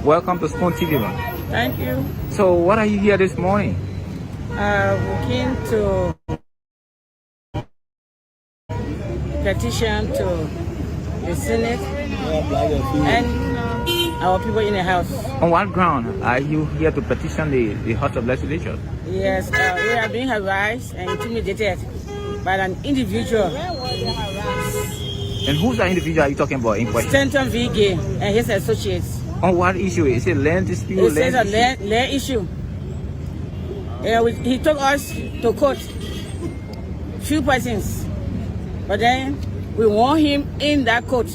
Welcome to Spoon TV, man. Thank you. So, what are you here this morning? We came to petition to the Senate and our people in the House. On what ground are you here to petition the House of Legislature? Yes, we are being harassed and intimidated by an individual, And who's that individual are you talking about in question? Stanton V. Gay and his associates. On what issue? Is it land dispute? It's a land issue. He took us to court, few persons, but then we want him in that court.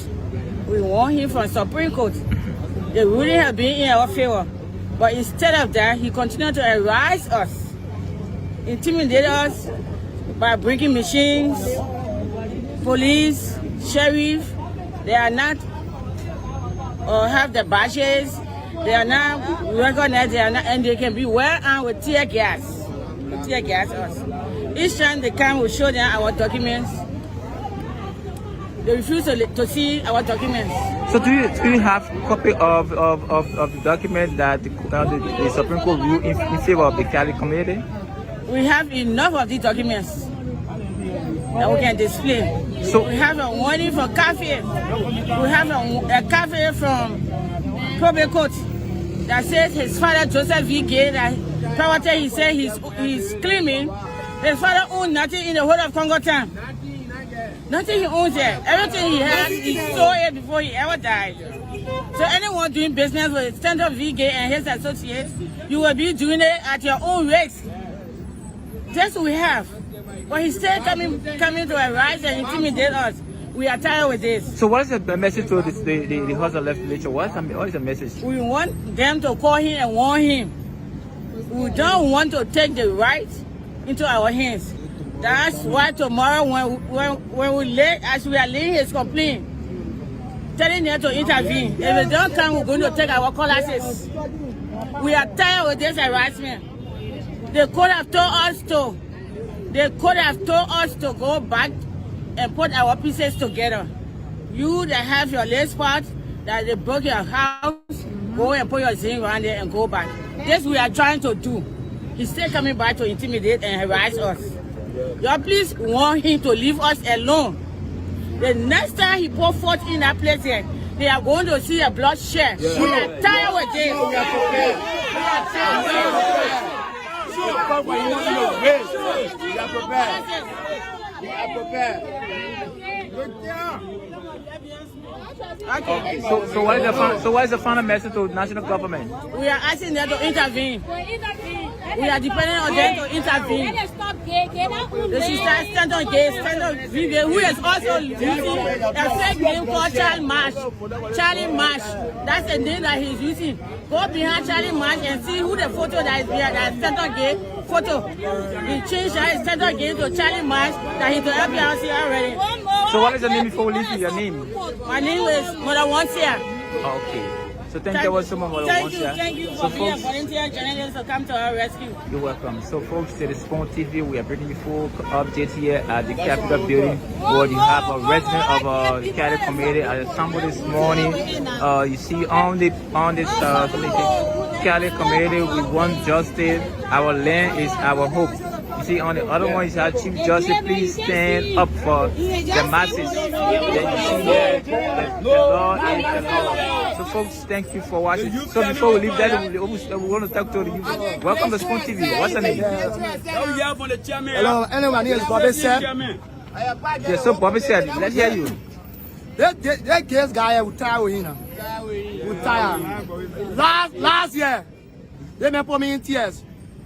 We want him from Supreme Court. They really have been in our favor, but instead of that, he continued to harass us, intimidate us by bringing machines, police, sheriff. They are not or have the badges. They are not recognized. They are not, and they can be well armed with tear gas. To tear gas us. Each time they come, we show them our documents. They refuse to see our documents. So do you have copy of the document that the Supreme Court ruled in favor of the Cali community? We have enough of these documents that we can display. So we have a warning for Kafir. We have a Kafir from Probate Court that says his father Joseph V. Gay, that prior he said he's claiming his father owned nothing in the whole of Congo town. Nothing he owns there. Everything he has, he sold it before he ever died. So anyone doing business with Stanton V. Gay and his associates, you will be doing it at your own risk. That's what we have. But he's still coming to harass and intimidate us. We are tired with this. So what is the message to the House of Legislature? What is the message? We want them to call him and warn him. We don't want to take the right into our hands. That's why tomorrow when we lay, as we are laying his complaint, telling them to intervene. If they don't come, we're going to take our classes. We are tired with this harassment. They could have told us to go back and put our pieces together. You that have your last part, that they broke your house, go and put your thing around there and go back. This we are trying to do. He's still coming back to intimidate and harass us. Y'all please want him to leave us alone. The next time he put forth in that place here, they are going to see a bloodshed. We are tired with this. We are prepared. Okay. So what is the final message to national government? We are asking them to intervene. We are depending on them to intervene. The sister Stanton Gay, who is also using a fake name called Charlie Marsh. That's the name that he's using. Go behind Charlie Marsh and see who the photo that is behind that Stanton Gay photo. He changed that Stanton Gay to Charlie Marsh that he's to FBIC already. So what is the name before we leave your name? My name is Mother Wansia. Okay. So thank you so much. Thank you for being a volunteer journalist to come to our rescue. You're welcome. So folks, to the Spoon TV, we are bringing you full updates here at the Capitol building where you have a resident of the Cali community at Assemble this morning. You see on this Cali community, we want justice. Our land is our hope. You see on the other one is our Chief Justice, please stand up for the masses. Then you see here, the law is the law. So folks, thank you for watching. So before we leave that, we want to talk to you. Welcome to Spoon TV. What's your name? Hello, my name is Bobby said. Yes, so Bobby said, let's hear you. That case guy retired with him. Retired. Last year, they may put me in tears.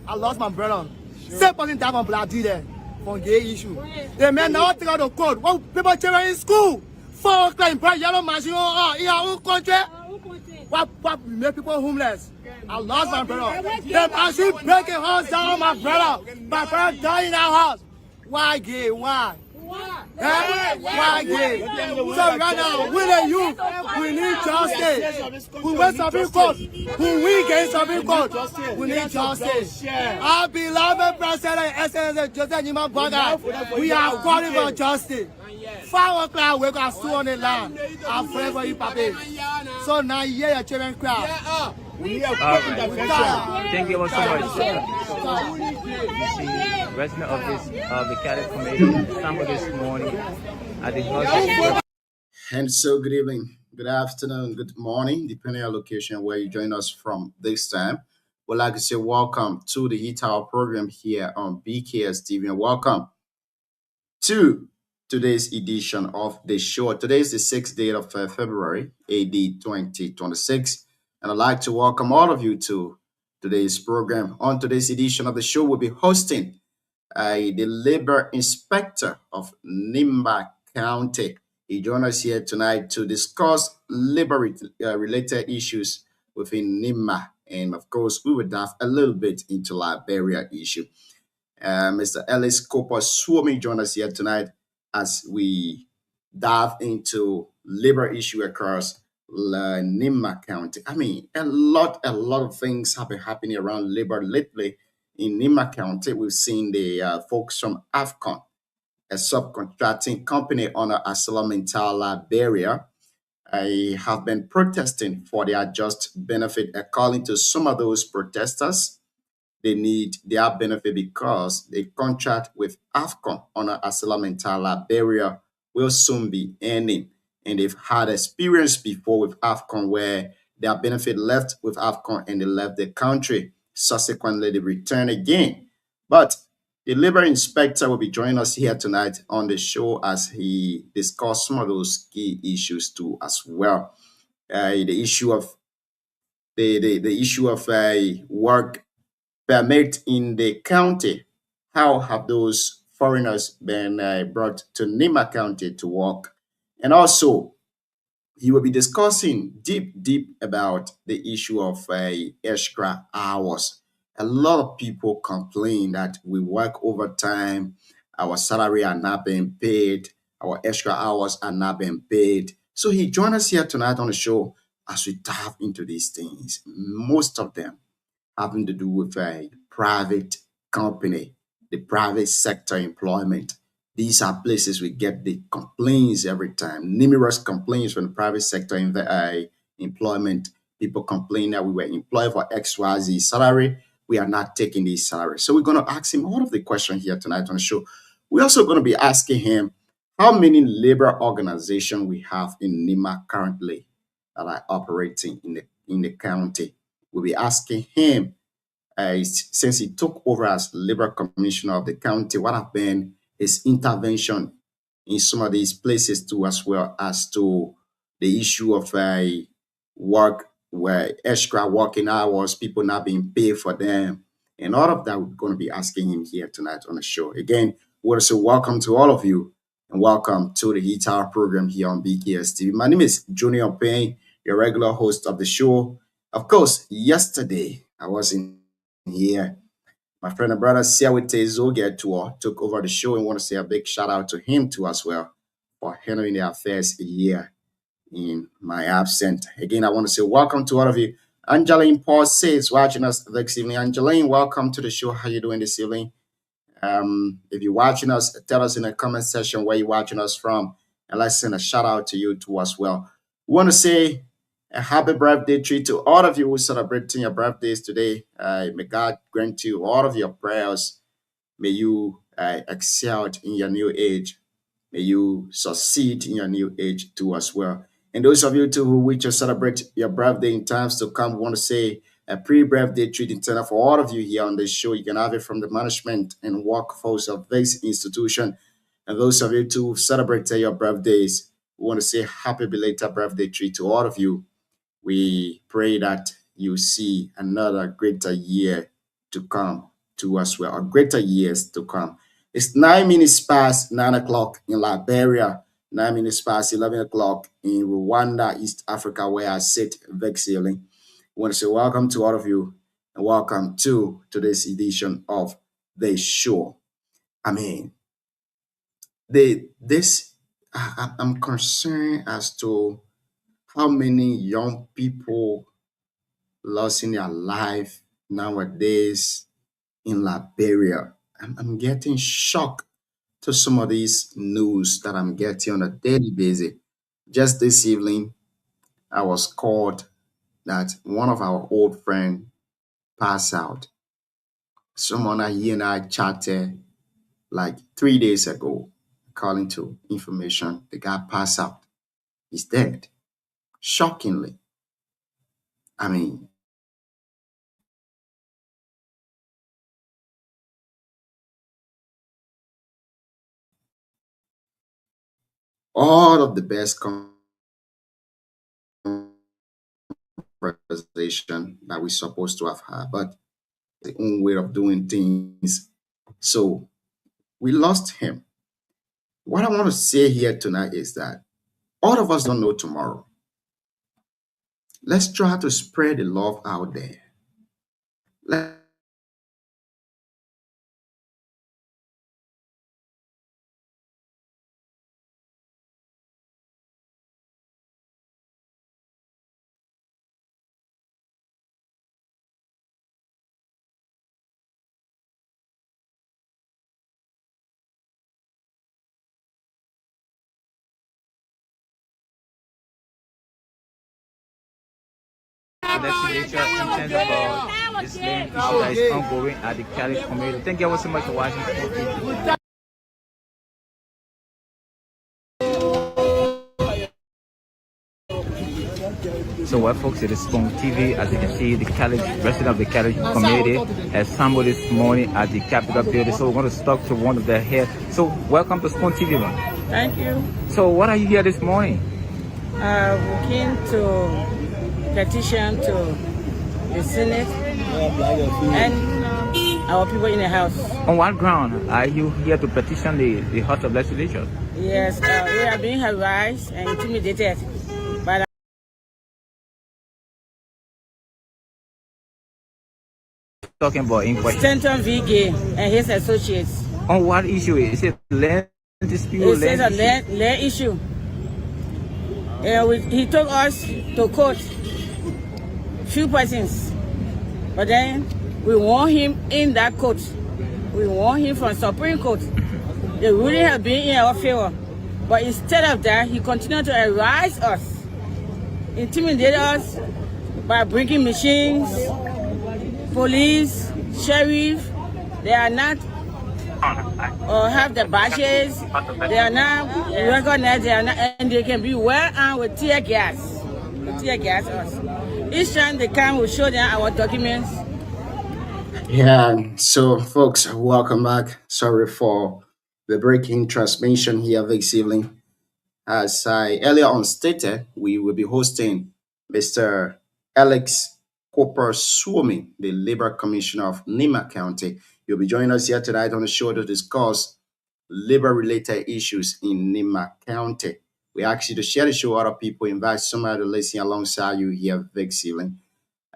I lost my brother. Same person died from blood there, from gay issue. They may now take out the code. When people children in school, 4 o'clock in private yellow machine in our own country. What make people homeless? I lost my brother. They actually breaking house down my brother. My brother died in our house. Why gay? Why? Why gay? So right now, we the youth, we need justice. We want Supreme Court. Who we get Supreme Court? We need justice. Our beloved President, SNS Joseph Nima Bwaga, we are calling for justice. 5 o'clock, we got stew on the land. I'm forever you, papi. So now you hear your children cry. All right. Thank you all so much. Resident office of the Cadet Committee, stumbled this morning at the hospital. And so, good evening, good afternoon, good morning, depending on location where you join us from this time. We'd like to say welcome to the Heat Hour program here on BKS TV, and welcome to today's edition of the show. Today is the 6th day of February, AD 2026, and I'd like to welcome all of you to today's program. On today's edition of the show, we'll be hosting the labor inspector of Nimba County. He joined us here tonight to discuss labor-related issues within Nimba. And of course, we will dive a little bit into Liberia issue. Mr. Ellis Cooper Swami joined us here tonight as we dive into labor issue across Nimba County. I mean, a lot of things have been happening around labor lately in Nimba County. We've seen the folks from AFCON, a subcontracting company under ArcelorMittal Liberia, I have been protesting for their just benefit. According to some of those protesters, they need their benefit because the contract with AFCON under ArcelorMittal Liberia will soon be ending. And they've had experience before with AFCON where their benefit left with AFCON and they left the country. Subsequently, they returned again. But the labor inspector will be joining us here tonight on the show as he discusses some of those key issues too as well. The issue of the issue of work permit in the county. How have those foreigners been brought to Nimba County to work? And also, he will be discussing deep about the issue of extra hours. A lot of people complain that we work overtime, our salary are not being paid, our extra hours are not being paid. So he joined us here tonight on the show as we dive into these things. Most of them having to do with a private company, the private sector employment. These are places we get the complaints every time, numerous complaints from the private sector employment. People complain that we were employed for XYZ salary. We are not taking these salaries. So we're going to ask him all of the questions here tonight on the show. We're also going to be asking him how many labor organizations we have in Nimba currently that are operating in the county. We'll be asking him, since he took over as labor commissioner of the county, what have been his intervention in some of these places too, as well as to the issue of work, where extra working hours, people not being paid for them, and all of that we're going to be asking him here tonight on the show. Again, we want to say welcome to all of you and welcome to the Heat Hour program here on BKS TV. My name is Junior Payne, your regular host of the show. Of course, yesterday I was in here. My friend and brother Siawite Zogia took over the show, and want to say a big shout out to him too as well for handling the affairs here in my absence. Again, I want to say welcome to all of you. Angeline Paul says watching us this evening. Angeline, welcome to the show. How you doing this evening? If you're watching us, tell us in the comment section where you're watching us from, and let's send a shout out to you too as well. We want to say a happy birthday treat to all of you who are celebrating your birthdays today. May God grant you all of your prayers. May you excel in your new age. May you succeed in your new age too as well. And those of you too who wish to celebrate your birthday in times to come, we want to say a pre-birthday treat intended for all of you here on this show. You can have it from the management and workforce of this institution. And those of you too who celebrate your birthdays, we want to say happy belated birthday treat to all of you. We pray that you see another greater year to come to us, well, or greater years to come. It's 9 minutes past 9 o'clock in Liberia, 9 minutes past 11 o'clock in Rwanda, East Africa, where I sit vexilling. I want to say welcome to all of you and welcome to today's edition of the show. I mean, I'm concerned as to how many young people losing their life nowadays in Liberia. I'm getting shocked to some of these news that I'm getting on a daily basis. Just this evening, I was called that one of our old friend passed out. Someone that he and I chatted like 3 days ago, according to information, the guy passed out. He's dead. Shockingly. I mean, all of the best conversation that we're supposed to have had, but the own way of doing things. So we lost him. What I want to say here tonight is that all of us don't know tomorrow. Let's try to spread the love out there. Let's legislature in terms about this land issue that is ongoing at the Cali community. Thank you all so much for watching. So well folks, it is Spoon TV. As you can see, the Cali resident of the Cali community has assembled this morning at the Capitol building. So we're going to talk to one of their head. So welcome to Spoon TV, man. Thank you. So what are you here this morning? We came to petition to the Senate and our people in the House. On what ground are you here to petition the House of Legislature? Yes, we are being harassed and intimidated by the Talking about in question. Stanton V. Gay and his associates. On what issue? Is it land dispute? It says a land issue. He took us to court, few persons, but then we want him in that court. We want him from Supreme Court. The ruling has been in our favor, but instead of that, he continued to harass us, intimidate us by bringing machines, police, sheriff. They are not or have the badges. They are not recognized. They are not, and they can be well armed with tear gas. Tear gas us. Each time they come, we show them our documents. Yeah, so folks, welcome back. Sorry for the breaking transmission here this evening. As I earlier on stated, we will be hosting Mr. Alex Cooper Suomi, the Labor Commissioner of Nima County. You'll be joining us here tonight on the show to discuss labor-related issues in Nima County. We ask you to share the show with other people, invite somebody to listen alongside you here this evening.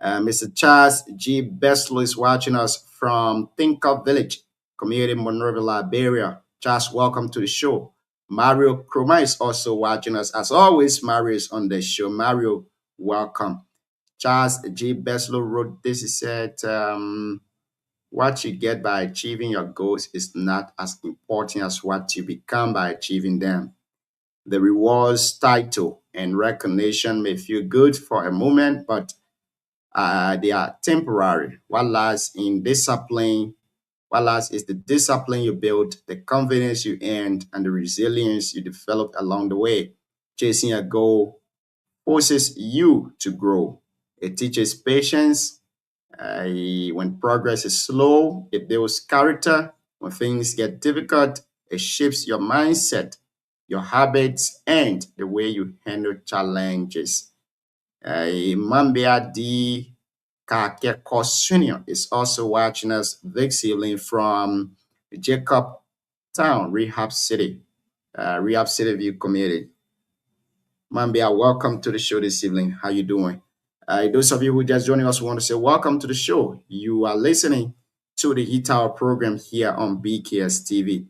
Mr. Charles G. Beslow is watching us from Tinker Village, community Monrovia, Liberia. Charles, welcome to the show. Mario Kroma is also watching us. As always, Mario is on the show. Mario, welcome. Charles G. Beslow wrote this. He said, what you get by achieving your goals is not as important as what you become by achieving them. The rewards, title, and recognition may feel good for a moment, but they are temporary. What lasts in discipline, what lasts is the discipline you build, the confidence you earned, and the resilience you developed along the way. Chasing a goal forces you to grow. It teaches patience. When progress is slow, it builds character. When things get difficult, it shapes your mindset, your habits, and the way you handle challenges. Mambia D. Kakeko Sr. is also watching us this evening from Jacob Town, Rehab City View Community. Mambia, welcome to the show this evening. How you doing? Those of you who just joining us, we want to say welcome to the show. You are listening to the Heat Hour program here on BKS TV.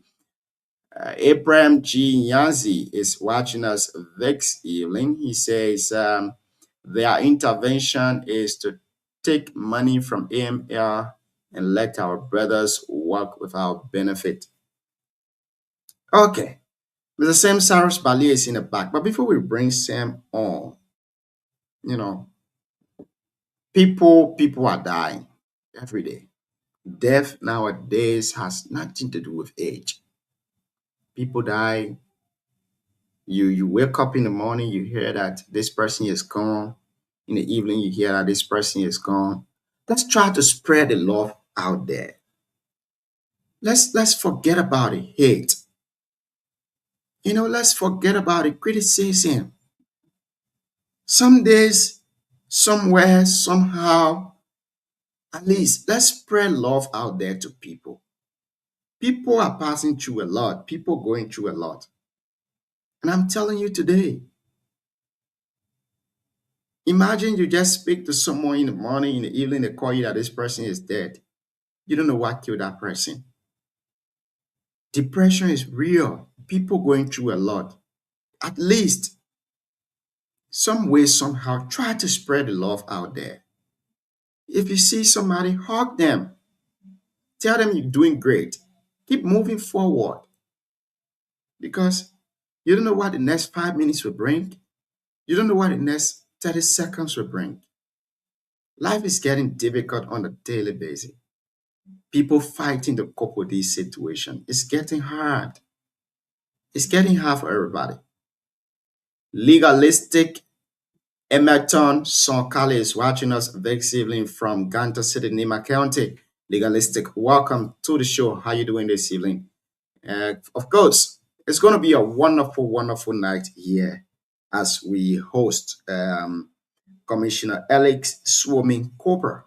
Abraham G. Nyazi is watching us this evening. He says their intervention is to take money from AML and let our brothers work without benefit. Okay. Mr. Sam Saros Bali is in the back. But before we bring Sam on, you know, people are dying every day. Death nowadays has nothing to do with age. People die. You wake up in the morning, you hear that this person is gone. In the evening, you hear that this person is gone. Let's try to spread the love out there. Let's forget about the hate. Let's forget about the criticism. Some days, somewhere, somehow, at least let's spread love out there to people. People are passing through a lot, people going through a lot. And I'm telling you today, imagine you just speak to someone in the morning, in the evening, they call you that this person is dead. You don't know what killed that person. Depression is real. People going through a lot. At least, some way, somehow, try to spread the love out there. If you see somebody, hug them. Tell them you're doing great. Keep moving forward. Because you don't know what the next 5 minutes will bring. You don't know what the next 30 seconds will bring. Life is getting difficult on a daily basis. People fighting to cope with this situation. It's getting hard. It's getting hard for everybody. Legalistic Emerton Sonkale is watching us this evening from Ganta City, Nima County. Legalistic, welcome to the show. How you doing this evening? Of course, it's going to be a wonderful, wonderful night here as we host Commissioner Alex Swarming Cooper.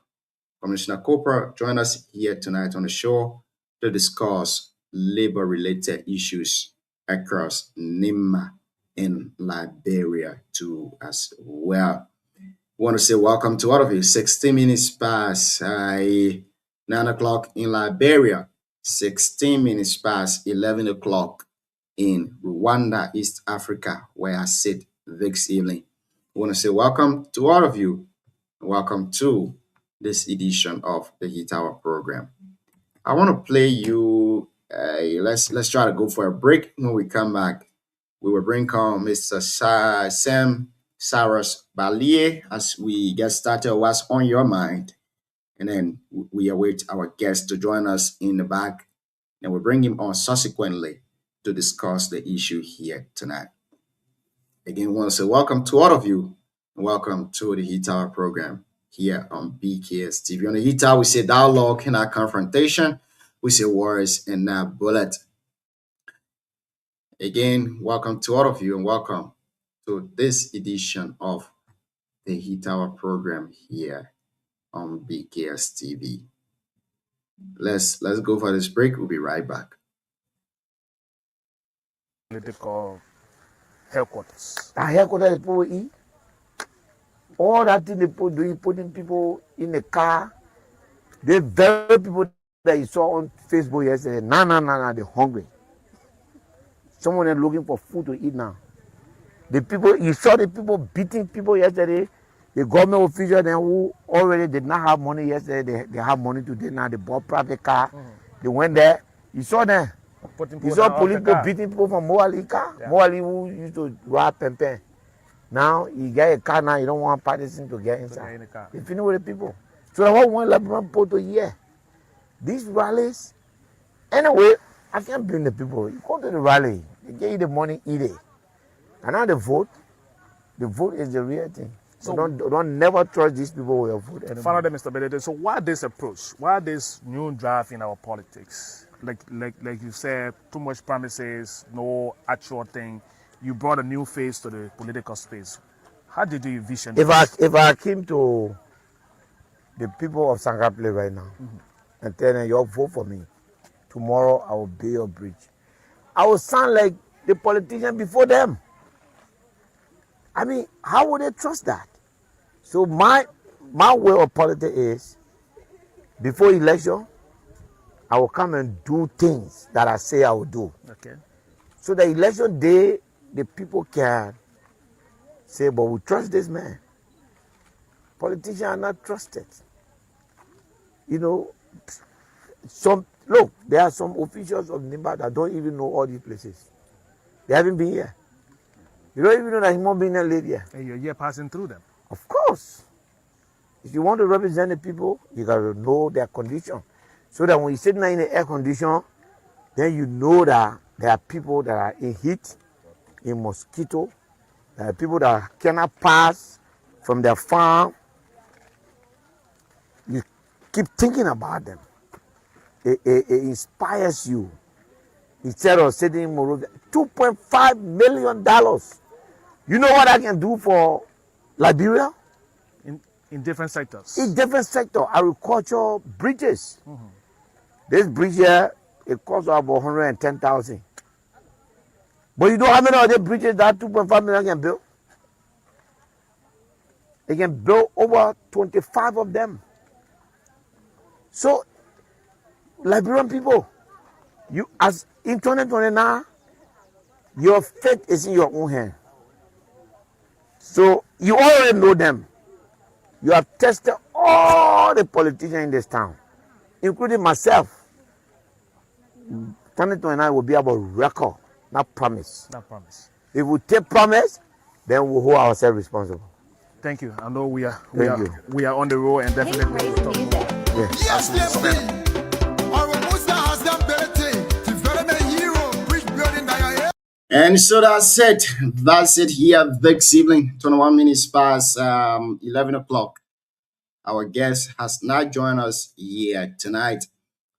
Commissioner Cooper join us here tonight on the show to discuss labor-related issues across Nima in Liberia too as well. We want to say welcome to all of you. 16 minutes past 9 o'clock in Liberia, 16 minutes past 11 o'clock in Rwanda, East Africa, where I sit this evening. We want to say welcome to all of you. Welcome to this edition of the Heat Hour program. I want to play you. Let's try to go for a break. When we come back, we will bring on Mr. Sam Saros Balie as we get started. What's on your mind? And then we await our guest to join us in the back, and we'll bring him on subsequently to discuss the issue here tonight. Again, I want to say welcome to all of you, and welcome to the Heat Hour program here on BKS TV. On the Heat Hour, we say dialogue and not confrontation. We say words and not bullet. Again, welcome to all of you, and welcome to this edition of the Heat Hour program here on BKS TV. Let's go for this break. We'll be right back. Political headquarters. The headquarters is people eat. All that thing they doing, putting people in the car. The very people that you saw on Facebook yesterday, nah, they're hungry. Someone is looking for food to eat now. The people, you saw the people beating people yesterday. The government officials then who already did not have money yesterday, they have money today now. They bought private car. They went there. You saw them. You saw police people beating people from Moali car. Yeah. Moali who used to ride Pempen. Now you get a car now, you don't want partisan to get inside. They finish with the people. So what one Lebanon put to hear? These rallies, anyway, I can't blame the people. You go to the rally, they give you the money, eat it. And now the vote is the real thing. So don't never trust these people with your vote anymore. Finally, Mr. Benedict, so why this approach? Why this new drive in our politics? Like you said, too much promises, no actual thing. You brought a new face to the political space. How did you envision this? If I came to the people of Sankaple right now and tell them, you vote for me, tomorrow I will build your bridge, I will sound like the politician before them. I mean, how would they trust that? So my way of politics is, before election, I will come and do things that I say I will do. Okay. So the election day, the people can say, but we trust this man. Politicians are not trusted. You know, Look, there are some officials of NIMBA that don't even know all these places. They haven't been here. You don't even know that human being live here. And you're here passing through them. Of course. If you want to represent the people, you got to know their condition. So that when you sit in the air condition, then you know that there are people that are in heat, in mosquito. There are people that cannot pass from their farm. You keep thinking about them. It inspires you. Instead of sitting in Monrovia, $2.5 million. You know what I can do for Liberia? In different sectors. In different sectors, agriculture, bridges. This bridge here, it costs about 110,000. But you know how many other bridges that 2.5 million can build? They can build over 25 of them. So, Liberian people, you as in 2029, your fate is in your own hand. So you already know them. You have tested all the politicians in this town, including myself. 2029 will be about record, not promise. Not promise. If we take promise, then we'll hold ourselves responsible. Thank you. I know we are on the road and definitely we'll talk more. Yes. And so that's it. That's it here this evening, 21 minutes past 11 o'clock. Our guest has not joined us yet tonight,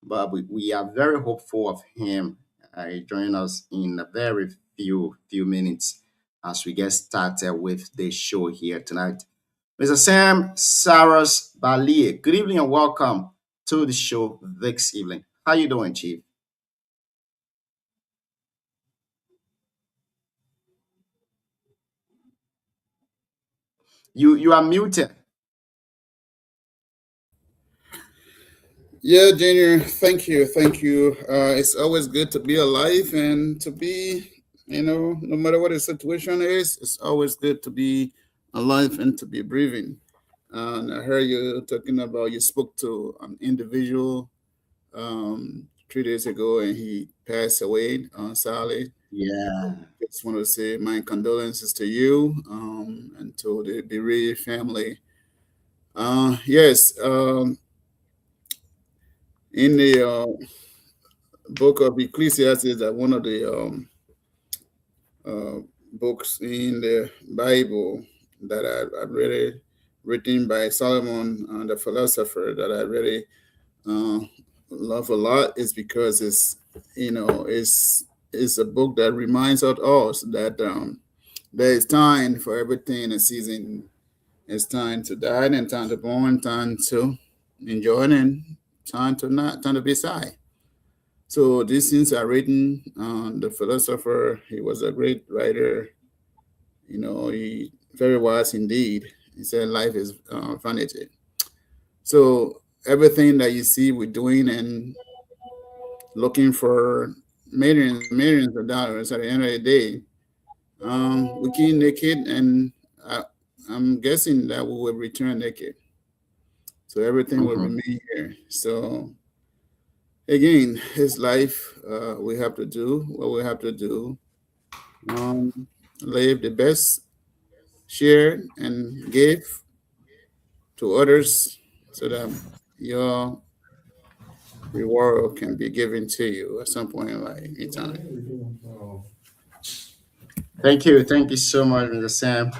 but we are very hopeful of him joining us in a very few minutes as we get started with the show here tonight. Mr. Sam Saras Balie, good evening and welcome to the show this evening. How you doing, Chief? You are muted. Yeah, Junior, thank you. It's always good to be alive and to be, no matter what the situation is, it's always good to be alive and to be breathing. And I heard you talking about you spoke to an individual 3 days ago and he passed away, sadly. Yeah. Just want to say my condolences to you and to the bereaved family. Yes, in the book of Ecclesiastes, that one of the books in the Bible that I really written by Solomon, the philosopher, that I really love a lot, is because it's a book that reminds us that there is time for everything, a season. It's time to die and time to born, time to enjoy and time to be sad. So these things are written. The philosopher, he was a great writer. He very wise indeed. He said life is vanity. So everything that you see we're doing and looking for millions of dollars at the end of the day, we came naked, and I'm guessing that we will return naked. So everything will remain here. So again, his life, we have to do what we have to do. Live the best, share and give to others so that your reward can be given to you at some point in time. Thank you so much, Mr. Sam.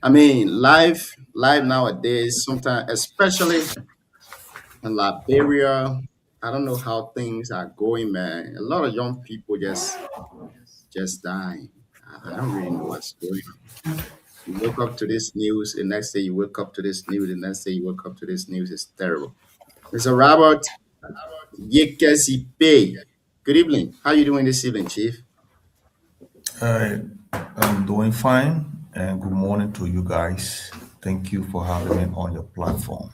I mean, life nowadays, sometimes, especially in Liberia, I don't know how things are going, man. A lot of young people just dying. I don't really know what's going on. You wake up to this news, the next day you wake up to this news, the next day you wake up to this news. It's terrible. Mr. Robert Yekesipe, good evening. How you doing this evening, Chief? Hi, I'm doing fine, and good morning to you guys. Thank you for having me on your platform.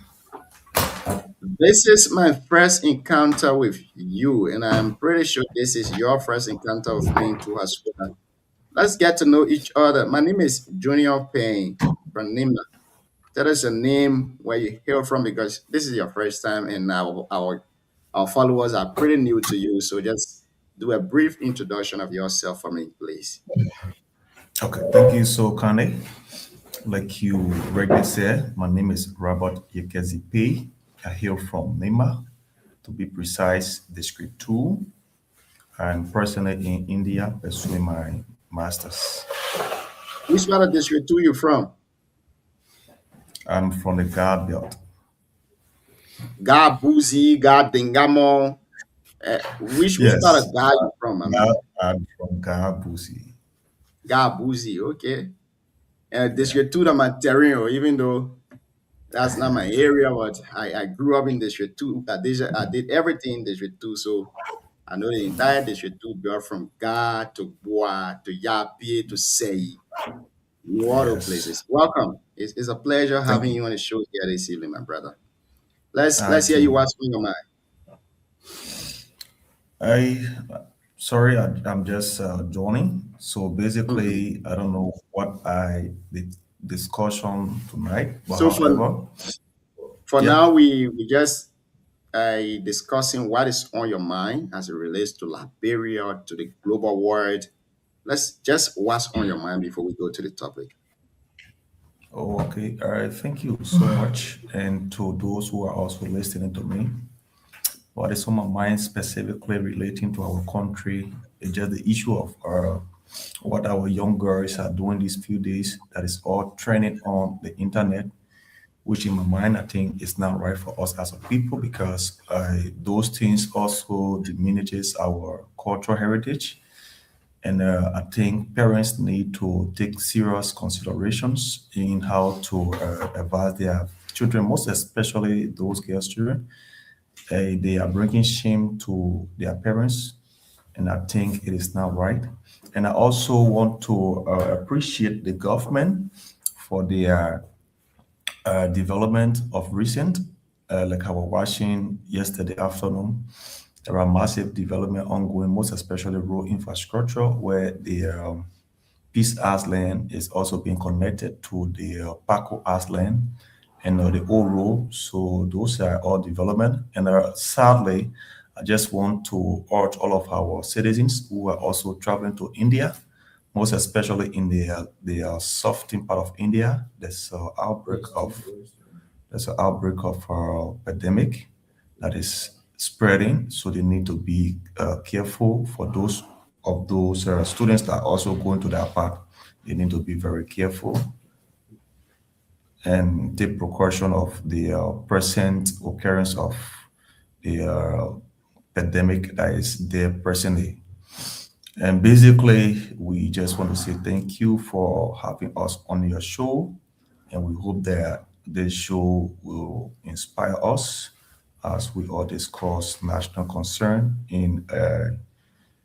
This is my first encounter with you, and I'm pretty sure this is your first encounter with me too as well. Let's get to know each other. My name is Junior Payne from Nima. Tell us a name where you hail from, because this is your first time in our our followers are pretty new to you. So just do a brief introduction of yourself for me, please. Okay, thank you so kindly. Like you rightly said, my name is Robert Yekezipe. I hail from Nema, to be precise, District 2. I'm personally in India pursuing my master's. Which part of District 2 you from? I'm from the Guard Belt. God Boozy, God Dingamo. Which part Yes, of God you from, my man? I'm from Gabusi. God Boozy, okay. District 2 that my terrain, even though that's not my area, but I grew up in District 2. I did everything in District 2, so I know the entire District 2 built from Ga to Bois to Yapi to Sei. All the Yes. places. Welcome. It's a pleasure Thank having you. you on the show here this evening, my brother. Let's hear you Okay. what's on your mind. I sorry, I'm just joining. So Mhm. basically, I don't know what the discussion tonight, but So however, for yeah. now, we just discussing what is on your mind as it relates to Liberia, to the global world. Let's just what's on your mind before we go to the topic. Oh, okay. All right. Thank you so much, and to those who are also listening to me. What is on my mind specifically relating to our country is just the issue of what our young girls are doing these few days. That is all trending on the internet, which in my mind I think is not right for us as a people because those things also diminishes our cultural heritage. And I think parents need to take serious considerations in how to advise their children, most especially those girls' children. They are bringing shame to their parents, and I think it is not right. And I also want to appreciate the government for their development of recent, like I was watching yesterday afternoon. There are massive development ongoing, most especially road infrastructure, where the Peace Island is also being connected to the Paco Island and the old road. So those are all development. And sadly, I just want to urge all of our citizens who are also traveling to India, most especially in the southern part of India. There's an outbreak of pandemic that is spreading. So they need to be careful for those students that are also going to that part. They need to be very careful and take precaution of the present occurrence of the pandemic that is there presently. And basically, we just want to say thank you for having us on your show. And we hope that this show will inspire us as we all discuss national concern in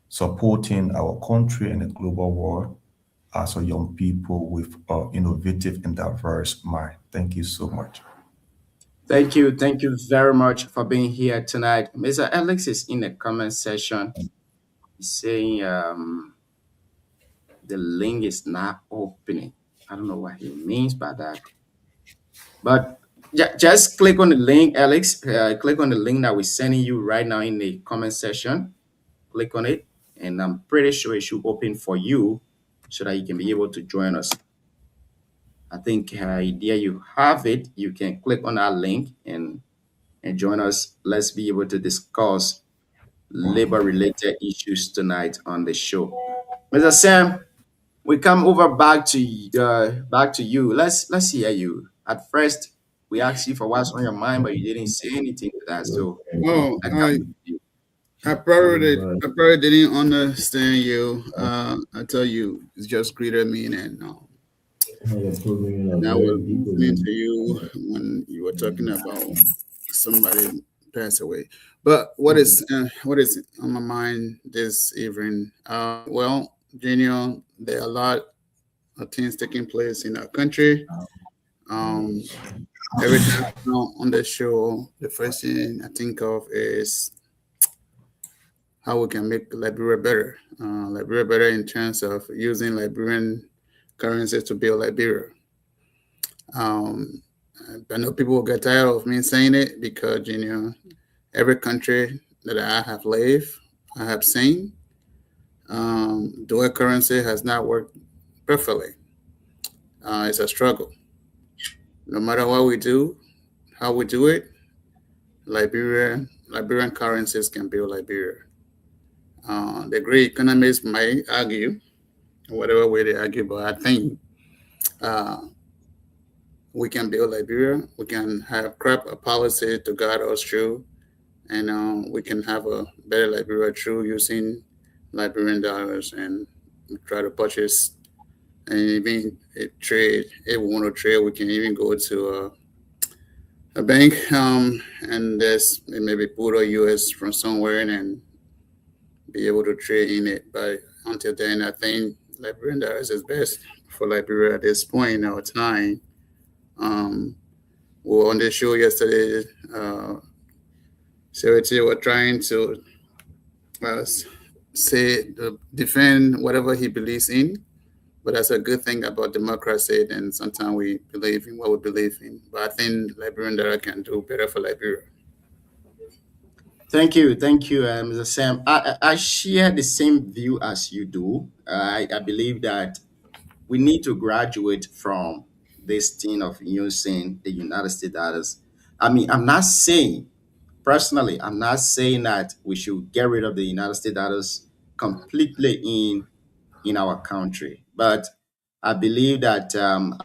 supporting our country and the global world as a young people with innovative and diverse mind. Thank you so much. Thank you very much for being here tonight. Mr. Alex is in the comment section. He's saying the link is not opening. I don't know what he means by that. But just click on the link, Alex. Click on the link that we're sending you right now in the comment section. Click on it, and I'm pretty sure it should open for you so that you can be able to join us. I think there you have it. You can click on that link and join us. Let's be able to discuss labor-related issues tonight on the show. Mr. Sam, we come over back to you. Let's hear you. At first, we asked you for what's on your mind, but you didn't say anything to that. So Oh, I come with you. I probably didn't understand you. I tell you, it's just greeted me and I was listening to you when you were talking about somebody passed away. But what is on my mind this evening? Well, Junior, there are a lot of things taking place in our country. Um, every time I'm on the show, the first thing I think of is how we can make Liberia better. Liberia better in terms of using Liberian currency to build Liberia. Um, I know people will get tired of me saying it because every country that I have lived, I have seen, dual currency has not worked perfectly. It's a struggle. No matter what we do, how we do it, Liberian currencies can build Liberia. The great economists might argue, whatever way they argue, but I think uh, we can build Liberia. We can have crop a policy to guide us through, and we can have a better Liberia through using Liberian dollars and try to purchase and even trade. If we want to trade, we can even go to a bank and there's maybe pull a US from somewhere and be able to trade in it. But until then, I think Liberian dollars is best for Liberia at this point in our time. We were on the show yesterday. Serity were trying to defend whatever he believes in. But that's a good thing about democracy. And sometimes we believe in what we believe in. But I think Liberian dollar can do better for Liberia. Thank you, Mr. Sam. I share the same view as you do. I believe that we need to graduate from this thing of using the United States dollars. I mean, I'm not saying personally, I'm not saying that we should get rid of the United States dollars completely in our country, but I believe that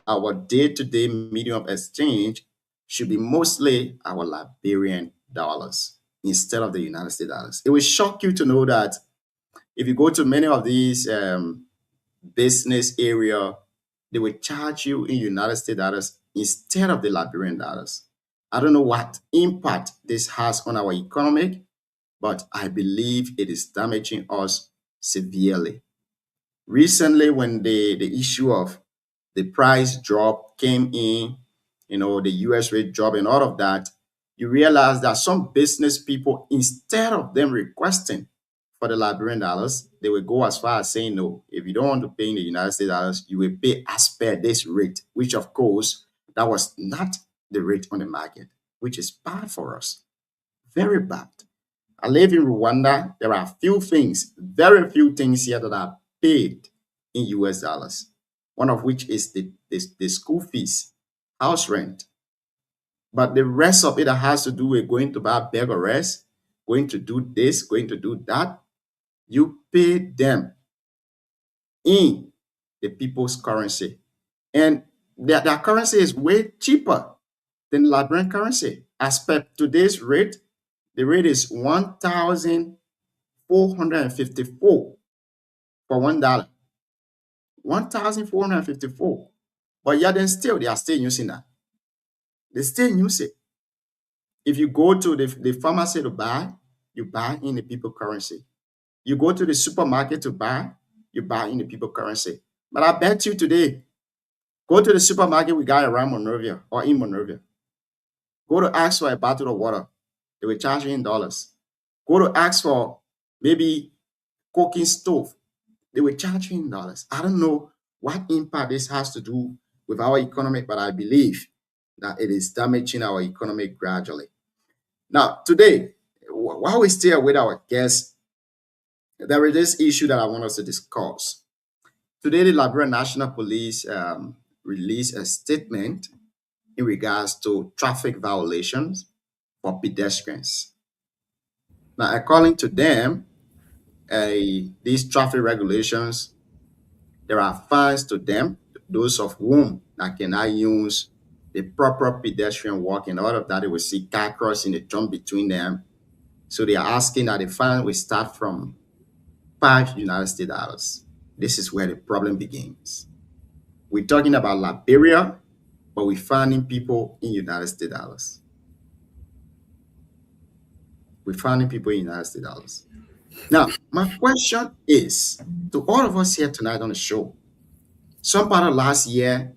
our day-to-day medium of exchange should be mostly our Liberian dollars instead of the United States dollars. It will shock you to know that if you go to many of these business area, they will charge you in United States dollars instead of the Liberian dollars. I don't know what impact this has on our economic, but I believe it is damaging us severely. Recently, when the issue of the price drop came in, the US rate drop and all of that, you realize that some business people, instead of them requesting for the Liberian dollars, they will go as far as saying, no, if you don't want to pay in the United States dollars, you will pay as per this rate, which of course, that was not the rate on the market, which is bad for us. Very bad. I live in Rwanda. There are few things, very few things here that are paid in US dollars. One of which is the school fees, house rent. But the rest of it that has to do with going to buy bag or rest, going to do this, going to do that, you pay them in the people's currency. And their currency is way cheaper than Liberian currency. As per today's rate, the rate is 1,454 for $1. 1,454. But yet then still, they are still using that. They still use it. If you go to the pharmacy to buy, you buy in the people currency. You go to the supermarket to buy, you buy in the people currency. But I bet you today, go to the supermarket with guy around Monrovia or in Monrovia. Go to ask for a bottle of water. They will charge you in dollars. Go to ask for maybe cooking stove. They will charge you in dollars. I don't know what impact this has to do with our economy, but I believe that it is damaging our economy gradually. Now, today, while we stay with our guests, there is this issue that I want us to discuss. Today, the Liberian National Police released a statement in regards to traffic violations for pedestrians. Now, according to them, these traffic regulations, there are fines to them, those of whom that cannot use the proper pedestrian walk and all of that. They will see car crossing, they jump between them. So they are asking that the fine will start from $5 US. This is where the problem begins. We're talking about Liberia, but we're finding people in United States dollars. We're finding people in United States dollars. Now, my question is to all of us here tonight on the show. Some part of last year,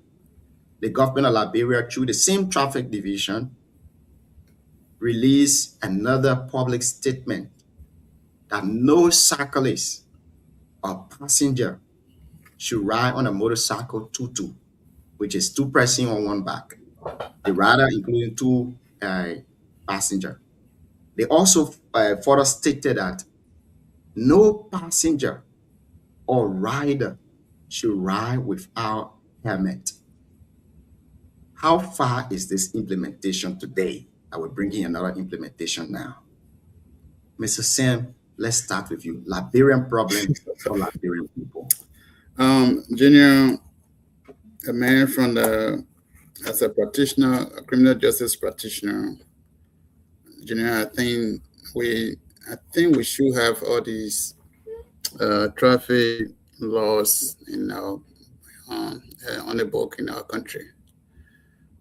the government of Liberia, through the same traffic division, released another public statement that no cyclist or passenger should ride on a motorcycle two-two, which is two person on one back. The rider including two passenger. They also further stated that no passenger or rider should ride without helmet. How far is this implementation today? I will bring in another implementation now. Mr. Sam, let's start with you. Liberian problem for Liberian people. Junior, a man from as a practitioner, a criminal justice practitioner, Junior, I think we should have all these traffic laws on the book in our country.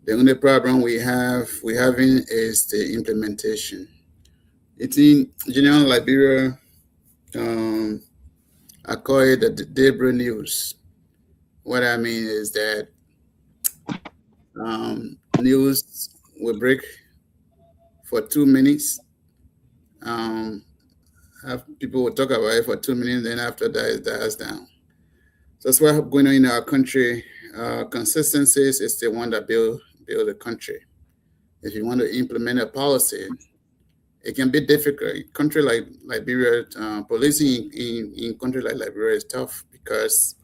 The only problem we having is the implementation. It's in General Liberia. I call it the Debra news. What I mean is that news will break for 2 minutes. People will talk about it for 2 minutes, then after that it dies down. So that's what's going on in our country. Consistency is the one that build a country. If you want to implement a policy, it can be difficult. Country like Liberia, policing in country like Liberia is tough because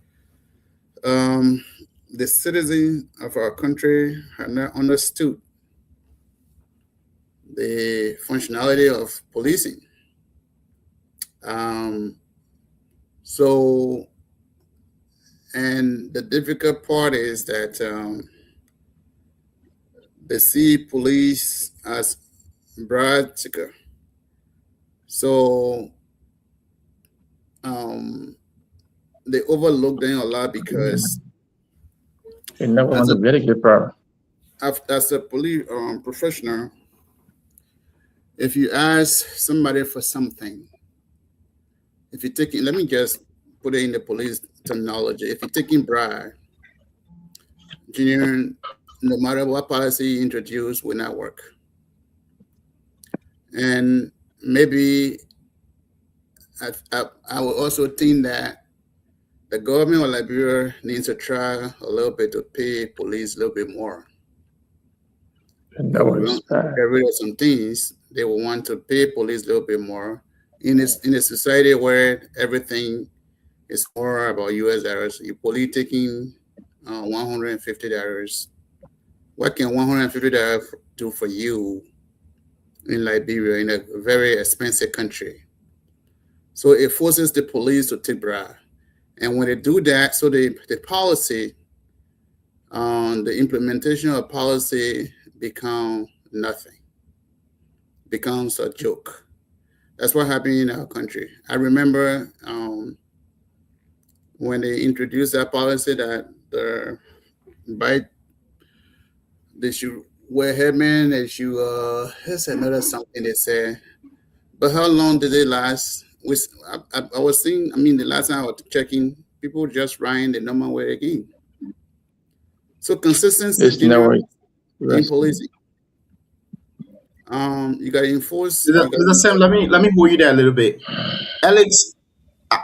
the citizens of our country have not understood the functionality of policing. And the difficult part is that they see police as bribe taker. So they overlook them a lot because As a police professional, if you ask somebody for something, if you're taking, let me just put it in the police terminology, if you're taking bribe, Junior, no matter what policy you introduce, will not work. And maybe I would also think that the government of Liberia needs to try a little bit to pay police a little bit more. Get rid of some things. They will want to pay police a little bit more. In a society where everything is more about US dollars, you police taking $150. What can $150 do for you in Liberia, in a very expensive country? So it forces the police to take bribe. And when they do that, so the policy, the implementation of policy become nothing, becomes a joke. That's what happened in our country. I remember when they introduced that policy that they should wear helmet, they should, here's another something they said. But how long did it last? I was seeing, the last time I was checking, people just riding the normal way again. So consistency in policing. You got to enforce. Mr. Sam, let me hold you there a little bit. Alex,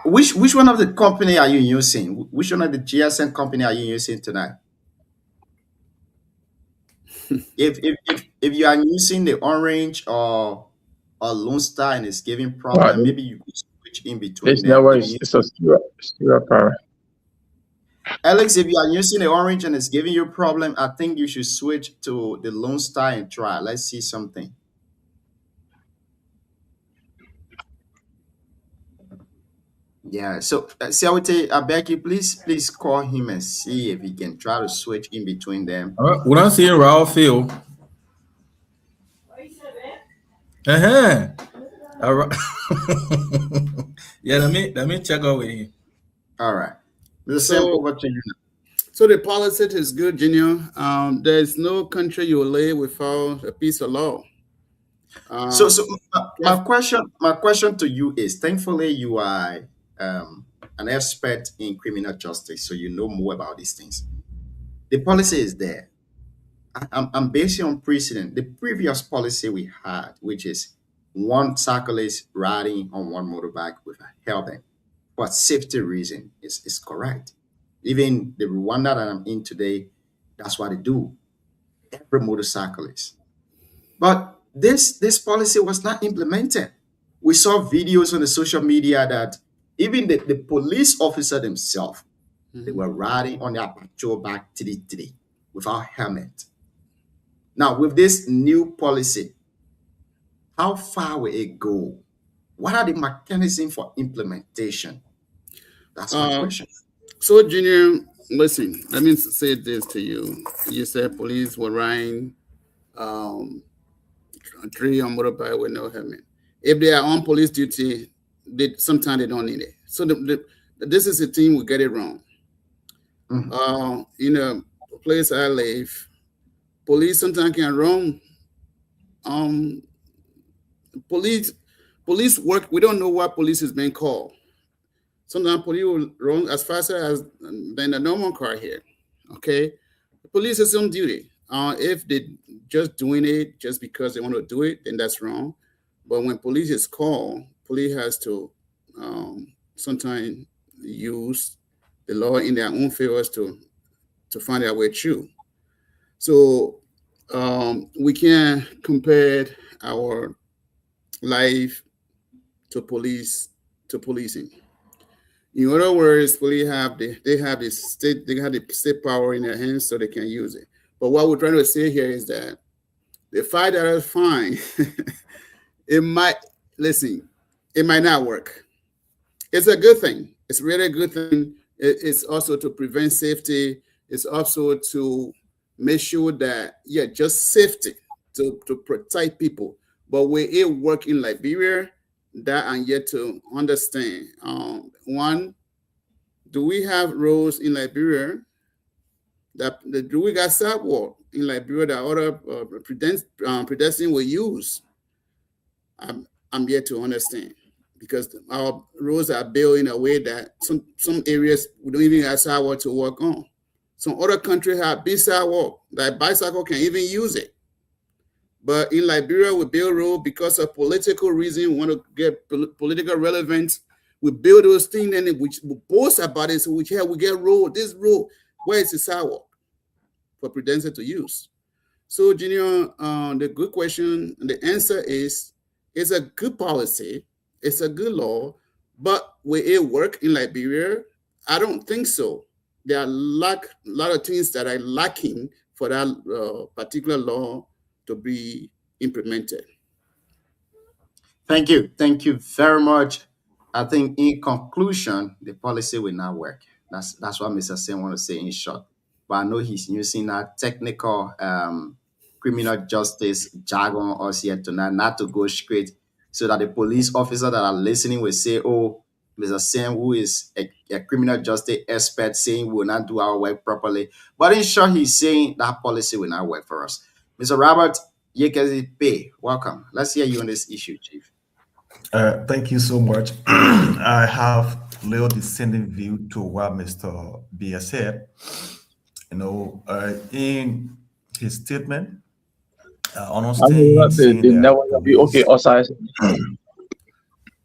which one of the company are you using? Which one of the GSM company are you using tonight? if you are using the Orange or Lone Star and it's giving problem, maybe you could switch in between them. It's a Stuart Power. Alex, if you are using the Orange and it's giving you a problem, I think you should switch to the Lone Star and try. Let's see something. Yeah, so Siawate, I beg you, please call him and see if he can try to switch in between them. When I'm seeing Raw Phil. All right. Yeah, let me check out with him. All right. The same over to you. So the policy is good, Junior. There's no country you will live without a piece of law. So my question to you is: thankfully, you are an expert in criminal justice, so you know more about these things. The policy is there. I'm basing on precedent. The previous policy we had, which is one cyclist riding on one motorbike with a helmet, for safety reason, is correct. Even the Rwanda that I'm in today, that's what they do. Every motorcyclist. But this policy was not implemented. We saw videos on the social media that even the police officer themselves, they were riding on their patrol bike today without helmet. Now, with this new policy, how far will it go? What are the mechanisms for implementation? That's my question. So, Junior, listen, let me say this to you. You said police were riding three on motorbike with no helmet. If they are on police duty, sometimes they don't need it. So this is a team will get it wrong. In a place I live, police sometimes can run. Police work. We don't know what police is being called. Sometimes police will run as fast as than a normal car here. Okay, the police is on duty. If they just doing it just because they want to do it, then that's wrong. But when police is called, police has to sometimes use the law in their own favors to find their way through. So we can't compare our life to policing. In other words, police have the state power in their hands, so they can use it. But what we're trying to say here is that the $5 fine, it might not work. It's a good thing. It's really a good thing. It's also to prevent safety. It's also to make sure that, just safety to protect people. But where it work in Liberia, that I'm yet to understand. One, do we have roads in Liberia do we got sidewalk in Liberia that other pedestrians will use? I'm yet to understand, because our roads are built in a way that some areas we don't even have sidewalk to walk on. Some other countries have big sidewalk that bicycle can even use it. But in Liberia, we build road because of political reason. We want to get political relevance. We build those things and we boast about it. So we get road. This road, where is the sidewalk for pedestrians to use? So, Junior, the good question, the answer is, it's a good policy. It's a good law. But will it work in Liberia? I don't think so. There are a lot of things that are lacking for that particular law to be implemented. Thank you. Thank you very much. I think in conclusion, the policy will not work. That's what Mr. Sen want to say in short. But I know he's using that technical criminal justice jargon us here tonight, not to go straight, so that the police officer that are listening will say, oh, Mr. Sen, who is a criminal justice expert, saying we will not do our work properly. But in short, he's saying that policy will not work for us. Mr. Robert Yekezi, welcome. Let's hear you on this issue, Chief. Thank you so much. I have little dissenting view to what Mr. B said. In his statement,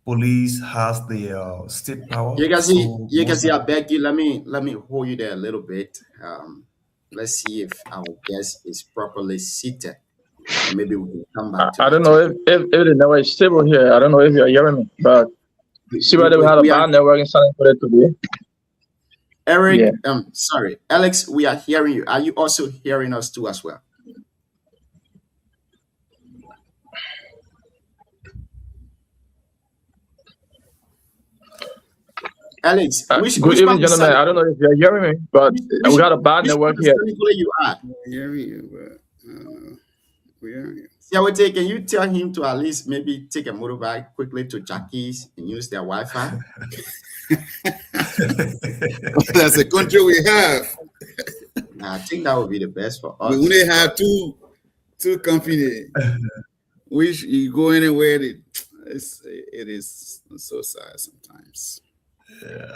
police has the state power. Yekezi, I beg you, let me hold you there a little bit. Let's see if our guest is properly seated. Maybe we can come back to I don't know if the network is stable here. I don't know if you're hearing me, but see whether we had a bad network and something for it today. Eric, sorry, Alex, we are hearing you. Are you also hearing us too as well? Alex, good evening, gentlemen. I don't know if you're hearing me, but we got a bad network here. You are. I'm hearing you, but we are here. Siawete, can you tell him to at least maybe take a motorbike quickly to Jackie's and use their Wi-Fi? That's the country we have. I think that would be the best for us. We only have two companies, which you go anywhere. It is so sad sometimes.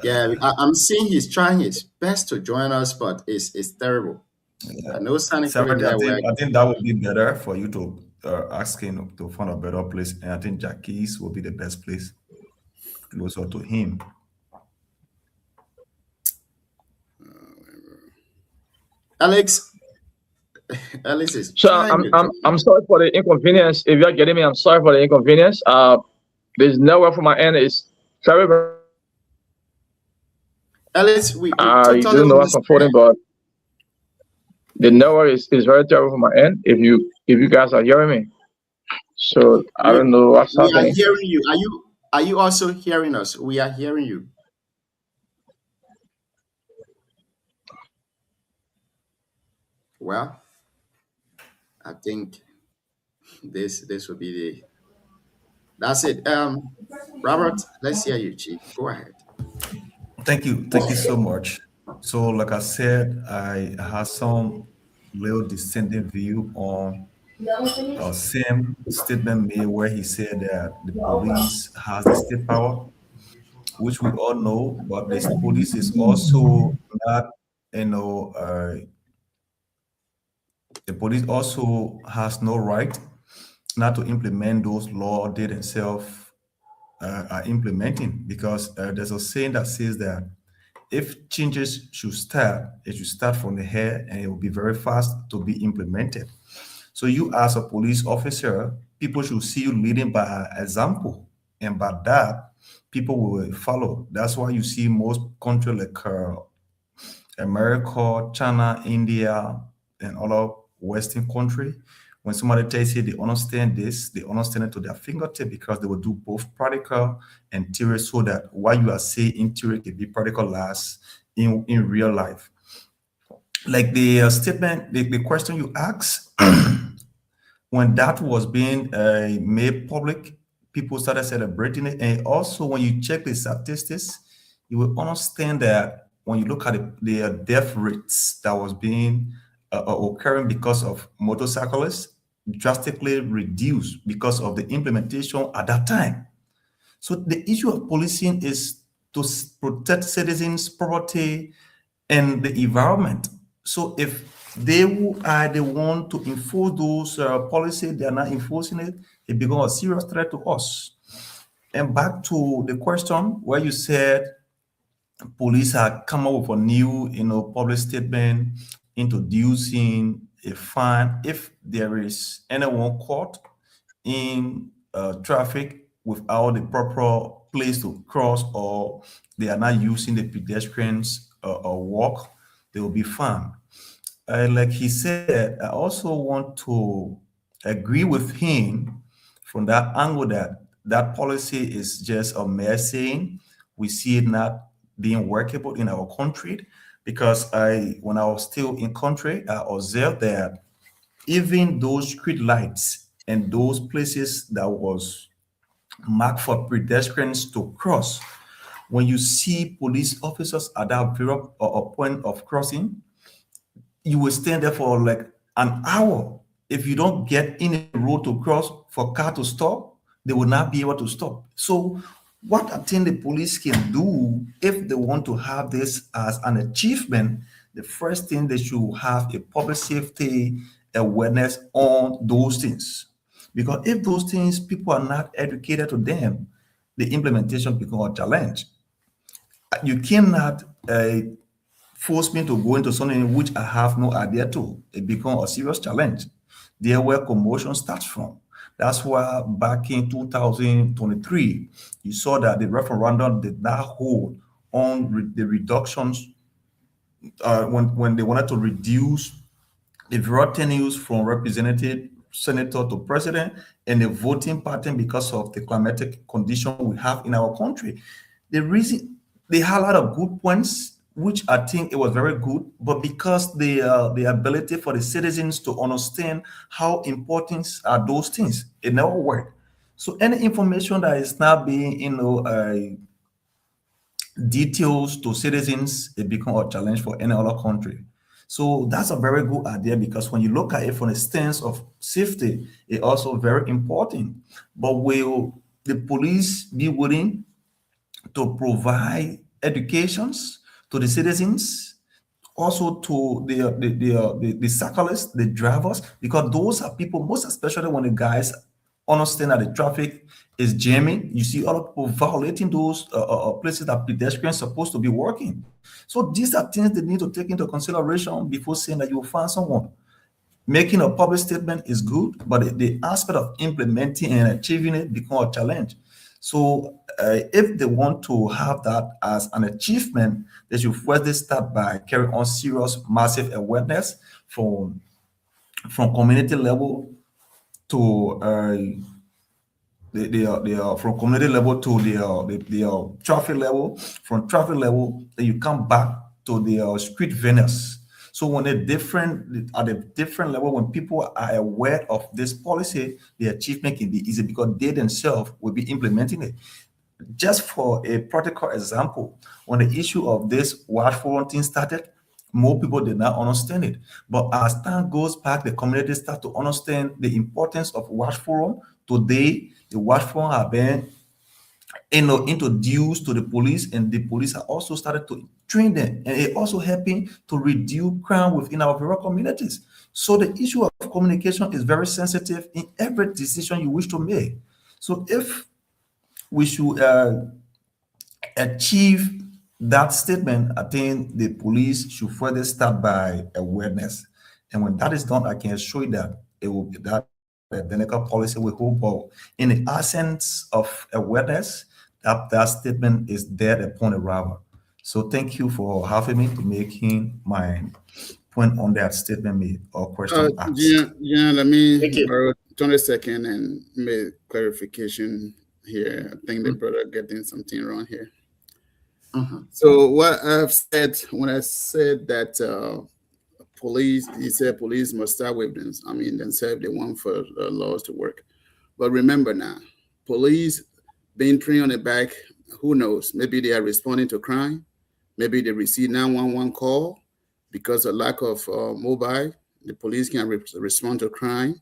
Yeah, I'm seeing he's trying his best to join us, but it's terrible. Yeah. No sanitary. I think that would be better for you to ask him to find a better place, and I think Jackie's will be the best place closer to him. Alex, Alice, So time you. I'm sorry for the inconvenience. If you're getting me, I'm sorry for the inconvenience. This network from my end is very, very. Alice, we I totally do know what's understand. unfolding, but the network is very terrible from my end. If you guys are hearing me, so I don't know what's We are happening. hearing you. Are you also hearing us? We are hearing you. Well, I think this will be the that's it. Robert, let's hear you, Chief. Go ahead. Thank you so much. So, like I said, I have some little dissenting view on same statement made where he said that the police has the state power, which we all know, but the police is also not, you know, the police also has no right not to implement those laws they themselves are implementing, because there's a saying that says that if changes should start, it should start from the head and it will be very fast to be implemented. So you as a police officer, people should see you leading by example. And by that, people will follow. That's why you see most countries like America, China, India, and other Western countries, when somebody tells you they understand this, they understand it to their fingertip, because they will do both practical and theory, so that what you are saying in theory can be practicalized in real life. Like the statement, the question you asked, when that was being made public, people started celebrating it. And also, when you check the statistics, you will understand that when you look at the death rates that was being occurring because of motorcyclists, drastically reduced because of the implementation at that time. So the issue of policing is to protect citizens' property and the environment. So if they who are the one to enforce those policies, they are not enforcing it, it becomes a serious threat to us. And back to the question where you said police have come up with a new, public statement introducing a fine if there is anyone caught in traffic without the proper place to cross, or they are not using the pedestrians or walk, they will be fined. Like he said, I also want to agree with him from that angle that that policy is just a mere saying. We see it not being workable in our country, because when I was still in country, I observed that even those street lights and those places that was marked for pedestrians to cross, when you see police officers at that very point of crossing, you will stand there for like an hour. If you don't get in a road to cross for car to stop, they will not be able to stop. So what I think the police can do, if they want to have this as an achievement, the first thing they should have a public safety awareness on those things. Because if those things, people are not educated to them, the implementation becomes a challenge. You cannot force me to go into something which I have no idea to. It becomes a serious challenge. There where commotion starts from. That's why back in 2023, you saw that the referendum did not hold on the reductions when they wanted to reduce the vote tenures from representative, senator to president, and the voting pattern because of the climatic condition we have in our country. The reason they had a lot of good points, which I think it was very good, but because the ability for the citizens to understand how important are those things, it never worked. So any information that is not being, details to citizens, it becomes a challenge for any other country. So that's a very good idea, because when you look at it from the stance of safety, it's also very important. But will the police be willing to provide educations to the citizens, also to the cyclists, the drivers, because those are people, most especially when the guys understand that the traffic is jamming. You see other people violating those places that pedestrians supposed to be working. So these are things they need to take into consideration before saying that you will find someone. making a public statement is good, but the aspect of implementing and achieving it become a challenge. So if they want to have that as an achievement, they should first start by carrying on serious, massive awareness from community level to from community level to the traffic level. From traffic level, then you come back to the street vendors. So when at a different level, when people are aware of this policy, the achievement can be easy because they themselves will be implementing it. Just for a practical example, when the issue of this watch forum thing started, more people did not understand it. But as time goes back, the community start to understand the importance of watch forum. Today, the watch forum have been introduced to the police, and the police are also started to train them, and it also helping to reduce crime within our various communities. So the issue of communication is very sensitive in every decision you wish to make. So if we should achieve that statement, I think the police should further start by awareness. And when that is done, I can assure you that it will be that the identical policy will hold. But in the absence of awareness, that statement is dead upon arrival. So thank you for having me to making my point on that statement made or question asked. Yeah, let me borrow 20 seconds and make clarification here. I think the brother getting something wrong here. So what I've said when I said that police, he said police must start with them. I mean, themselves, they want for laws to work. But remember now, police being trained on the back, who knows? Maybe they are responding to crime. Maybe they receive 911 call because of lack of mobile. The police can respond to crime.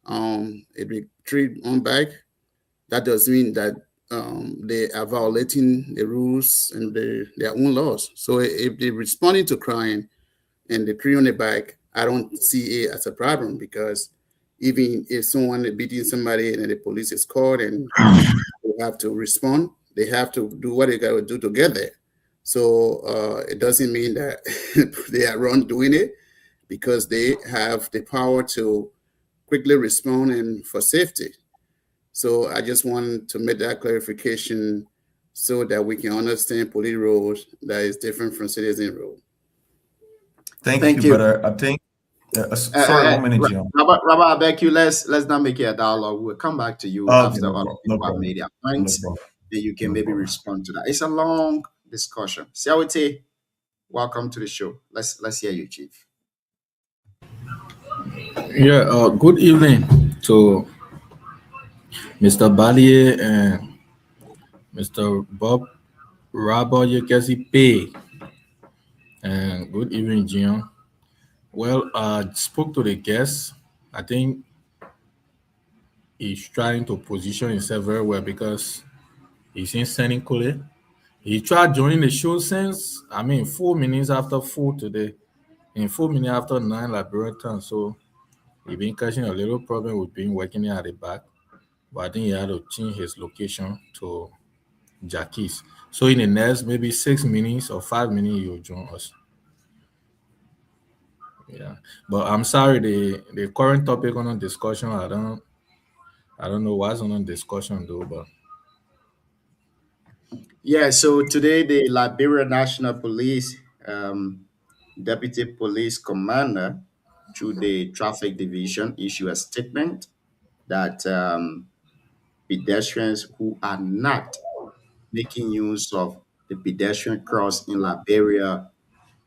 If they treat on back, that does mean that they are violating the rules and their own laws. So if they're responding to crime and they treat on the back, I don't see it as a problem, because even if someone is beating somebody and the police is called and they have to respond, they have to do what they got to do to get there. So it doesn't mean that they are wrong doing it, because they have the power to quickly respond and for safety. So I just want to make that clarification so that we can understand police roles that is different from citizen role. Thank you, brother. I think. Sorry, 1 minute, John. Robert, I beg you, let's not make it a dialogue. We'll come back to you after other people have made their points. Then you can maybe respond to that. It's a long discussion. Siawete, welcome to the show. Let's hear you, Chief. Yeah, good evening to Mr. Balier and Mr. Bob Robert Yekesi Pay. And good evening, Gian. Well, I spoke to the guest. I think he's trying to position himself very well because he's in cynically. He tried joining the show since, 4 minutes after 4 today, and 4 minutes after 9 Liberian time. So he's been catching a little problem with being working at the back. But I think he had to change his location to Jackie's. So in the next maybe 6 minutes or 5 minutes, he'll join us. Yeah, but I'm sorry, the current topic on the discussion, I don't know what's on the discussion though, but yeah. So today, the Liberia National Police Deputy Police Commander, through the Traffic Division, issued a statement that pedestrians who are not making use of the pedestrian cross in Liberia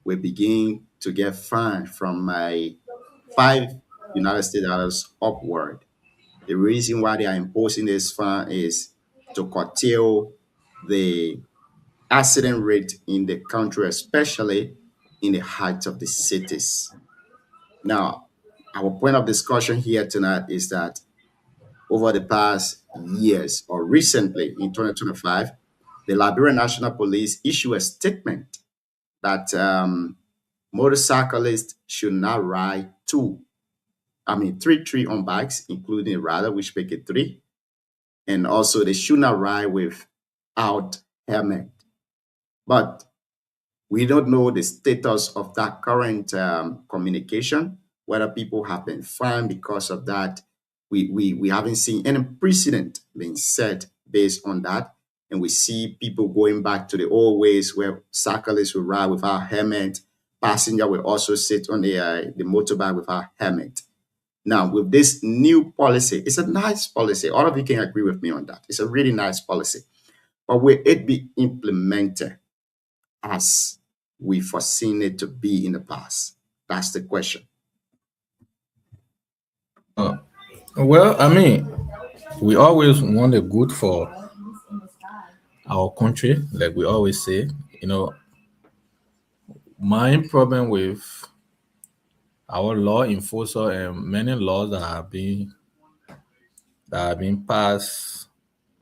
will begin to get fined from $5 United States dollars upward. The reason why they are imposing this fine is to curtail the accident rate in the country, especially in the height of the cities. Now, our point of discussion here tonight is that over the past years, or recently in 2025, the Liberia National Police issued a statement that motorcyclists should not ride three on bikes, including a rider, which make it 3. And also they should not ride without helmet. But we don't know the status of that current communication. whether people have been fined because of that. We haven't seen any precedent being set based on that. And we see people going back to the old ways where cyclists will ride without helmet, passenger will also sit on the motorbike without helmet. Now, with this new policy, it's a nice policy. All of you can agree with me on that. It's a really nice policy. But will it be implemented as we foreseen it to be in the past? That's the question. Well, I mean, we always want the good for our country, like we always say. My problem with our law enforcer and many laws that have been passed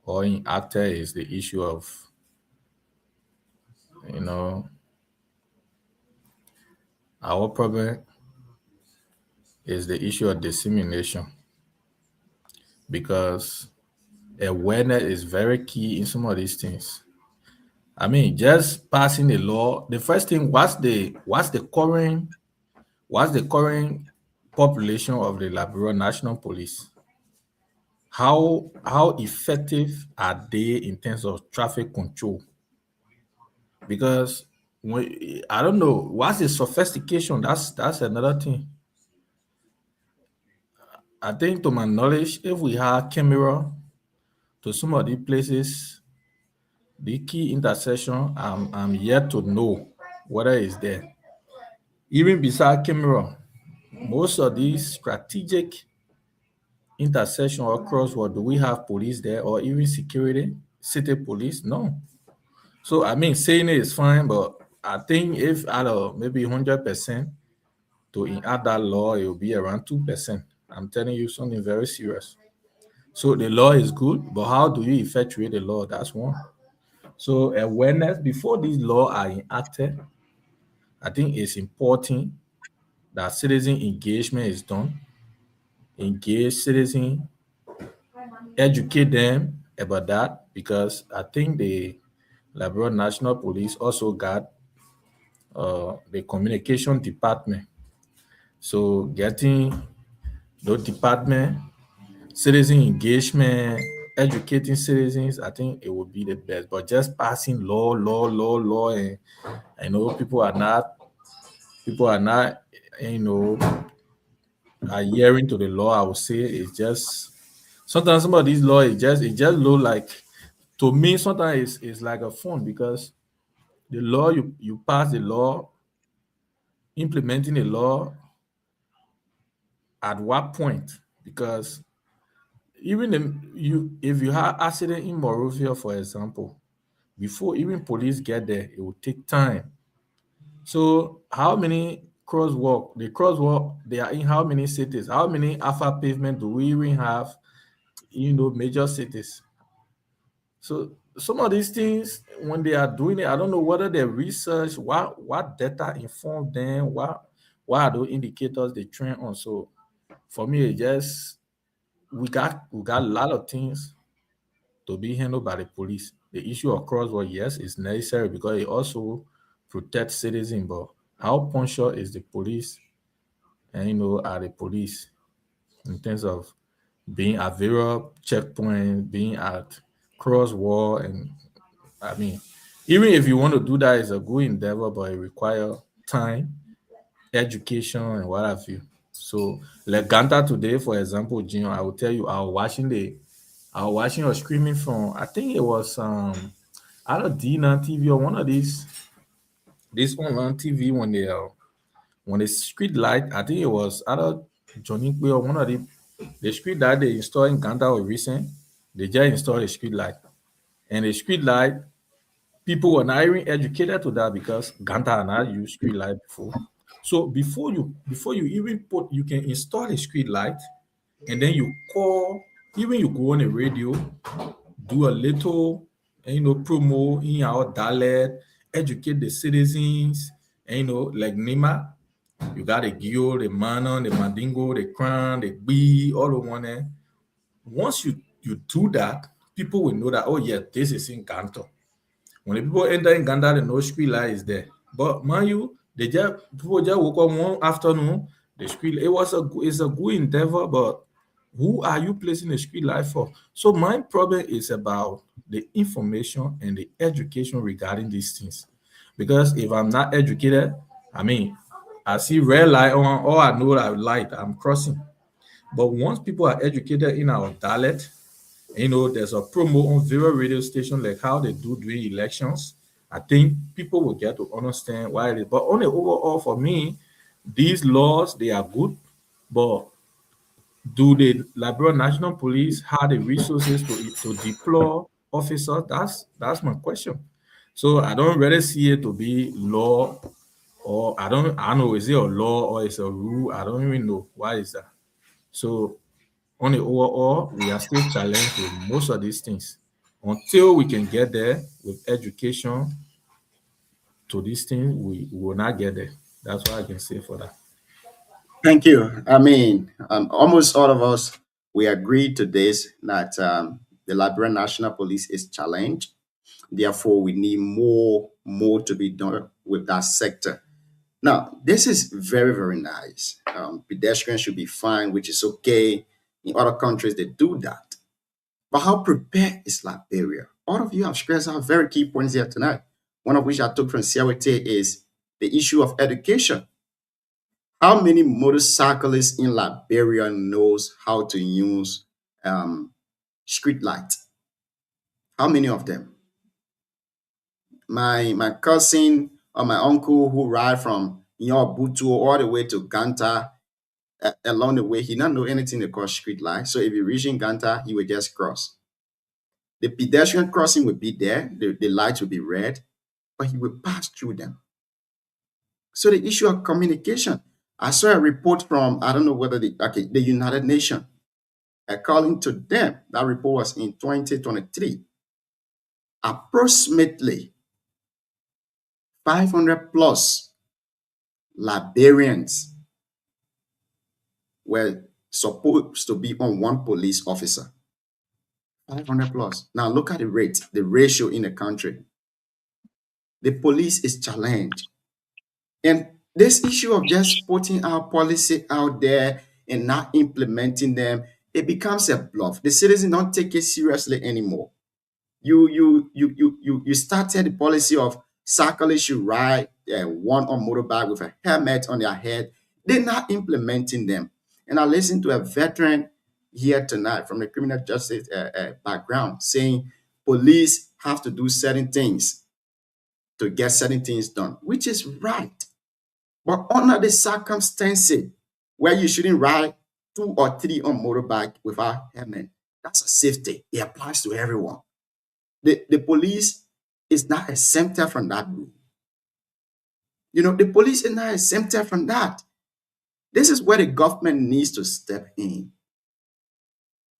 or enacted is the issue of our problem is the issue of dissemination, because awareness is very key in some of these things. I mean, just passing the law, the first thing, what's the current population of the Liberia National Police? How effective are they in terms of traffic control? Because I don't know, what's the sophistication? That's another thing. I think, to my knowledge, if we have camera to some of these places, the key intersection, I'm yet to know whether it's there. Even beside camera, most of these strategic intersection or crosswalk, do we have police there or even security, city police? No. So, I mean, saying it is fine, but I think if out of maybe 100% to enact that law, it will be around 2%. I'm telling you something very serious. So the law is good, but how do you effectuate the law? That's one. So awareness before these laws are enacted, I think it's important that citizen engagement is done. Engage citizens, educate them about that, because I think the Liberia National Police also got the communication department. So getting the department, citizen engagement, educating citizens, I think it would be the best. But just passing law, and I know people are not, adhering to the law. I would say it's just sometimes some of these laws it just look like, to me sometimes it's like a phone, because the law you pass the law, implementing the law at what point? Because even if you have accident in Monrovia, for example, before even police get there, it will take time. So how many crosswalk? The crosswalk, they are in how many cities? How many alpha pavement do we even have? Major cities. So some of these things, when they are doing it, I don't know whether they research what data inform them, what are those indicators they train on. So for me, it just we got a lot of things to be handled by the police. The issue of crosswalk, yes, is necessary because it also protects citizens, but how punctual is the police and are the police in terms of being at various checkpoints, being at crosswalk? And I mean, even if you want to do that, it's a good endeavor, but it requires time, education, and what have you. So, like Ganta today, for example, Gino, I will tell you, I was watching or screaming from, I think it was out of Dina TV or one of this online TV when the street light, I think it was out of Johnny or one of the street light they installed in Ganta or recent, they just installed a street light. And the street light, people were not even educated to that because Ganta had not used street light before. So before you even you can install a street light, and then you call, even you go on a radio, do a little, promo in our dialect, educate the citizens, and like Nima, you got the Gio, the Manon, the Mandingo, the Crown, the B, all the one there. Once you do that, people will know that, oh yeah, this is in Ganta. When the people enter in Ganta, the no street light is there. But mind you, people just woke up one afternoon, The street, it's a good endeavor, but who are you placing the street light for? So my problem is about the information and the education regarding these things. Because if I'm not educated, I mean, I see red light on, or I know that light, I'm crossing. But once people are educated in our dialect, there's a promo on various radio stations like how they do during elections. I think people will get to understand why it is. But on the overall, for me, these laws, they are good, but do the Liberia National Police have the resources to deploy officers? That's my question. So I don't really see it to be law, or I don't know, is it a law or is it a rule? I don't even know. Why is that? So on the overall, we are still challenged with most of these things. Until we can get there with education to these things, we will not get there. That's what I can say for that. Thank you. I mean, almost all of us, we agree to this, that the Liberian National Police is challenged. Therefore, we need more to be done with that sector. Now, this is very, very nice. Pedestrians should be fine, which is okay. In other countries, they do that. But how prepared is Liberia? All of you have stressed out very key points here tonight. One of which I took from CWT is the issue of education. How many motorcyclists in Liberia knows how to use street light? How many of them? My cousin or my uncle who ride from Butu all the way to Ganta, along the way, he not know anything about street light. So if he reaching Ganta, he will just cross. The pedestrian crossing will be there, the lights will be red, but he will pass through them. So the issue of communication. I saw a report from, I don't know whether the United Nations, according to them, that report was in 2023. Approximately 500 plus Liberians were supposed to be on one police officer. 500 plus. Now look at the rate, the ratio in the country. The police is challenged. And this issue of just putting our policy out there and not implementing them, it becomes a bluff. The citizens don't take it seriously anymore. You started the policy of cyclists should ride one on motorbike with a helmet on their head. They're not implementing them. And I listened to a veteran here tonight from the criminal justice background saying police have to do certain things to get certain things done, which is right. But under the circumstances where you shouldn't ride 2 or 3 on motorbike without helmet, that's a safety. It applies to everyone. The police is not exempted from that rule. The police is not exempted from that. This is where the government needs to step in.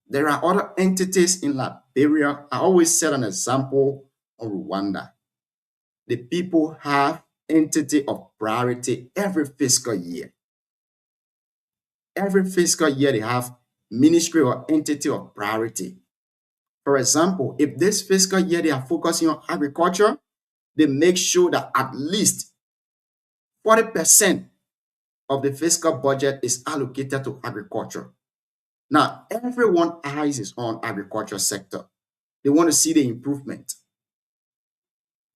There are other entities in Liberia. I always set an example on Rwanda. The people have entity of priority every fiscal year. Every fiscal year, they have ministry or entity of priority. For example, if this fiscal year they are focusing on agriculture, they make sure that at least 40% of the fiscal budget is allocated to agriculture. Now, everyone's eyes is on agriculture sector. They want to see the improvement.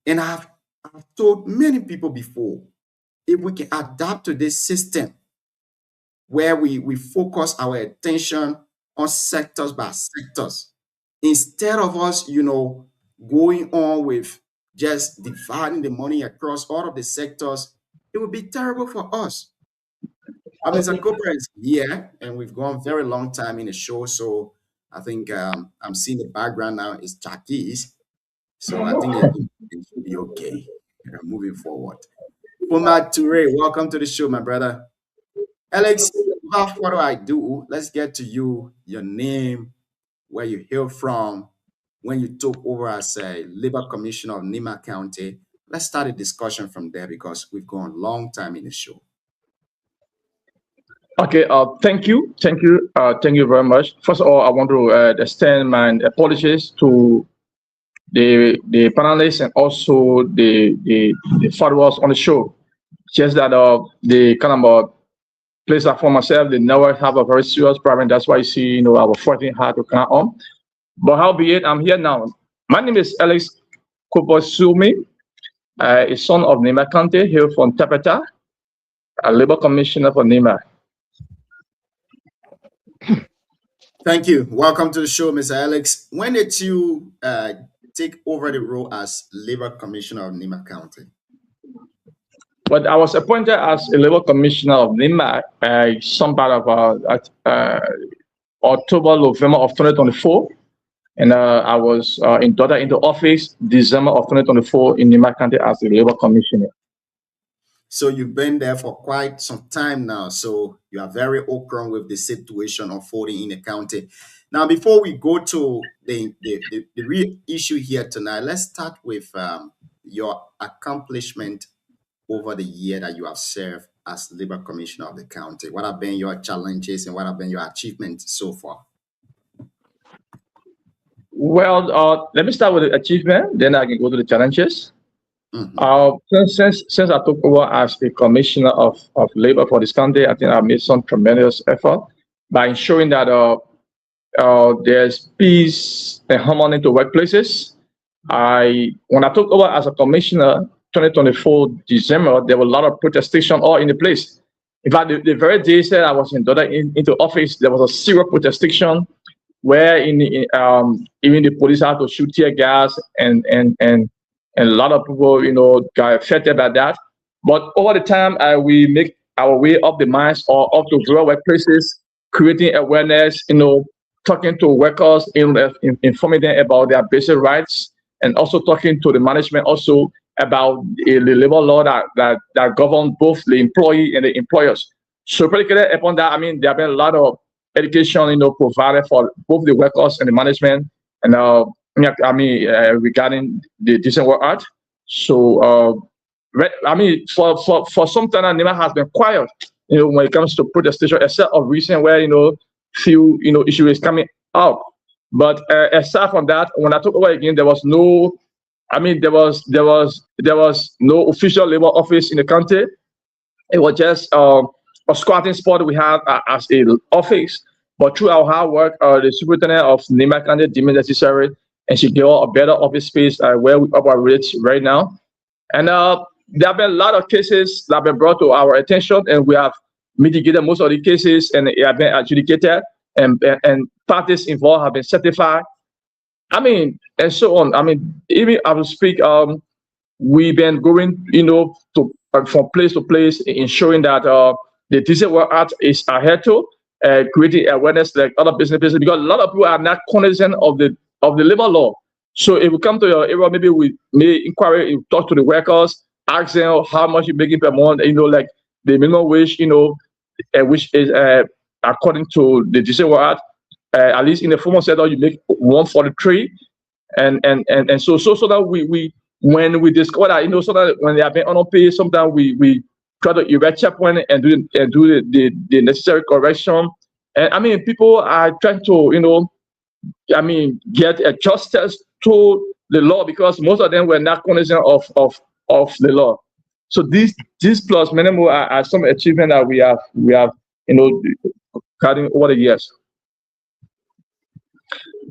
And I've told many people before, if we can adapt to this system where we focus our attention on sectors by sectors, instead of us, going on with just dividing the money across all of the sectors, it would be terrible for us. Mr. Cooper is here, and we've gone very long time in the show, so I think I'm seeing the background now is Jackie's. So I think it should be okay moving forward. Puma Toure, welcome to the show, my brother. Alex, what do I do? Let's get to you, your name, where you hail from, when you took over as a Labor Commissioner of Nima County. Let's start a discussion from there because we've gone a long time in the show. Okay, thank you very much. First of all, I want to extend my apologies to the panelists and also the followers on the show. Just that the kind of place I found myself, they never have a very serious problem. That's why you see, I was fighting hard to come on. But howbeit, I'm here now. My name is Alex Koposumi, a son of Nema County, here from Tapeta, a labor commissioner for Nema. Thank you. Welcome to the show, Mr. Alex. When did you take over the role as labor commissioner of Nema County? But I was appointed as a labor commissioner of Nema some part of October, November of 2024. And I was inducted into office December of 2024 in Nema County as a labor commissioner. So you've been there for quite some time now. So you are very open with the situation unfolding in the county. Now, before we go to the real issue here tonight, let's start with your accomplishment over the year that you have served as labor commissioner of the county. What have been your challenges and what have been your achievements so far? Well, let me start with the achievement, then I can go to the challenges. Since I took over as the commissioner of labor for this county, I think I've made some tremendous effort by ensuring that there's peace and harmony to workplaces. When I took over as a commissioner, 2024 December, there were a lot of protestation all in the place. In fact, the very day that I was inducted into office, there was a serious protestation where even the police had to shoot tear gas and a lot of people, got affected by that. But over the time, we make our way up the mines or up to rural workplaces, creating awareness, talking to workers, informing them about their basic rights, and also talking to the management also about the labor law that govern both the employee and the employers. So particularly upon that, there have been a lot of education, provided for both the workers and the management, and regarding the Decent Work Act. So, for some time, Nema has been quiet, when it comes to protestation, except of recent where, few, issue is coming out. But aside from that, when I took over again, there was no, there was no official labor office in the country. It was just a squatting spot we have as an office. But through our hard work, the superintendent of Nema County deemed it necessary, and she gave us a better office space where we operate right now. And there have been a lot of cases that have been brought to our attention, and we have mitigated most of the cases, and they have been adjudicated, and parties involved have been certified. And so on. Even as we speak, we've been going, from place to place, ensuring that the Decent Work Act is adhered to, creating awareness like other businesses, because a lot of people are not cognizant of the labor law. So if we come to your area, maybe we may inquire, talk to the workers, ask them how much you're making per month, like the minimum wage, which is according to the Decent Work Act, at least in the formal sector, you make 143, and so that we when we discover that, so that when they have been unpaid, sometimes we try to erect checkpoint and do the necessary correction. And people are trying to get a justice to the law, because most of them were not cognizant of the law. So these plus many more are some achievement that we have gotten over the years.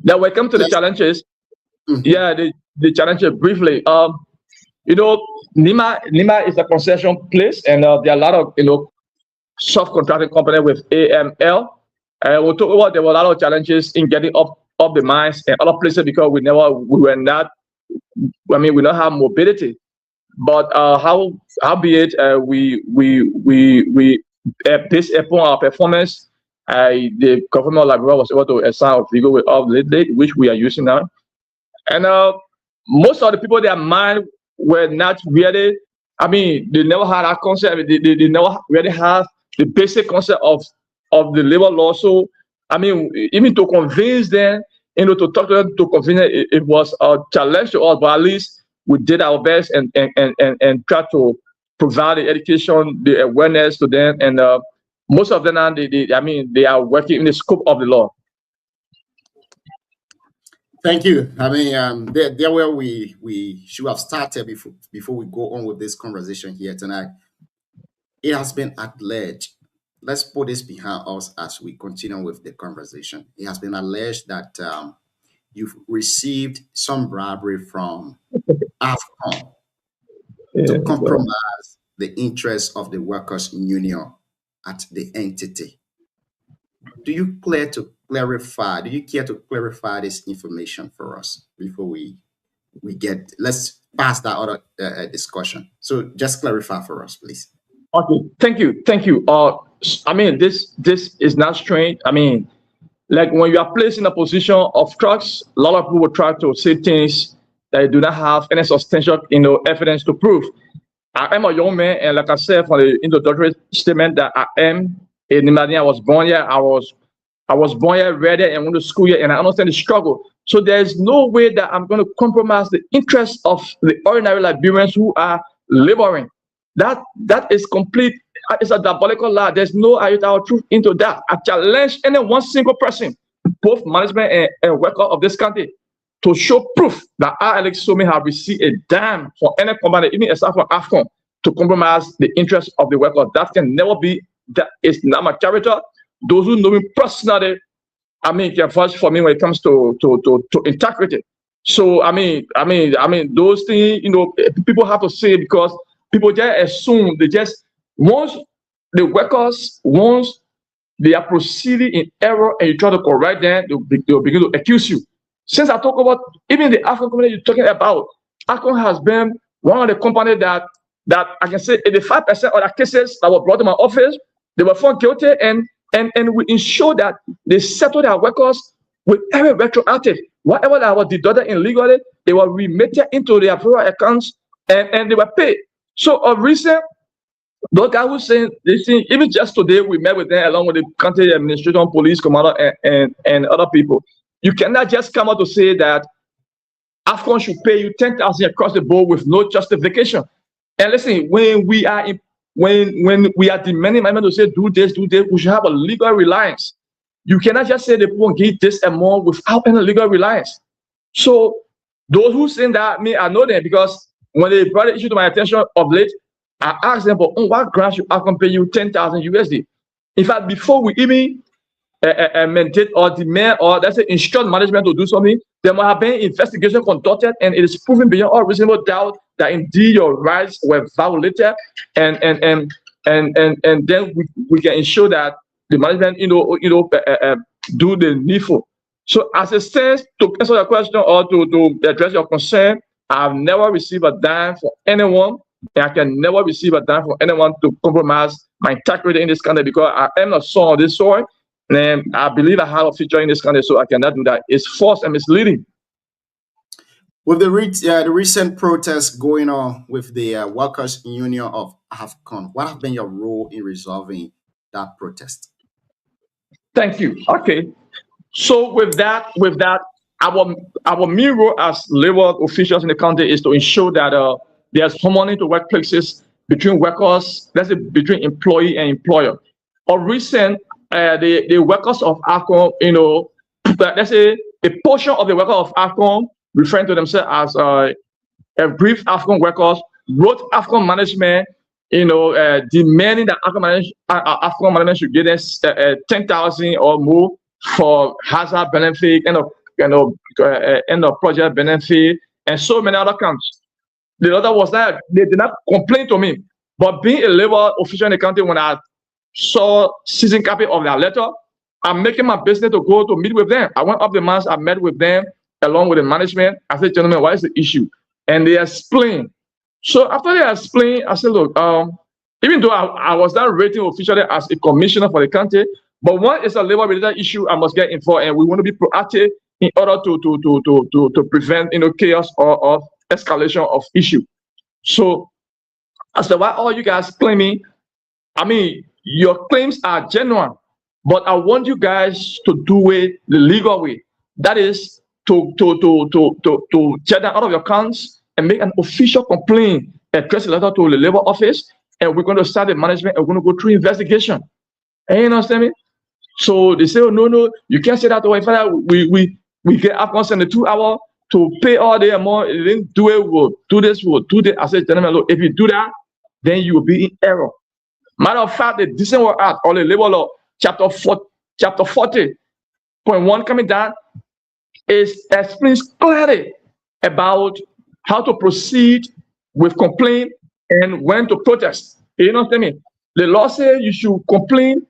Now we come to the challenges. Yeah, the challenges briefly. Nema is a concession place, and there are a lot of subcontracting company with AML. We talk about there were a lot of challenges in getting up the mines and other places, because we don't have mobility. But how be it, we based upon our performance, the government of Liberia was able to assign a figure with all the date, which we are using now. And most of the people that mine were not really, they never had that concept. They never really have the basic concept of the labor law. So, even to convince them, to talk to them, to convince them, it was a challenge to us, but at least we did our best and try to provide the education, the awareness to them. And most of them, they are working in the scope of the law. Thank you. There where we should have started before we go on with this conversation here tonight. It has been alleged let's put this behind us as we continue with the conversation. It has been alleged that you've received some bribery from AFCON to compromise the interests of the workers' union at the entity. Do you care to clarify this information for us before we let's pass that other discussion? So just clarify for us, please. Okay, thank you. I mean, this is not strange. I mean, like when you are placed in a position of trust, a lot of people will try to say things that do not have any substantial, evidence to prove. I am a young man, and like I said from the introductory statement, that I am a Nimadian. I was born here. I was born here, read it, and went to school here, and I understand the struggle. So there's no way that I'm going to compromise the interests of the ordinary Liberians who are laboring. That is complete. It's a diabolical lie. There's no iota of truth into that. I challenge any one single person, both management and worker of this country, to show proof that I, Alex Somi, have received a dime from any company, even aside from AFCON, to compromise the interests of the worker. That can never be. That is not my character. Those who know me personally, I mean, can vouch for me when it comes to integrity. So I mean, those things, people have to say, because people just assume once the workers, once they are proceeding in error and you try to correct them, they'll begin to accuse you. Since I talk about even the AFCON company you're talking about, AFCON has been one of the companies that I can say 85% of the cases that were brought to my office, they were found guilty, and we ensure that they settle their workers with every retroactive. Whatever that was deducted illegally, they were remitted into their payroll accounts and they were paid. So of recent, those guys who saying this thing, even just today we met with them along with the country administration, police commander, and other people. You cannot just come out to say that AFCON should pay you 10,000 across the board with no justification. And listen, when we are demanding management to say do this, we should have a legal reliance. You cannot just say the people give this amount without any legal reliance. So those who saying that, I know them, because when they brought the issue to my attention of late, I asked them, on what grounds should AFCON pay you 10,000 USD? In fact, before we even mandate or demand or let's say instruct management to do something, there might have been investigation conducted, and it is proven beyond all reasonable doubt that indeed your rights were violated, and then we can ensure that the management do the needful. So as it stands, to answer your question or to address your concern, I've never received a dime from anyone, and I can never receive a dime from anyone to compromise my integrity in this country, because I am a son of this soil, and I believe I have a future in this country, so I cannot do that. It's false and misleading. With the recent protests going on with the workers' union of AFCON, what have been your role in resolving that protest? Thank you. Okay. So with that, our main role as labor officials in the country is to ensure that there's harmony to workplaces between workers, let's say between employee and employer. Of recent, the workers of AFCON, let's say a portion of the workers of AFCON, referring to themselves as a brief AFCON workers, wrote AFCON management, demanding that AFCON management should give them 10,000 or more for hazard benefit, end of project benefit, and so many other counts. The other was that they did not complain to me, but being a labor official in the country, when I saw season copy of their letter, I'm making my business to go to meet with them. I went up the months, I met with them along with the management. I said, gentlemen, what is the issue? And they explained. So after they explained, I said, look, even though I was not rating officially as a commissioner for the country, but one is a labor-related issue I must get involved, and we want to be proactive in order to prevent chaos or escalation of issue. So I said, why all you guys claiming? I mean, your claims are genuine, but I want you guys to do it the legal way. That is to check that out of your accounts and make an official complaint, address a letter to the labor office, and we're going to start the management and we're going to go through investigation. And you understand me? So they say, oh, no, you can't say that way. In fact, we get AFCON 72 hours to pay all the amount. They didn't do it, we'll do this, we'll do that. I said, gentlemen, look, if you do that, then you will be in error. Matter of fact, the Decent Work Act or the Labor Law, chapter 40.1 coming down, explains clearly about how to proceed with complaint and when to protest. You know what I mean? The law says you should complain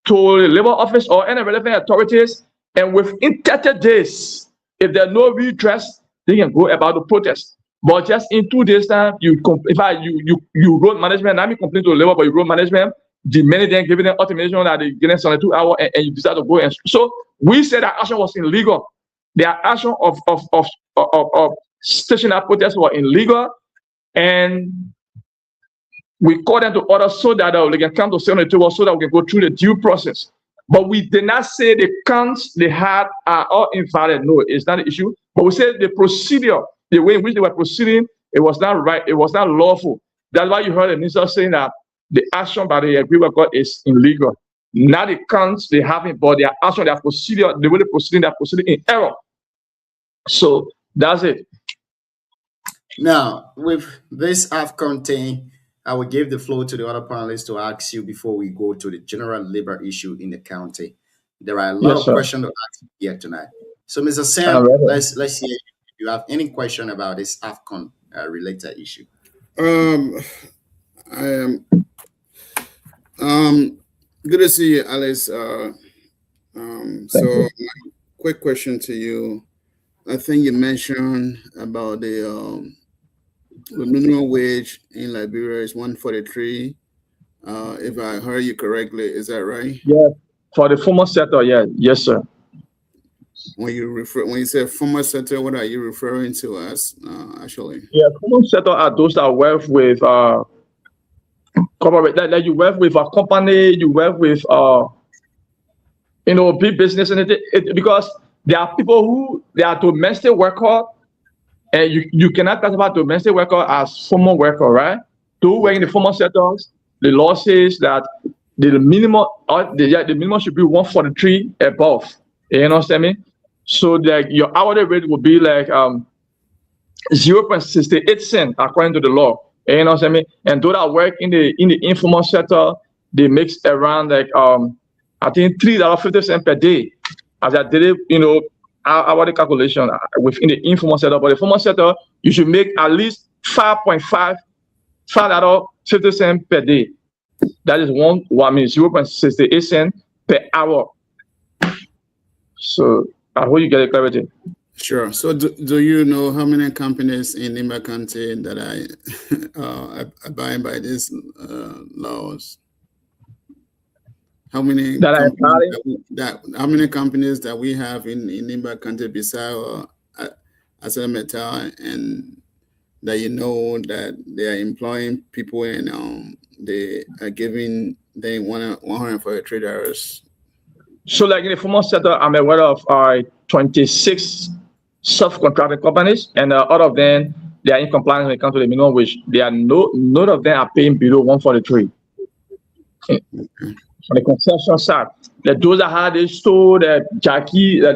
to the labor office or any relevant authorities, and within 30 days, if there's no redress, they can go about the protest. But just in 2 days' time, you road management, I mean complain to the labor, but you road management, demanding them, giving them ultimatum that they get 72 hours, and you decide to go. And so we said that action was illegal. The action of stationary protest was illegal, and we called them to order so that they can come to 72 so that we can go through the due process. But we did not say the counts they had are all invalid. No, it's not the issue. But we said the procedure, the way in which they were proceeding, it was not right. It was not lawful. That's why you heard the minister saying that the action by the agreement court is illegal. Not the counts they haven't, but their action, their procedure, the way they're proceeding in error. So that's it. Now, with this AFCON thing, I will give the floor to the other panelists to ask you before we go to the general labor issue in the county. There are a lot of questions to ask you here tonight. So, Mr. Sam, let's see if you have any question about this AFCON related issue. I am good to see you, Alice. So, quick question to you. I think you mentioned about the minimum wage in Liberia is 143. If I heard you correctly, is that right? Yeah, for the formal sector, yeah, yes, sir. When you say formal sector, what are you referring to as actually? Yeah, formal sector are those that work with corporate, like you work with a company, you work with big business, and because there are people who they are domestic workers. And you cannot classify domestic worker as formal worker, right? Those work in the formal sectors, the law says that the minimum should be 143 above. You know what I mean? So like your hourly rate would be like 0.68 cents according to the law. You know what I mean? And those that work in the informal sector, they make around like I think $3.50 per day. As I did it, hourly calculation within the informal sector, but the formal sector, you should make at least $5.50 per day. That is 0.68 cents per hour. So I hope you get the clarity. Sure. So do you know how many companies in Nimba County that are abiding by these laws? How many companies that we have in Nimba County besides ArcelorMittal, and that that they are employing people and they are giving them $143? So like in the formal sector, I'm aware of 26 subcontracting companies, and out of them, they are in compliance when it comes to the minimum wage. None of them are paying below 143. Okay. On the concession side, those that had this store, the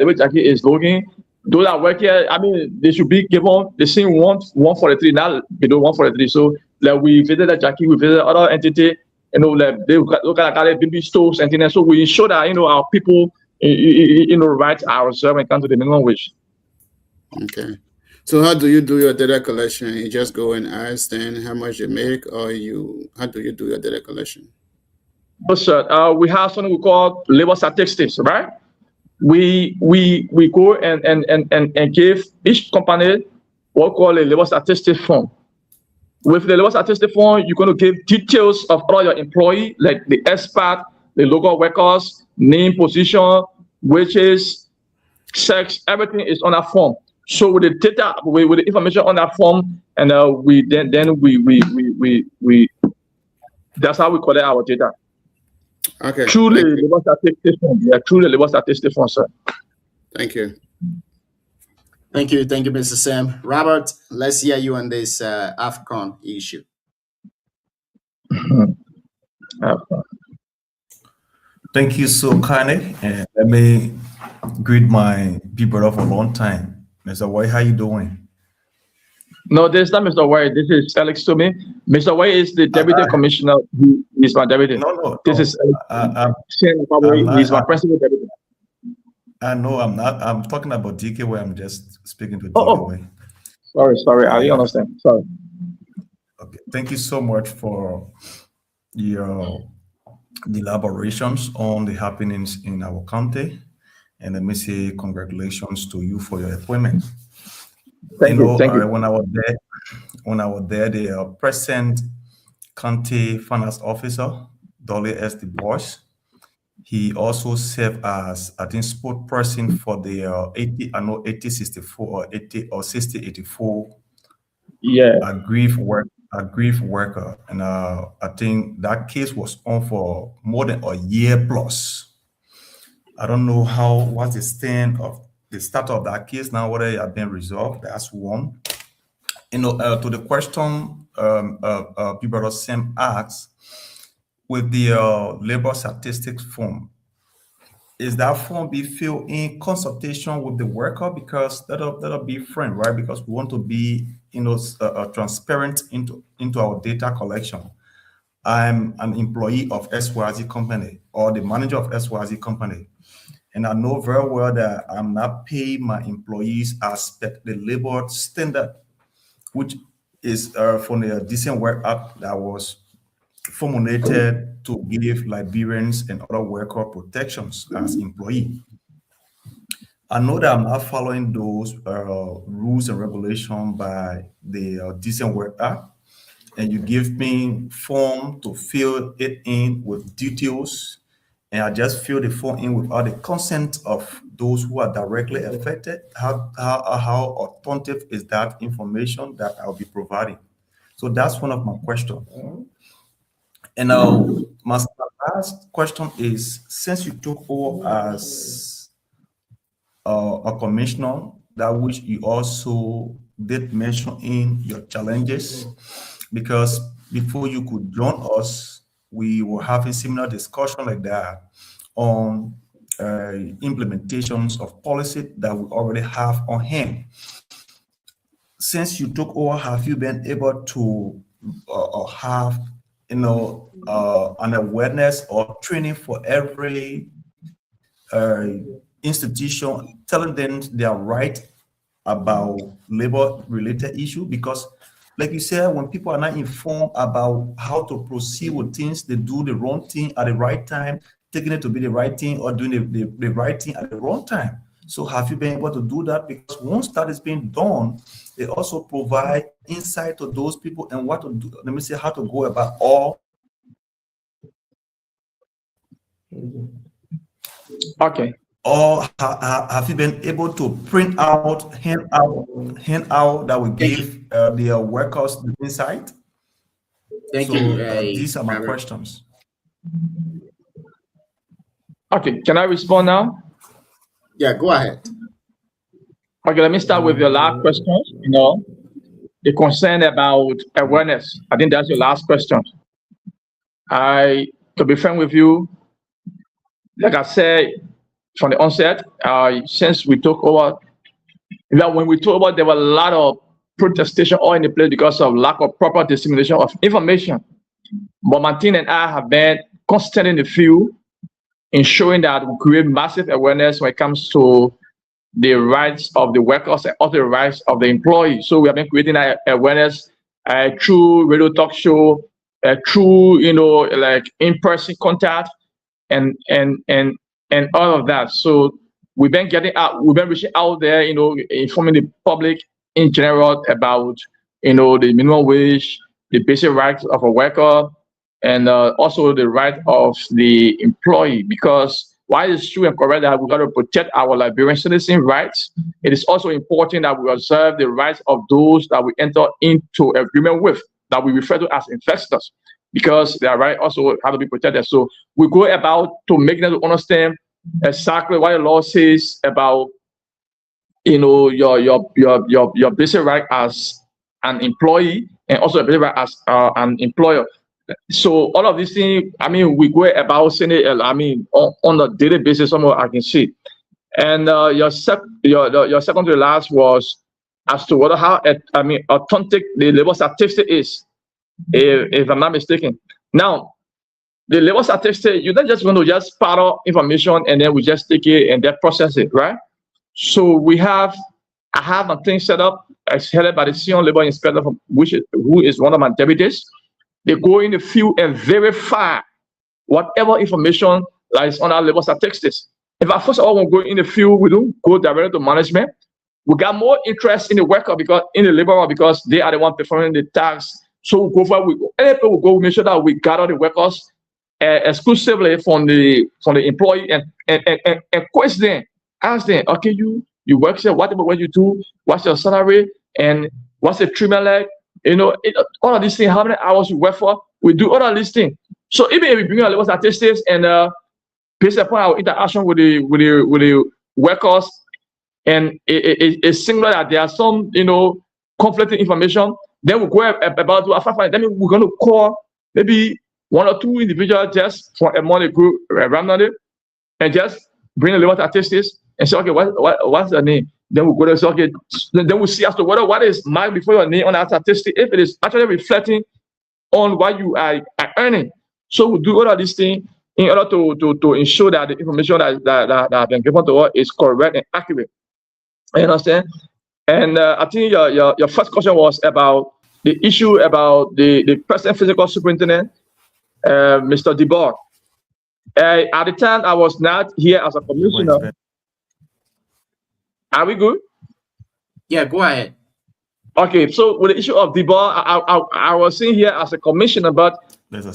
way Jackie is looking, those that work here, I mean, they should be given the same 143, not below 143. So, like we visited Jackie, we visited other entity, they look at baby stores and things. So we ensure that our people, right ourselves when it comes to the minimum wage. Okay. So how do you do your data collection? You just go and ask them how much they make, or how do you do your data collection? Yes, sir. We have something we call labor statistics, right? We go and give each company what we call a labor statistics form. With the labor statistics form, you're going to give details of all your employees, like the expert, the local workers, name, position, wages, sex, everything is on that form. So with the data, with the information on that form, and we that's how we collect our data. Okay. Truly labor statistics form. Yeah, truly labor statistics form, sir. Thank you. Thank you, Mr. Sam. Robert, let's hear you on this AFCON issue. Thank you so kindly, and let me greet my big brother for a long time, Mr. White. How you doing? No, this is not Mr. White. This is Alex Toomey. Mr. White is the deputy commissioner. He is my deputy. No. This is He's my principal deputy. I know I'm not. I'm talking about DK where I'm just speaking to DK Oh. Sorry. I didn't understand. Sorry. Okay. Thank you so much for your elaborations on the happenings in our county. And let me say congratulations to you for your appointment. Thank you. When I was there, the present county finance officer, Dolly S. Du Bois, he also served as, I think, spokesperson for the 8064 or 6084 aggrieved worker. And I think that case was on for more than a year plus. I don't know what's the start of that case now, whether it has been resolved. That's one. To the question people Sam asked, with the labor statistics form, is that form be filled in consultation with the worker? Because that'll be friend, right? Because we want to be transparent into our data collection. I'm an employee of XYZ company or the manager of XYZ company, and I know very well that I'm not paying my employees as per the labor standard, which is from the Decent Work Act that was formulated to give Liberians and other worker protections as employee. I know that I'm not following those rules and regulations by the Decent Work Act, and you give me form to fill it in with details, and I just fill the form in without the consent of those who are directly affected. How authentic is that information that I'll be providing? So that's one of my questions. And my last question is, since you took over as a commissioner, that which you also did mention in your challenges, because before you could join us, we were having similar discussion like that on implementations of policy that we already have on hand. Since you took over, have you been able to have an awareness or training for every institution, telling them they are right about labor-related issue? Because like you said, when people are not informed about how to proceed with things, they do the wrong thing at the right time, taking it to be the right thing or doing the right thing at the wrong time. So have you been able to do that? Because once that is being done, they also provide insight to those people and what to do, let me say, how to go about all. Okay. Or have you been able to print out, hand out that we give the workers the insight? Thank you. These are my questions. Okay, can I respond now? Yeah, go ahead. Okay, let me start with your last question. The concern about awareness. I think that's your last question. To be frank with you, like I said from the onset, since we took over, when we took over, there were a lot of protestation all in the place because of lack of proper dissemination of information. But Martin and I have been constant in the field, ensuring that we create massive awareness when it comes to the rights of the workers and also the rights of the employees. So we have been creating awareness through radio talk show, through like in-person contact, and all of that. So we've been reaching out there, informing the public in general about the minimum wage, the basic rights of a worker, and also the right of the employee. Because while it's true and correct that we've got to protect our Liberian citizen rights, it is also important that we observe the rights of those that we enter into agreement with, that we refer to as investors, because their rights also have to be protected. So we go about to make them understand exactly what the law says about your basic right as an employee and also a basic right as an employer. So all of these things, we go about saying it, on a daily basis, somewhere I can see. And your second to the last was as to whether how authentic the labor statistic is, if I'm not mistaken. Now, the labor statistic, you're not just going to just powder information and then we just take it and then process it, right? So I have a thing set up, as headed by the senior labor inspector, who is one of my deputies. They go in the field and verify whatever information that is on our labor statistics. If I first of all want to go in the field, we don't go directly to management. We got more interest in the worker in the laborer because they are the one performing the tasks. So we go for we make sure that we gather the workers exclusively from the employee and question them, ask them, okay, you work here, what you do, what's your salary, and what's the treatment like? All of these things, how many hours you work for, we do all of these things. So even if we bring our labor statistics and based upon our interaction with the workers, and it's similar that there are some conflicting information, then we go about to find. Then we're going to call maybe one or two individuals just from among the group randomly and just bring the labor statistics and say, okay, what's the name? Then we go to say, okay, then we see as to what is marked before your name on that statistic, if it is actually reflecting on what you are earning. So we do all of these things in order to ensure that the information that has been given to us is correct and accurate. You understand? And I think your first question was about the issue about the present physical superintendent, Mr. DeBoer. At the time, I was not here as a commissioner. Are we good? Yeah, go ahead. Okay, so with the issue of DeBoer, I was sitting here as a commissioner, but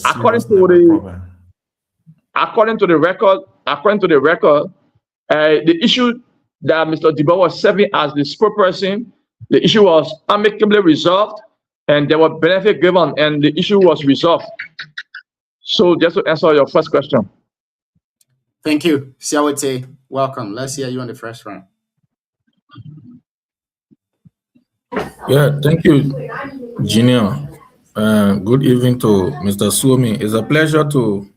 according to the record, the issue that Mr. DeBoer was serving as the spokesperson, the issue was amicably resolved, and there were benefits given, and the issue was resolved. So just to answer your first question. Thank you. Siawate, welcome. Let's hear you on the first round. Yeah, thank you, Junior. Good evening to Mr. Suomi. It's a pleasure to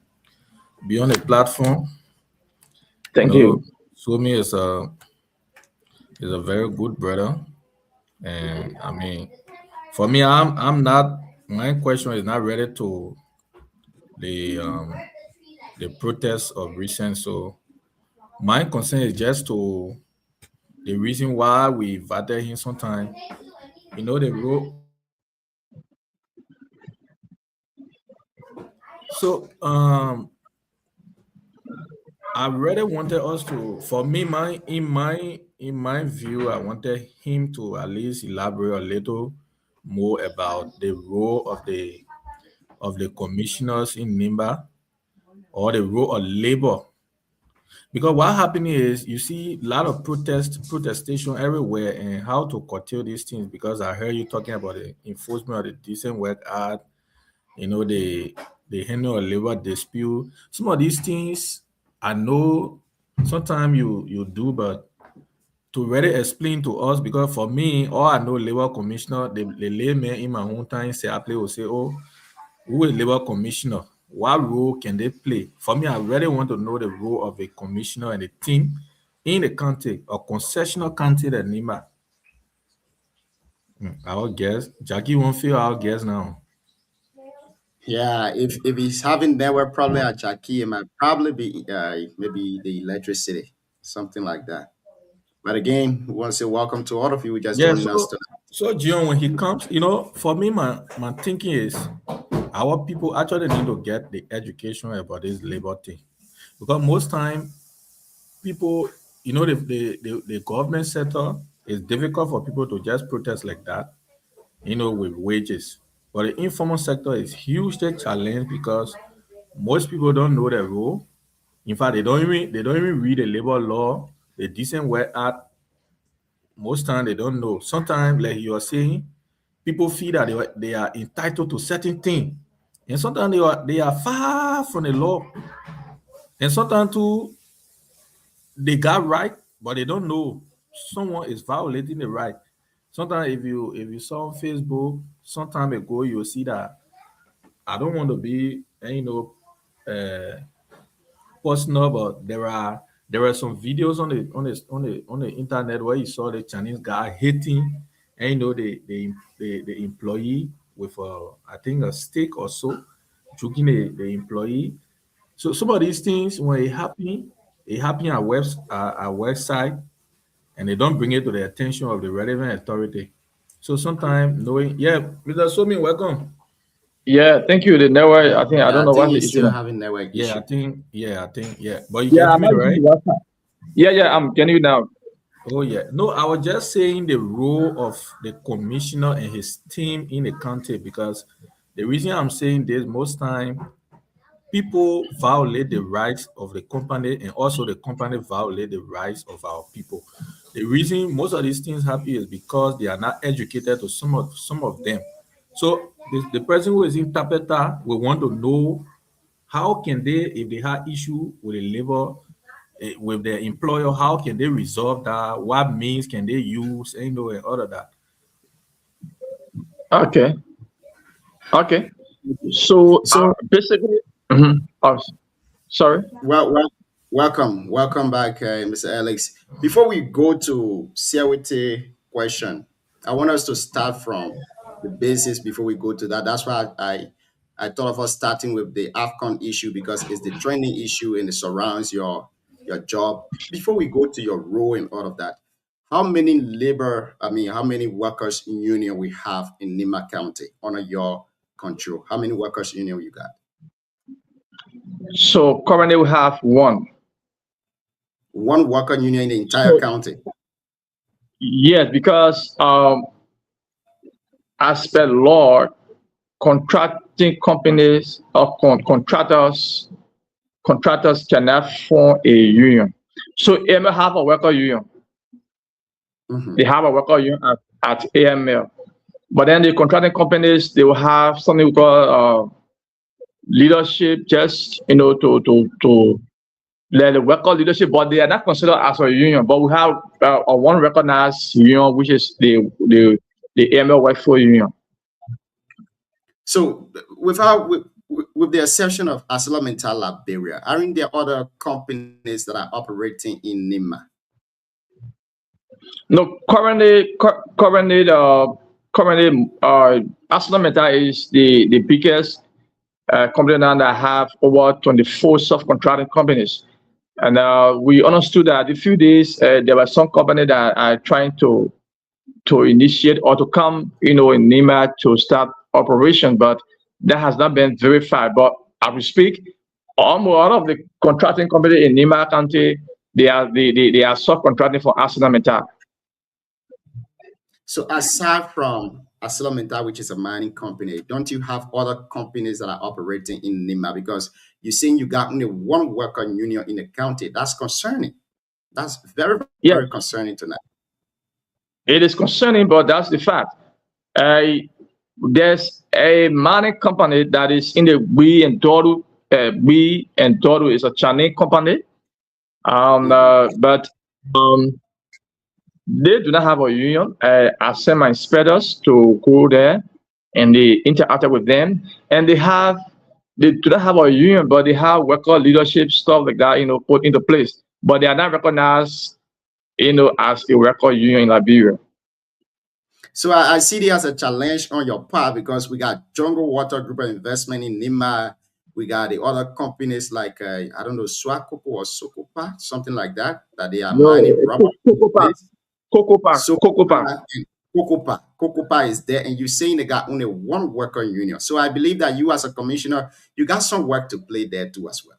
be on the platform. Thank you. Suomi is a very good brother, and I mean, for me, I'm not. My question is not related to the protests of recent. So my concern is just to the reason why we invited him sometime. The role. So I really wanted us to, for me, in my view, I wanted him to at least elaborate a little more about the role of the commissioners in NIMBA, or the role of labor. Because what happening is, you see a lot of protestation everywhere, and how to curtail these things. Because I heard you talking about the enforcement of the Decent Work Act, the handle of labor dispute. Some of these things I know sometimes you do, but to really explain to us, because for me, all I know, labor commissioner, the layman in my own time say, I will say, oh, who is labor commissioner? What role can they play? For me, I really want to know the role of a commissioner and a team in the county, a concessional county at NIMBA. Our guess, Jackie won't feel our guess now. Yeah, if he's having network problem at Jackie, it might probably be maybe the electricity, something like that. But again, we want to say welcome to all of you just joining us tonight. So John, when he comes, for me, my thinking is our people actually need to get the education about this labor thing, because most time people, the government sector, it's difficult for people to just protest like that, with wages. But the informal sector is hugely challenged because most people don't know the rule. In fact, they don't even read the labor law, the Decent Work Act. Most time they don't know. Sometimes, like you are saying, people feel that they are entitled to certain things, and sometimes they are far from the law. And sometimes too, they got right, but they don't know someone is violating the right. Sometimes if you saw on Facebook some time ago, you'll see that, I don't want to be personal, but there are some videos on the internet where you saw the Chinese guy hitting and the employee with I think a stick or so, choking the employee. So some of these things when it happen at website, and they don't bring it to the attention of the relevant authority. So sometimes knowing, yeah, Mr. Somi, welcome. Yeah, thank you. The network, I think, I don't know think what the he's issue still is. having network Yeah, issue. I think, yeah. But you Yeah, can I'm hear me, not right? using WhatsApp. Yeah, I'm getting you now. Oh yeah. No, I was just saying the role of the commissioner and his team in the county, because the reason I'm saying this, most time people violate the rights of the company, and also the company violate the rights of our people. The reason most of these things happen is because they are not educated to some of them. So the person who is interpreter will want to know how can they, if they have issue with the labor, with their employer, how can they resolve that? What means can they use? And all of that. Okay. Okay. So So, basically, oh, sorry. welcome back, Mr. Alex. Before we go to Siawite question, I want us to start from the basis before we go to that. That's why I thought of us starting with the AFCON issue because it's the training issue and it surrounds your job. Before we go to your role and all of that, how many how many workers union we have in Nima County under your control? How many workers union you got? So currently we have one. One worker union in the entire county. Yes, because as per law, contracting companies or contractors cannot form a union. So AML have a worker union. They have a worker union at AML. But then the contracting companies, they will have something we call leadership, just to let the worker leadership, but they are not considered as a union. But we have a one recognized union, which is the AML Workforce Union. So with the exception of ArcelorMittal Liberia, aren't there other companies that are operating in Nima? No, currently, ArcelorMittal is the biggest company now that have over 24 subcontracting companies. And we understood that a few days there were some companies that are trying to initiate or to come, in Nima to start operation, but that has not been verified. But as we speak, almost all of the contracting companies in Nima County, they are subcontracting for ArcelorMittal. So aside from ArcelorMittal, which is a mining company, don't you have other companies that are operating in Nima? Because you're saying you got only one worker union in the county. That's concerning. That's very, very concerning tonight. It is concerning, but that's the fact. There's a mining company that is in the We and Doru. We and Doru is a Chinese company, but they do not have a union. I sent my inspectors to go there and they interacted with them, and they do not have a union, but they have worker leadership stuff like that, put into place. But they are not recognized, as a worker union in Liberia. So I see this as a challenge on your part because we got Jungle Water Group of Investment in Nima. We got the other companies like, I don't know, Swakoko or Sokopa, something like that, that they are mining rubber. Cocopa is there, and you're saying they got only one worker union. So I believe that you as a commissioner, you got some work to play there too as well.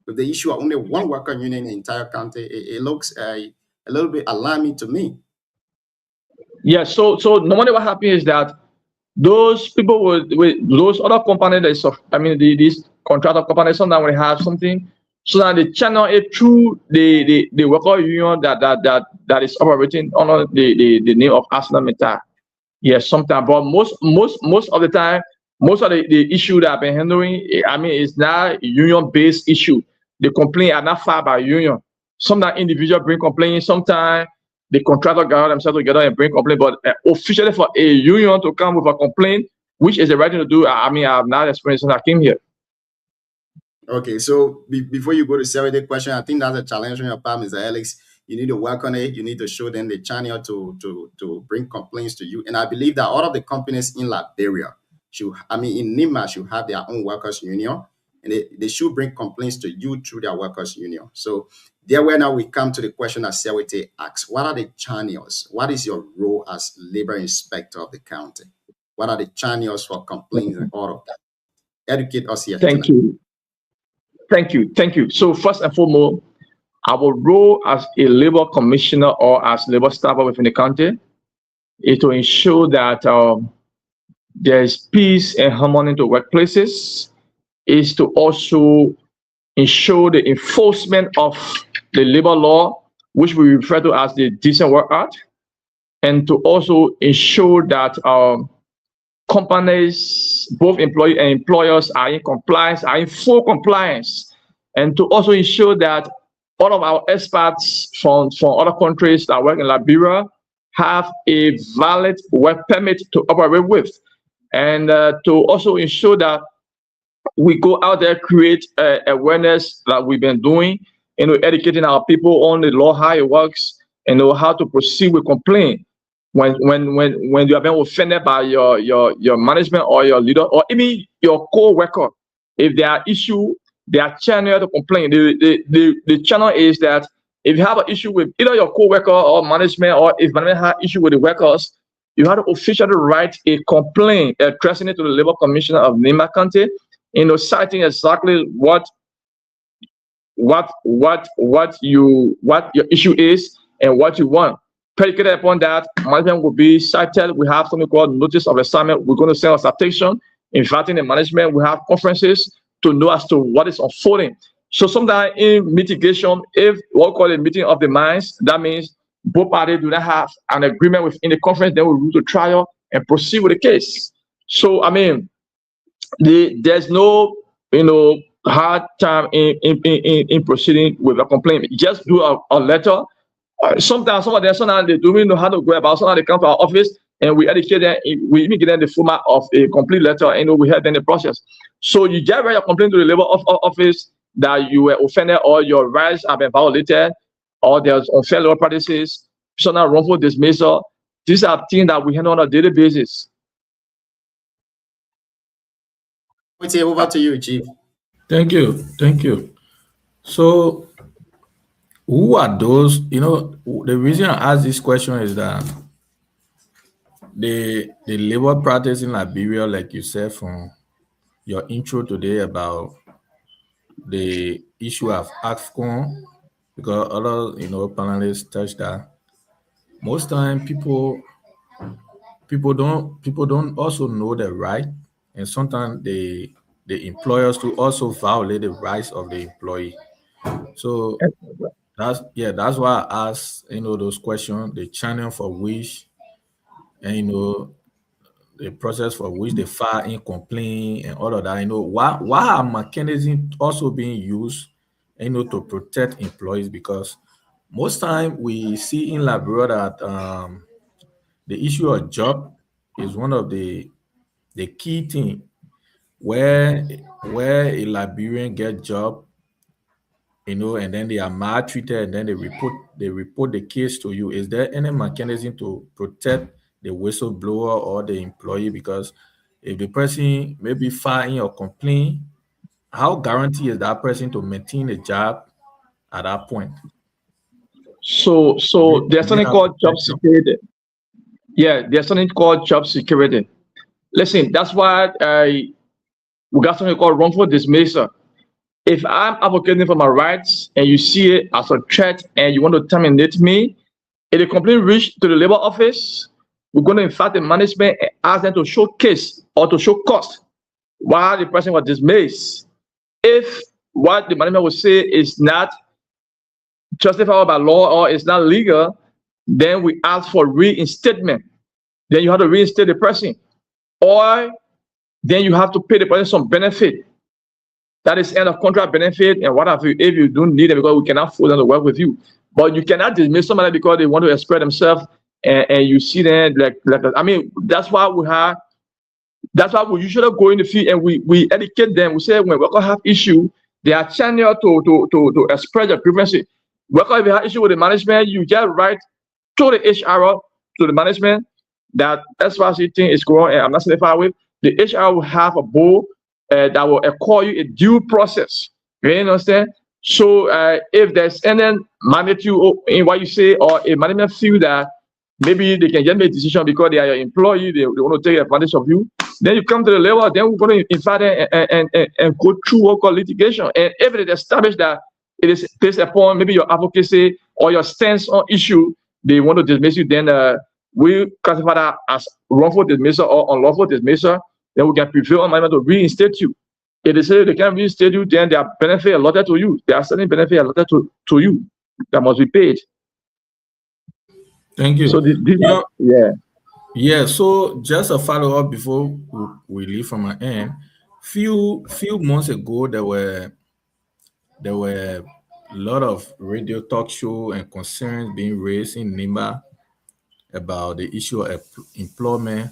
With the issue of only one worker union in the entire county, it looks a little bit alarming to me. Yeah, so normally what happens is that those people with those other companies, these contractor companies, sometimes when they have something, so that they channel it through the worker union that is operating under the name of ArcelorMittal. Yes, sometimes, but most of the time, most of the issue that I've been handling, it's not union-based issue. The complaint are not filed by union. Sometimes individual bring complaints, sometimes the contractor gather themselves together and bring complaint, but officially for a union to come with a complaint, which is the right thing to do, I have not experienced since I came here. Okay, so before you go to Sarah's question, I think that's a challenge on your part, Mr. Alex. You need to work on it. You need to show them the channel to bring complaints to you. And I believe that all of the companies in Liberia in NIMA should have their own workers union, and they should bring complaints to you through their workers union. So there where now we come to the question that Sewete asks, what are the channels? What is your role as labor inspector of the county? What are the channels for complaints and all of that? Educate us here. Thank you. So first and foremost, our role as a labor commissioner or as labor staffer within the county is to ensure that there is peace and harmony to workplaces, is to also ensure the enforcement of the labor law, which we refer to as the Decent Work Act, and to also ensure that companies, both employees and employers, are in compliance, are in full compliance, and to also ensure that all of our experts from other countries that work in Liberia have a valid work permit to operate with, and to also ensure that we go out there, create awareness that we've been doing, educating our people on the law, how it works, and know how to proceed with complaint when you have been offended by your management or your leader or even your co-worker. If there are issues, there are channel to complain. The channel is that if you have an issue with either your co-worker or management, or if management has issue with the workers, you have to officially write a complaint addressing it to the Labor Commissioner of NIMA County, citing exactly what your issue is and what you want. Predicated upon that, management will be cited. We have something called notice of assignment. We're going to send a citation, inviting the management. We have conferences to know as to what is unfolding. So sometimes in mitigation, if what we call a meeting of the minds, that means both parties do not have an agreement within the conference, then we move to trial and proceed with the case. So there's no hard time in proceeding with a complaint. Just do a letter. Sometimes they don't even know how to go about. Sometimes they come to our office and we educate them. We even give them the format of a complete letter, and we help them in the process. So you just write a complaint to the labor office that you were offended or your rights have been violated, or there's unfair labor practices, personal wrongful dismissal. These are things that we handle on a daily basis. Over to you, Chief. Thank you. So, who are those? The reason I ask this question is that the labor practice in Liberia, like you said from your intro today about the issue of AFCON, because other panelists touched that. Most time people don't also know the right, and sometimes the employers to also violate the rights of the employee. So that's why I asked those questions, the channel for which, and the process for which they file in complaint and all of that. Why are mechanisms also being used to protect employees? Because most time we see in Liberia that the issue of job is one of the key thing where a Liberian get job, and then they are maltreated, and then they report the case to you. Is there any mechanism to protect the whistleblower or the employee? Because if the person maybe filing or complain, how guarantee is that person to maintain a job at that point? So there's something called job security. Yeah, there's something called job security. Listen, that's why we got something called wrongful dismissal. If I'm advocating for my rights and you see it as a threat and you want to terminate me, if the complaint reach to the labor office, we're going to invite the management and ask them to showcase or to show cause why the person was dismissed. If what the management will say is not justified by law or is not legal, then we ask for reinstatement. Then you have to reinstate the person, or then you have to pay the person some benefit. That is end of contract benefit and what have you, if you don't need it, because we cannot force them to work with you. But you cannot dismiss somebody because they want to express themselves, and you see them that's why we usually go in the field and we educate them. We say when workers have issue, they are channel to express their grievances. Worker, if you have issue with the management, you just write to the HR, to the management, that SYC thing is going and I'm not satisfied with. The HR will have a board that will call you a due process. You understand? So if there's any magnitude in what you say, or a management feel that maybe they can just make a decision because they are your employee, they want to take advantage of you, then you come to the level, then we're going to invite them and go through what called litigation. And if it is established that it is based upon maybe your advocacy or your stance on issue, they want to dismiss you, then we classify that as wrongful dismissal or unlawful dismissal. Then we can prevail on management to reinstate you. If they say they can reinstate you, then there are benefits allotted to you. There are certain benefits allotted to you that must be paid. Thank you. So yeah. Yeah, so just a follow-up before we leave from my end. Few months ago, there were a lot of radio talk show and concerns being raised in NIMBA about the issue of employment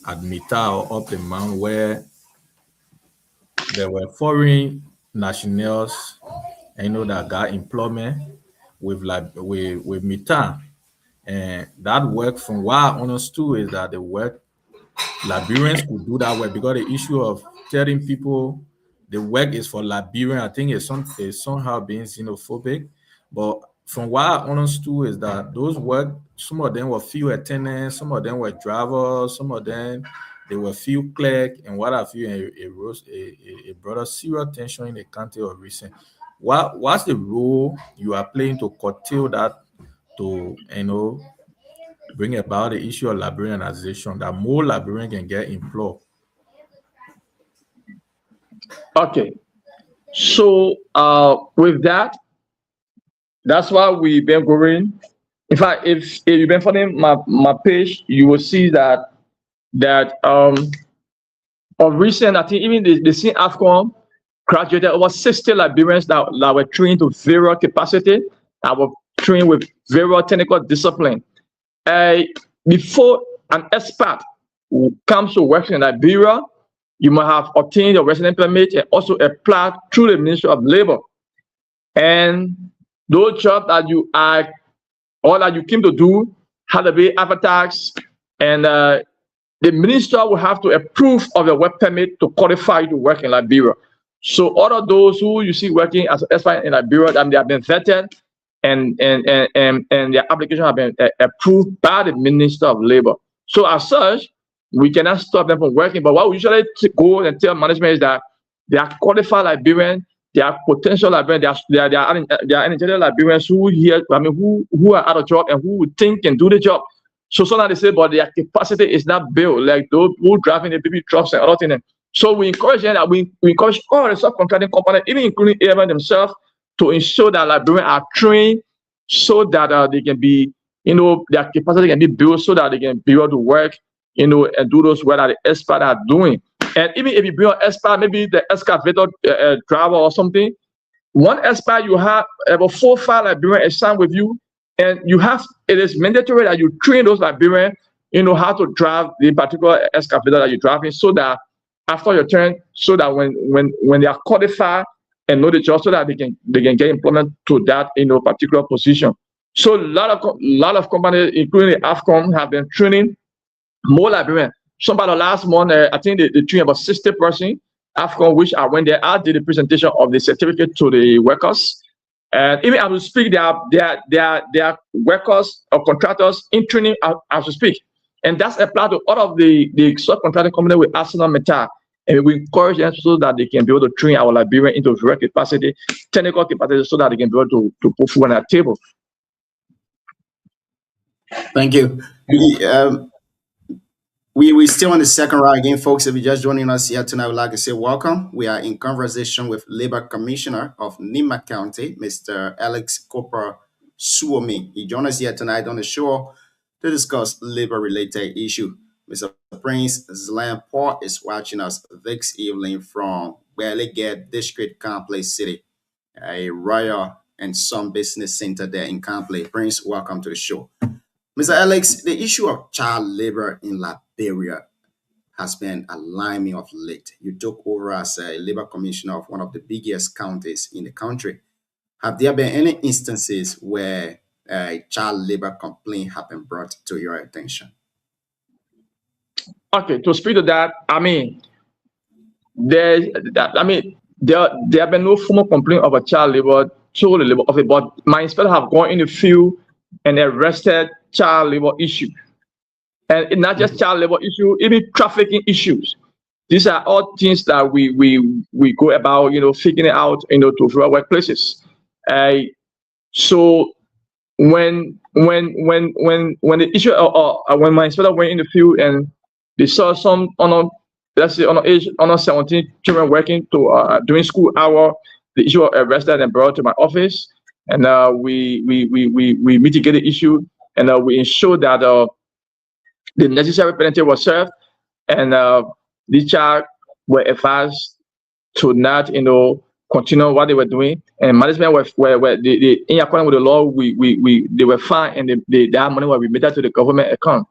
at Mita or up the mountain, where there were foreign nationals, that got employment with Mita. And that work, from what I understood, is that the work Liberians could do that work, because the issue of telling people the work is for Liberian, I think it's somehow being xenophobic. But from what I understood is that those work, some of them were field attendants, some of them were drivers, some of them they were field clerk, and what have you. It brought us serious tension in the country of recent. What's the role you are playing to curtail that, to bring about the issue of Liberianization, that more Liberians can get employed? Okay. So with that's why we've been going. In fact, if you've been following my page, you will see that of recent, I think even the same AFCON graduated over 60 Liberians that were trained to various capacity, that were trained with various technical discipline. Before an expert comes to work in Liberia, you must have obtained your resident permit and also applied through the Ministry of Labor. And those jobs that you are, or that you came to do, had to be advertised, and the minister will have to approve of your work permit to qualify you to work in Liberia. So all of those who you see working as an expert in Liberia, they have been vetted, and their application have been approved by the Minister of Labor. So as such, we cannot stop them from working. But what we usually go and tell management is that they are qualified Liberians, they are potential Liberians, they are energetic Liberians who are out of job and who would think and do the job. So sometimes they say, but their capacity is not built, like those who driving the baby trucks and other things. So we encourage them, that we encourage all the subcontracting companies, even including AMN themselves, to ensure that Liberians are trained so that they can be, their capacity can be built so that they can be able to work, and do those work that the experts are doing. And even if you bring an expert, maybe the excavator driver or something, one expert, you have about 4 or 5 Liberians assigned with you, and it is mandatory that you train those Liberians, how to drive the particular excavator that you're driving, so that after your turn, so that when they are qualified and know the job, so that they can get employment to that particular position. So a lot of companies, including the AFCON, have been training more Liberians. So by the last month, I think they trained about 60% AFCON, which I went there. I did the presentation of the certificate to the workers. And even as we speak, there are workers or contractors in training as we speak. And that's applied to all of the subcontracting companies with ArcelorMittal. And we encourage them so that they can be able to train our Liberian into direct capacity, technical capacity, so that they can be able to put food on that table. Thank you. We still on the second round again, folks. If you're just joining us here tonight, I would like to say welcome. We are in conversation with Labor Commissioner of Nimba County, Mr. Alex Cooper Suomi. He joined us here tonight on the show to discuss labor-related issue. Mr. Prince Zlam Paul is watching us this evening from Bellegate District, Complex City, a royal and some business center there in Complex. Prince, welcome to the show. Mr. Alex, the issue of child labor in Liberia has been alarming of late. You took over as a labor commissioner of one of the biggest counties in the country. Have there been any instances where a child labor complaint have been brought to your attention? Okay, to speak to that, I mean, there have been no formal complaint of a child labor, child labor of it, but my inspector have gone in the field and arrested child labor issue. And it's not just child labor issue, even trafficking issues. These are all things that we go about, figuring it out, to rural workplaces. So when the issue, when my inspector went in the field and they saw some let's say under 17 children working to doing school hour, the issue was arrested and brought to my office, and we mitigated the issue, and we ensured that the necessary penalty was served, and the child were advised to not, continue what they were doing, and management were in accordance with the law. They were fined, and that money was remitted to the government account.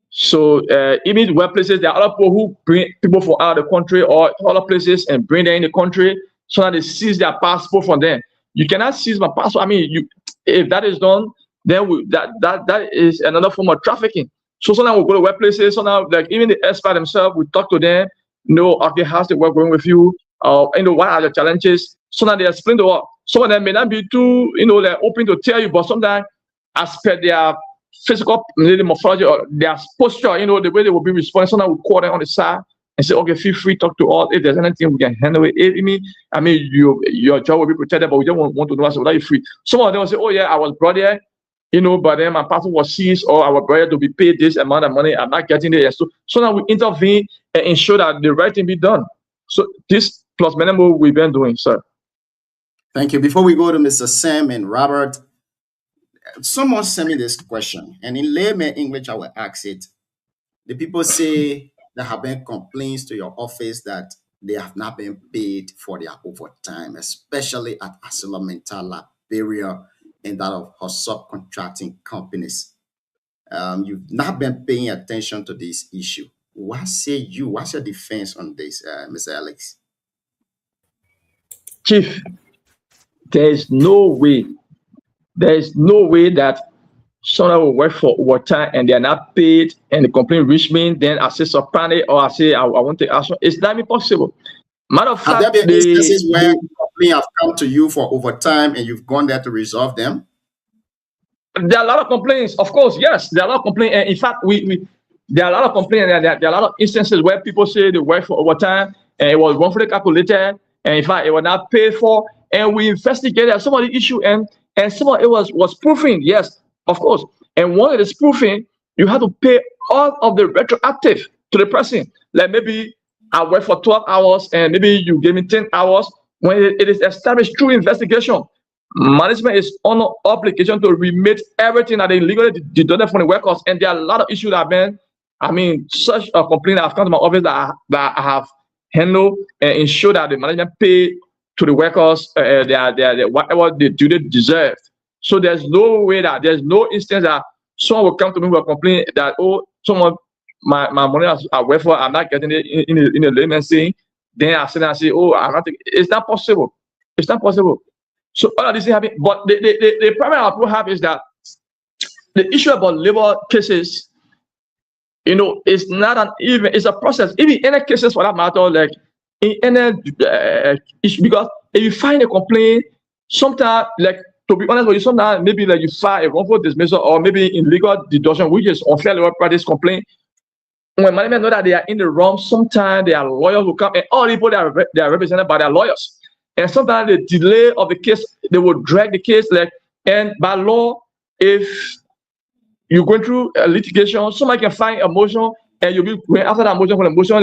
So even workplaces, there are other people who bring people from out of the country or other places and bring them in the country, so that they seize their passport from them. You cannot seize my passport. I mean, if that is done, then that is another form of trafficking. So sometimes we go to workplaces, sometimes like even the expert themselves, we talk to them, okay, how's the work going with you? What are the challenges? Sometimes they explain to us. Some of them may not be too, they're open to tell you, but sometimes as per their physical morphology or their posture, the way they will be responding, sometimes we call them on the side and say, okay, feel free, talk to us. If there's anything we can handle it. Your job will be protected, but we don't want to know us without you free. Some of them will say, oh yeah, I was brought here, but then my passport was seized, or I was brought here to be paid this amount of money. I'm not getting it. So now we intervene and ensure that the right thing be done. So this plus many more we've been doing, sir. Thank you. Before we go to Mr. Sam and Robert, someone sent me this question, and in layman English, I will ask it. The people say there have been complaints to your office that they have not been paid for their overtime, especially at ArcelorMittal, Liberia, and that of her subcontracting companies. You've not been paying attention to this issue. What say you? What's your defense on this, Mr. Alex? Chief, there is no way that someone will work for overtime and they are not paid and the complaint reach me, then I say subpoena or I say I want to take action. It's not impossible. Matter of fact, have there been instances where complaints have come to you for overtime and you've gone there to resolve them? There are a lot of complaints, of course. Yes, there are a lot of complaints. And in fact, there are a lot of complaints. There are a lot of instances where people say they work for overtime and it was wrongfully calculated, and in fact, it was not paid for. And we investigated some of the issue, and some of it was proofing. Yes, of course. And one of the proofing, you have to pay all of the retroactive to the person. Like maybe I work for 12 hours and maybe you give me 10 hours. When it is established through investigation, management is on obligation to remit everything that they legally deducted from the workers. And there are a lot of issues that have been, such a complaint that have come to my office that I have handled and ensure that the management pay to the workers whatever they deserve. So there's no way that there's no instance that someone will come to me with a complaint that, my money I work for, I'm not getting it in the layman saying. Then I sit and say, I can't take it. It's not possible. It's not possible. So all of this is happening. But the problem I will have is that the issue about labor cases, it's not an even, it's a process. Even in any cases for that matter, like in any issue, because if you find a complaint, sometimes, like, to be honest with you, sometimes maybe like you file a wrongful dismissal or maybe illegal deduction, which is unfair labor practice complaint. When management know that they are in the wrong, sometimes there are lawyers who come, and all the people they are represented by their lawyers. And sometimes the delay of the case, they will drag the case. And by law, if you're going through a litigation, somebody can find a motion, and you'll be going after that motion for the motion.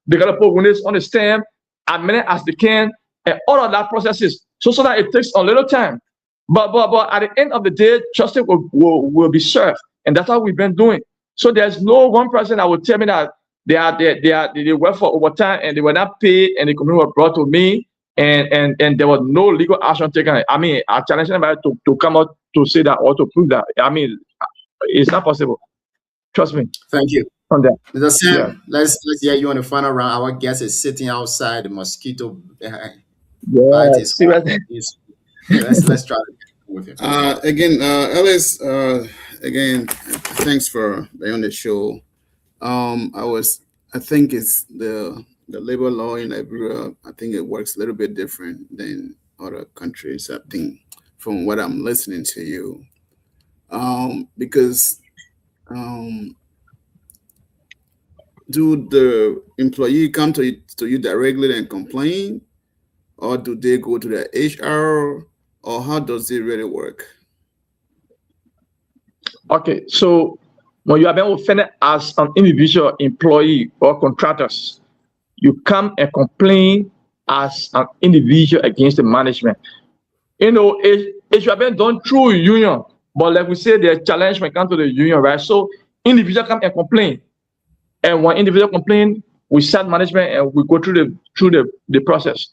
They got to put witness on the stand as many as they can, and all of that processes. So that it takes a little time. But at the end of the day, justice will be served, and that's what we've been doing. So there's no one person that will tell me that they work for overtime and they were not paid, and the complaint was brought to me, and there was no legal action taken. I challenge anybody to come out to say that or to prove that. It's not possible. Trust me. Thank you. On that. Mr. Sam, let's hear you on the final round. Our guest is sitting outside the mosquito. Let's try to get with him. Again, Ellis. Again, thanks for being on the show. I think it's the labor law in Liberia. I think it works a little bit different than other countries. I think from what I'm listening to you, because do the employee come to you directly and complain, or do they go to the HR, or how does it really work? Okay, so when you have been offended as an individual employee or contractors, you come and complain as an individual against the management. You know, it should have been done through a union, but like we say, there's challenge when it comes to the union, right? So individual come and complain, and when individual complain, we start management and we go through the process.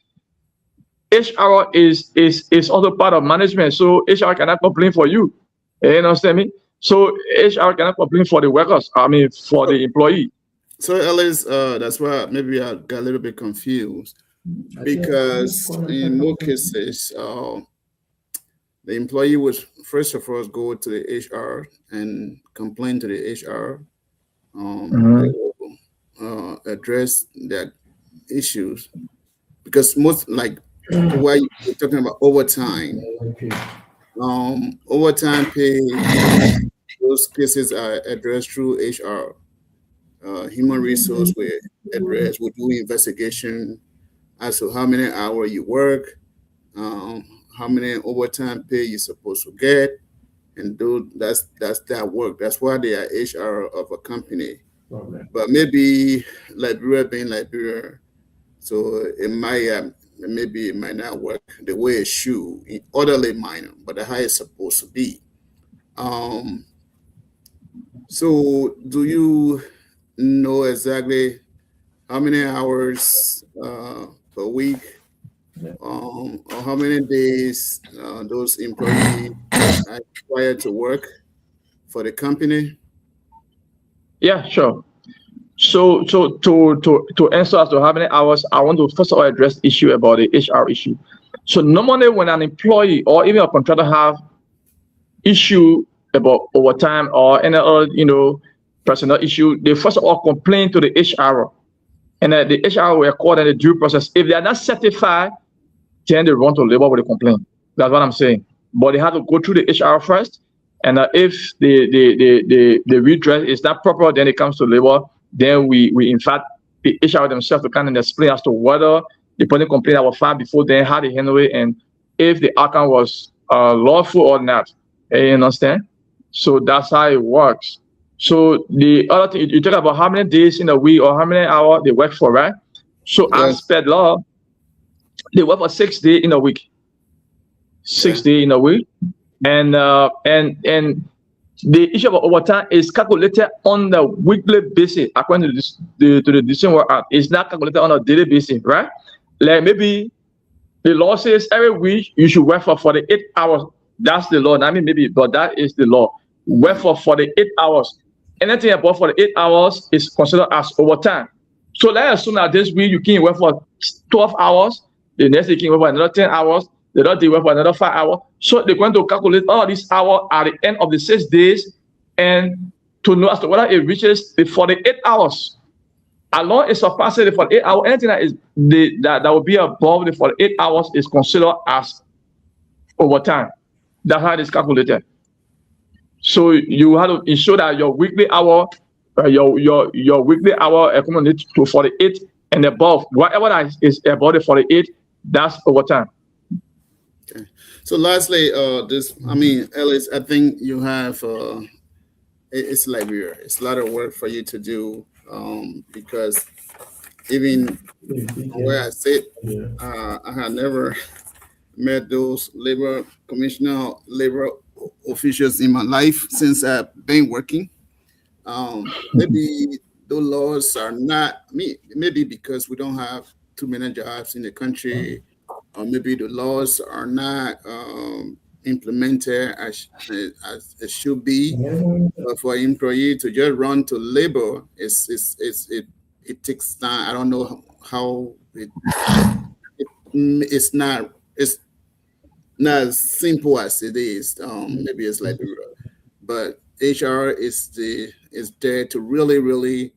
HR is also part of management, so HR cannot complain for you. You understand me? So HR cannot complain for the workers. I mean, for the employee. So Ellis, that's why maybe I got a little bit confused, because in most cases, the employee would first of all go to the HR and complain to the HR, address their issues, because most, like why you're talking about overtime, overtime pay, those cases are addressed through HR. Human resource will address, will do investigation as to how many hours you work, how many overtime pay you're supposed to get, and that's that work. That's why they are HR of a company. But maybe Liberia being Liberia, so it might maybe it might not work the way it should in orderly manner, but how it's supposed to be. So do you know exactly how many hours per week, or how many days those employees are required to work for the company? Yeah, sure. So to answer as to how many hours, I want to first of all address the issue about the HR issue. So normally when an employee or even a contractor have issue about overtime or any other, personal issue, they first of all complain to the HR, and the HR will record in the due process. If they are not certified, then they run to labor with a complaint. That's what I'm saying. But they have to go through the HR first, and if the redress is not proper, then it comes to labor. Then we in fact, the HR themselves to kind of explain as to whether the person complaint that was filed before then, how they handle it, and if the outcome was lawful or not. You understand? So that's how it works. So the other thing, you talk about how many days in a week or how many hours they work for, right? So as per law, they work for 6 days in a week. 6 days in a week. And the issue of overtime is calculated on the weekly basis according to the Decent Work Act. It's not calculated on a daily basis, right? Like maybe the law says every week you should work for 48 hours. That's the law. I mean, maybe, but that is the law. Work for 48 hours. Anything above 48 hours is considered as overtime. So let's assume that this week you can work for 12 hours, the next day you can work for another 10 hours, the other day you work for another 5 hours. So they're going to calculate all these hours at the end of the 6 days and to know as to whether it reaches the 48 hours. As long as it surpasses the 48 hours, anything that is that will be above the 48 hours is considered as overtime. That's how it is calculated. So you have to ensure that your weekly hour, your weekly hour accumulates to 48 and above. Whatever that is above the 48, that's overtime. Okay. So lastly, Ellis, I think you have it's Liberia. It's a lot of work for you to do, because even where I sit, I have never met those labor officials in my life since I've been working. Maybe those laws are not maybe because we don't have too many jobs in the country, or maybe the laws are not implemented as it should be. But for an employee to just run to labor, it takes time. I don't know how it's not as simple as it is. Maybe it's like, but HR is there to really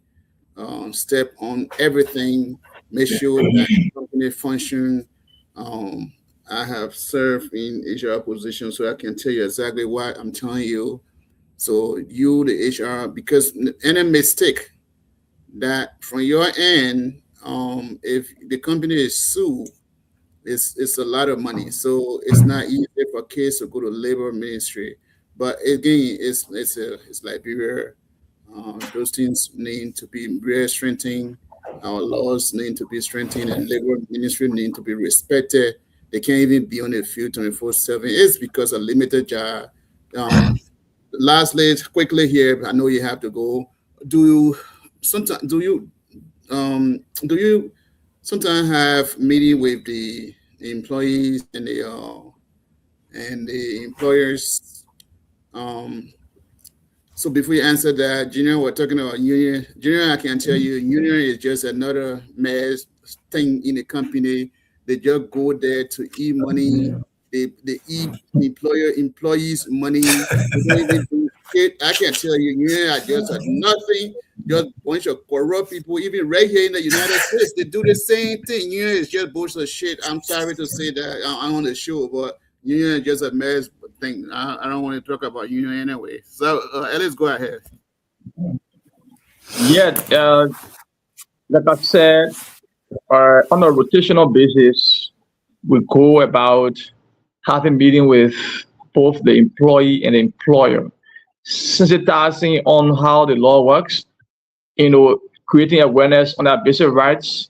step on everything, make sure that the company function. Um, I have served in HR position, so I can tell you exactly what I'm telling you. So you, the HR, because any mistake that from your end, if the company is sued, it's a lot of money. So it's not easy for a case to go to labor ministry. But again, it's like beware. Those things need to be very strengthened. Our laws need to be strengthened, and labor ministry need to be respected. They can't even be on the field 24/7. It's because of limited job. Um, Lastly, quickly here, I know you have to go. Do you sometimes do you sometimes have meeting with the employees and the employers? Um, so before you answer that, Junior, we're talking about union. Junior, I can tell you, union is just another mess thing in the company. They just go there to eat money. They eat employees' money. They don't even do shit. I can tell you, union are just nothing. Just bunch of corrupt people. Even right here in the United States, they do the same thing. Union is just bullshit shit. I'm sorry to say that I'm on the show, but union is just a mess thing. I don't want to talk about union anyway. So let's go ahead. Yeah, like I said, on a rotational basis, we go about having meeting with both the employee and the employer, sensitizing on how the law works, creating awareness on our basic rights,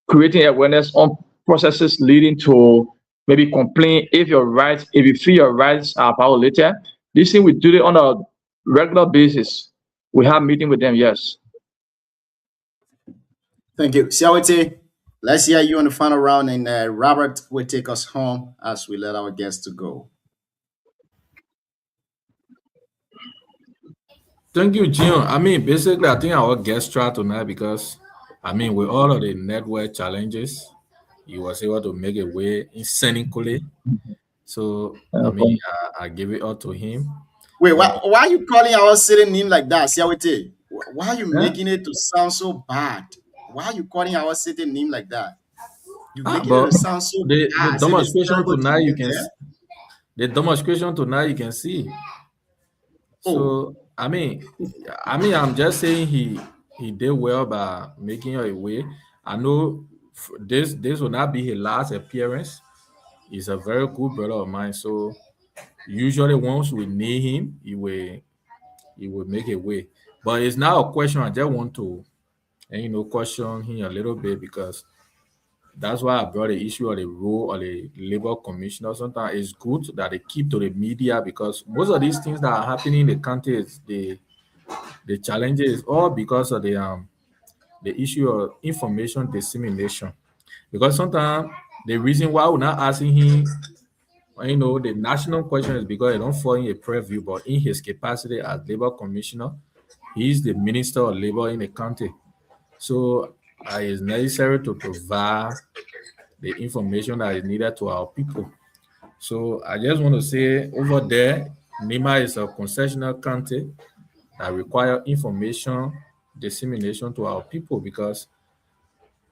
creating awareness on processes leading to maybe complain if you feel your rights are violated. This thing we do it on a regular basis. We have meeting with them, yes. Thank you. Siawete, let's hear you on the final round, and Robert will take us home as we let our guests to go. Thank you, Jim. I mean, basically, I think our guest tried tonight because, I mean, with all of the network challenges, he was able to make a way insanely. So, I mean, I give it all to him. Wait, why are you calling our city name like that, Siawete? Why are you making it to sound so bad? Why are you calling our city name like that? You making it to sound so the bad. demonstration tonight, you can the demonstration tonight you can see. So I mean, I'm just saying he did well by making a way. I know this will not be his last appearance. He's a very good brother of mine. So usually once we need him, he will make a way. But it's not a question. I just want to question him a little bit because that's why I brought the issue of the role of the labor commissioner. Sometimes it's good that they keep to the media because most of these things that are happening in the country is the challenges all because of the issue of information dissemination. Because sometimes the reason why we're not asking him, the national question is because they don't fall in a preview, but in his capacity as labor commissioner, he's the minister of labor in the country. So it's necessary to provide the information that is needed to our people. So I just want to say over there, NEMA is a concessional county that require information dissemination to our people because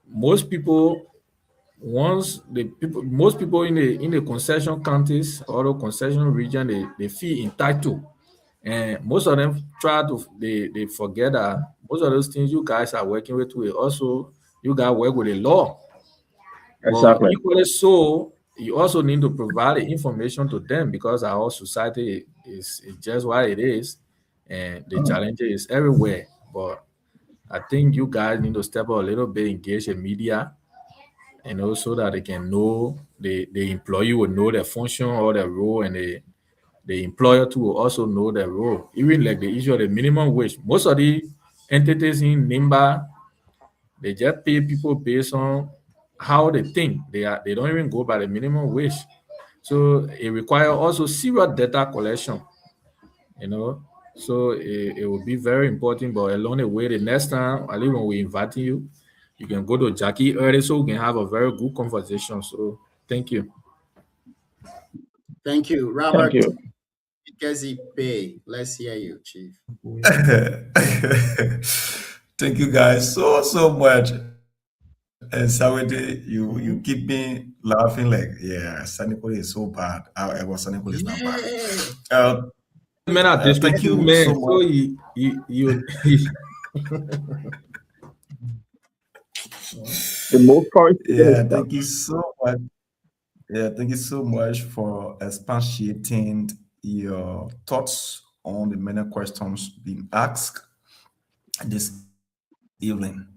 most people in the concession counties or the concession region they feel entitled, and most of them they forget that most of those things you guys are working with also you guys work with the law. Exactly. But equally so, you also need to provide the information to them because our society is just what it is, and the challenge is everywhere. But I think you guys need to step up a little bit, engage the media, and also that they can know the employee will know their function or their role, and the employer too will also know their role. Even like the issue of the minimum wage, most of the entities in NIMBA, they just pay people based on how they think. They don't even go by the minimum wage. So it requires also serious data collection, So it will be very important. But along the way, the next time, at least when we invite you, you can go to Jackie early so we can have a very good conversation. So Thank you. Thank you, Robert. Thank you. Kezi Pay. Let's hear you, Chief. Thank you guys so much. And Sawede, you keep me laughing like, yeah, Sanipoli is so bad. However, Sanipoli is not bad. Man, I just thank you man. so So much. you The most part. Yeah, thank you so much. Yeah, thank you so much for expatiating your thoughts on the many questions being asked this evening.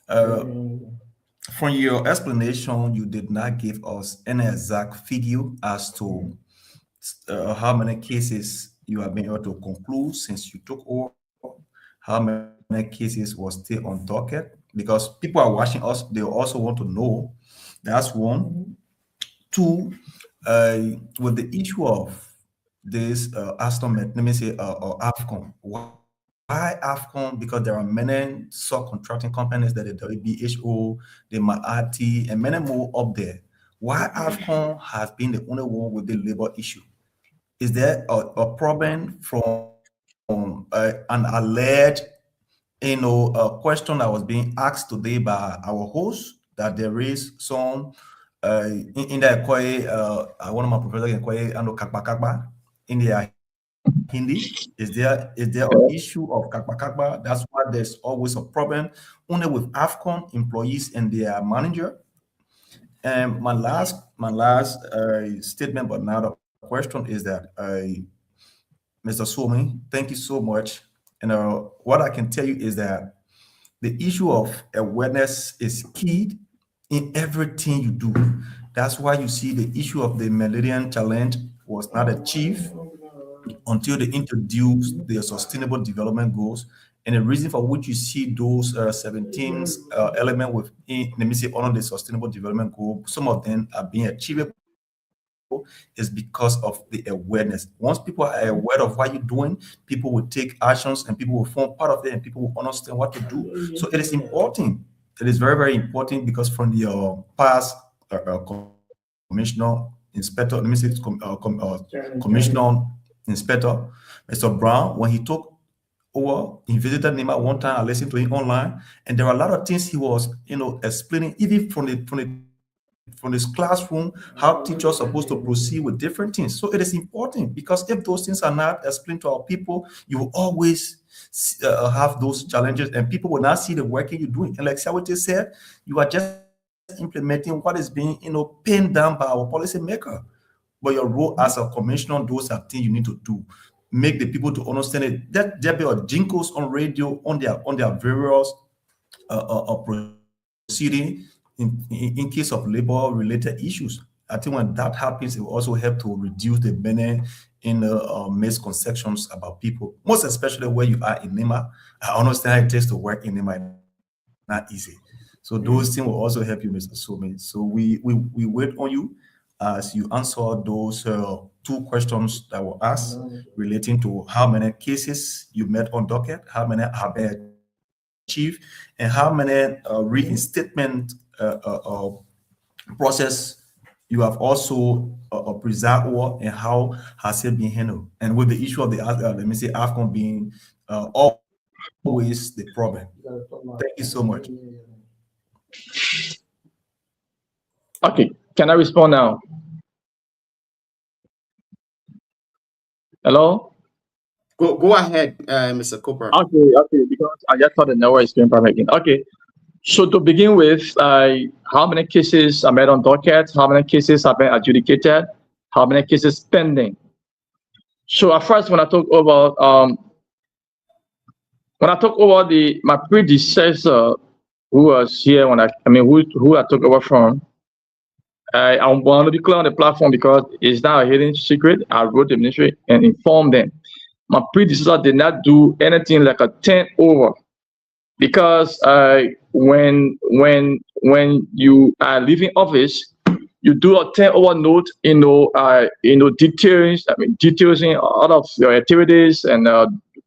From your explanation, you did not give us any exact figure as to how many cases you have been able to conclude since you took over, how many cases was still on docket, because people are watching us, they also want to know. That's one. Two, with the issue of this let me say, AFCON. Why AFCON? Because there are many subcontracting companies, that the WBHO, the MAATI, and many more up there. Why AFCON has been the only one with the labor issue? Is there a problem from an alleged, question that was being asked today by our host, that there is some in the one of my professors can call it kakba in the Hindi? Is there an issue of kakba? That's why there's always a problem only with AFCON employees and their manager. And my last statement, but now the question is that Mr. Suomi, thank you so much. And what I can tell you is that the issue of awareness is key in everything you do. That's why you see the issue of the Millennium Challenge was not achieved until they introduced their Sustainable Development Goals. And the reason for which you see those 17 elements within, let me say, under the Sustainable Development Goal, some of them are being achievable, is because of the awareness. Once people are aware of what you're doing, people will take actions and people will form part of it and people will understand what to do. So it is important. It is very, very important, because from the past commissioner inspector, let me say, commissioner inspector, Mr. Brown, when he took over, he visited Nema one time. I listened to him online, and there are a lot of things he was, explaining, even from this classroom, how teachers are supposed to proceed with different things. So it is important, because if those things are not explained to our people, you will always have those challenges, and people will not see the work you're doing. And like Sawate said, you are just implementing what is being, pinned down by our policymaker. But your role as a commissioner, those are things you need to do. Make the people to understand it. That there be jingles on radio on their various proceeding in case of labor-related issues. I think when that happens, it will also help to reduce the many misconceptions about people, most especially where you are in Nema. I understand how it takes to work in Nema, not easy. So those things will also help you, Mr. Suomi. So we wait on you as you answer those two questions that were asked relating to how many cases you met on docket, how many have been achieved, and how many reinstatement process you have also preserved over, and how has it been handled. And with the issue of the let me say, AFCON being always the problem. Thank you so much. Okay, can I respond now? Hello? Go ahead, Mr. Cooper. Okay, because I just thought the network is going private again. Okay, so to begin with, how many cases are made on docket? How many cases have been adjudicated? How many cases pending? So at first, when I talk about my predecessor, who was here when who I took over from, I want to be clear on the platform because it's not a hidden secret. I wrote the ministry and informed them. My predecessor did not do anything like a 10 over, because when you are leaving office, you do a 10 over note, details. Details in all of your activities and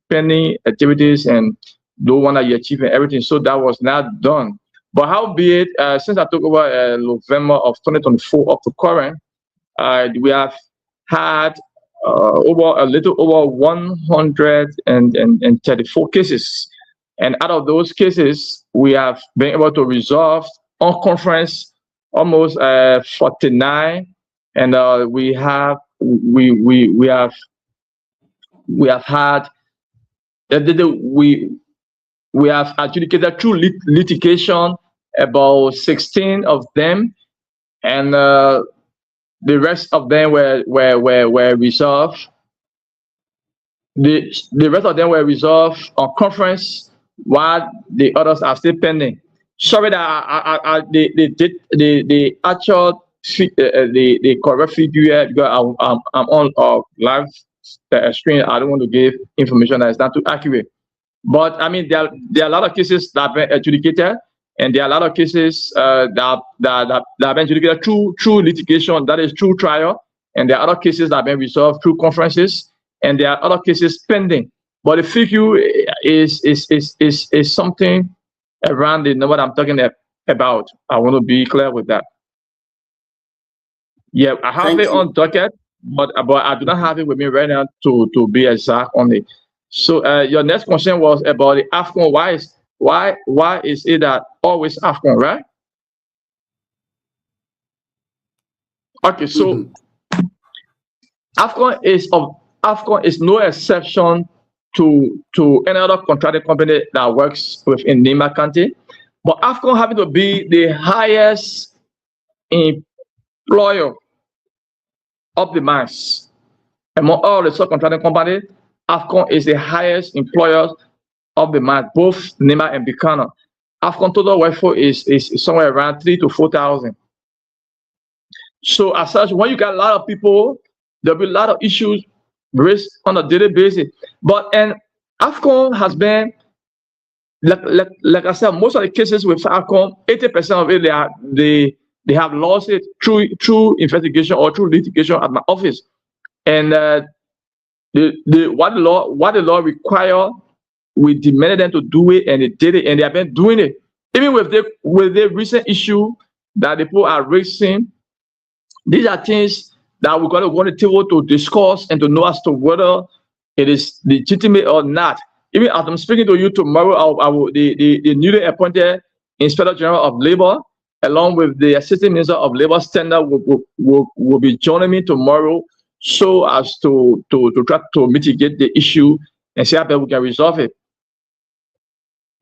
pending activities and the one that you achieve and everything. So that was not done. But howbeit, since I took over November of 2024 up to current, we have had a little over 134 cases. And out of those cases, we have been able to resolve on conference almost 49, and we have had we have adjudicated through litigation about 16 of them, and the rest of them were resolved. The rest of them were resolved on conference, while the others are still pending. Sorry that the actual the correct figure, because I'm on live screen. I don't want to give information that is not too accurate. But I mean, there are a lot of cases that have been adjudicated, and there are a lot of cases that have been adjudicated through litigation, that is through trial, and there are other cases that have been resolved through conferences, and there are other cases pending. But the figure is something around the number I'm talking about. I want to be clear with that. Yeah, I have it on docket, but I do not have it with me right now to be exact on it. So your next question was about the AFCON. Why is it that always AFCON, right? Okay, so AFCON is no exception to any other contracting company that works within Nimba County, but AFCON having to be the highest employer of the mines among all the subcontracting companies. AFCON is the highest employer of the mines, both Nimba and Bikana. AFCON total workforce is somewhere around 3,000 to 4,000. So as such, when you got a lot of people, there'll be a lot of issues raised on a daily basis. But and AFCON has been, like I said, most of the cases with AFCON, 80% of it they have lost it through investigation or through litigation at my office. And what the law require, we demanded them to do it, and they did it, and they have been doing it. Even with the recent issue that the people are raising, these are things that we're going to go on the table to discuss and to know as to whether it is legitimate or not. Even as I'm speaking to you tomorrow, the newly appointed Inspector General of Labor, along with the Assistant Minister of Labor Standard, will be joining me tomorrow, so as to try to mitigate the issue and see how we can resolve it.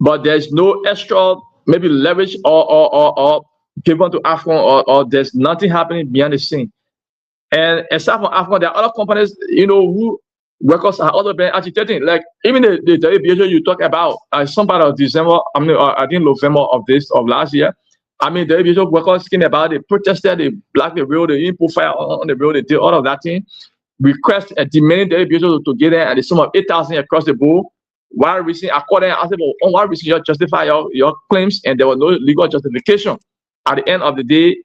But there's no extra maybe leverage or given to AFCON, or there's nothing happening behind the scene. And aside from AFCON, there are other companies, who workers are also been agitating. Like even the WBHO you talk about, some part of December, I think November of last year. I mean, the WBHO workers came about, they protested, they blocked the road, they put fire on the road, they did all of that thing. Request demanding the WBHO to get there at the sum of 8,000 across the board. Why reason? According, I said, well, on what reason you justify your claims, and there was no legal justification. At the end of the day,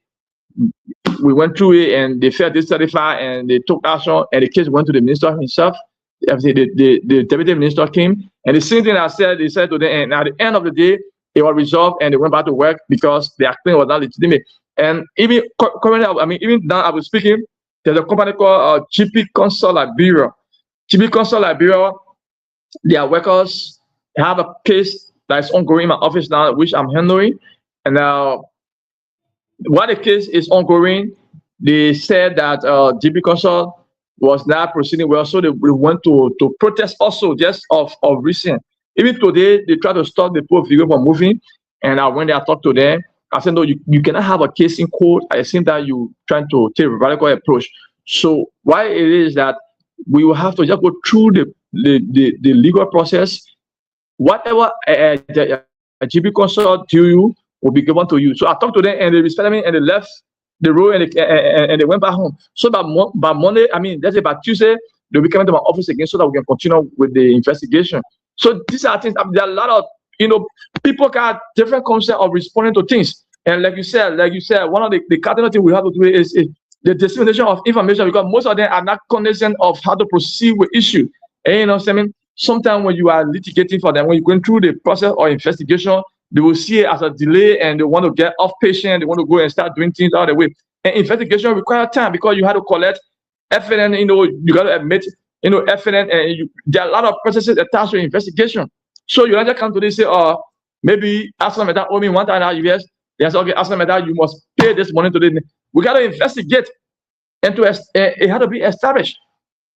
we went through it, and they felt dissatisfied, and they took action, and the case went to the minister himself. The deputy minister came, and the same thing they said to them, and at the end of the day, it was resolved, and they went back to work because their claim was not legitimate. And even currently, even now I was speaking, there's a company called GP Consult Liberia. GP Consult Liberia, their workers have a case that is ongoing in my office now, which I'm handling. And now, while the case is ongoing, they said that GP Consult was not proceeding well, so they went to protest also, just of recent. Even today, they try to stop the poor figure from moving. And when they talk to them, I said, no, you cannot have a case in court at the same time you trying to take a radical approach. So why it is that we will have to just go through the legal process. Whatever a GP Consult do you will be given to you. So I talked to them, and they respected me, and they left the road, and they went back home. So by Monday, let's say by Tuesday, they'll be coming to my office again so that we can continue with the investigation. So these are things. There are a lot of people got different concepts of responding to things. And like you said, one of the cardinal things we have to do is the dissemination of information, because most of them are not cognizant of how to proceed with issue. And you know what I mean? Sometimes when you are litigating for them, when you're going through the process or investigation, they will see it as a delay and they want to get off patient, they want to go and start doing things out of the way. And investigation requires time because you have to collect evidence, you got to admit, evidence, and there are a lot of processes attached to investigation. So you just come to this say, maybe ArcelorMittal owe me $1,000. Yes, okay, ArcelorMittal, you must pay this money to this. We got to investigate, and it had to be established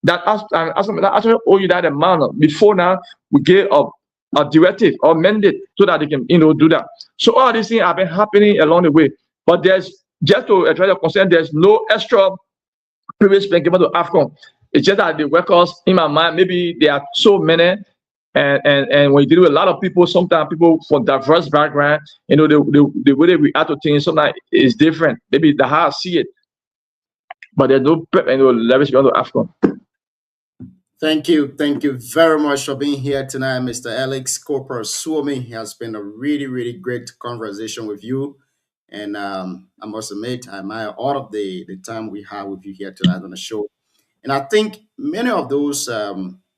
that ArcelorMittal actually owe you that amount before now we get a directive or mandate so that they can, do that. So all these things have been happening along the way. But there's, just to address your concern, there's no extra privilege being given to AFCON. It's just that the workers, in my mind, maybe there are so many, and when you deal with a lot of people, sometimes people from diverse background, the way they react to things sometimes is different. Maybe the how I see it. But there's no prep and no leverage beyond to AFCON. Thank you very much for being here tonight, Mr. Alex Cooper Suomi. It has been a really, really great conversation with you. And I must admit, I admire all of the time we have with you here tonight on the show. And I think many of those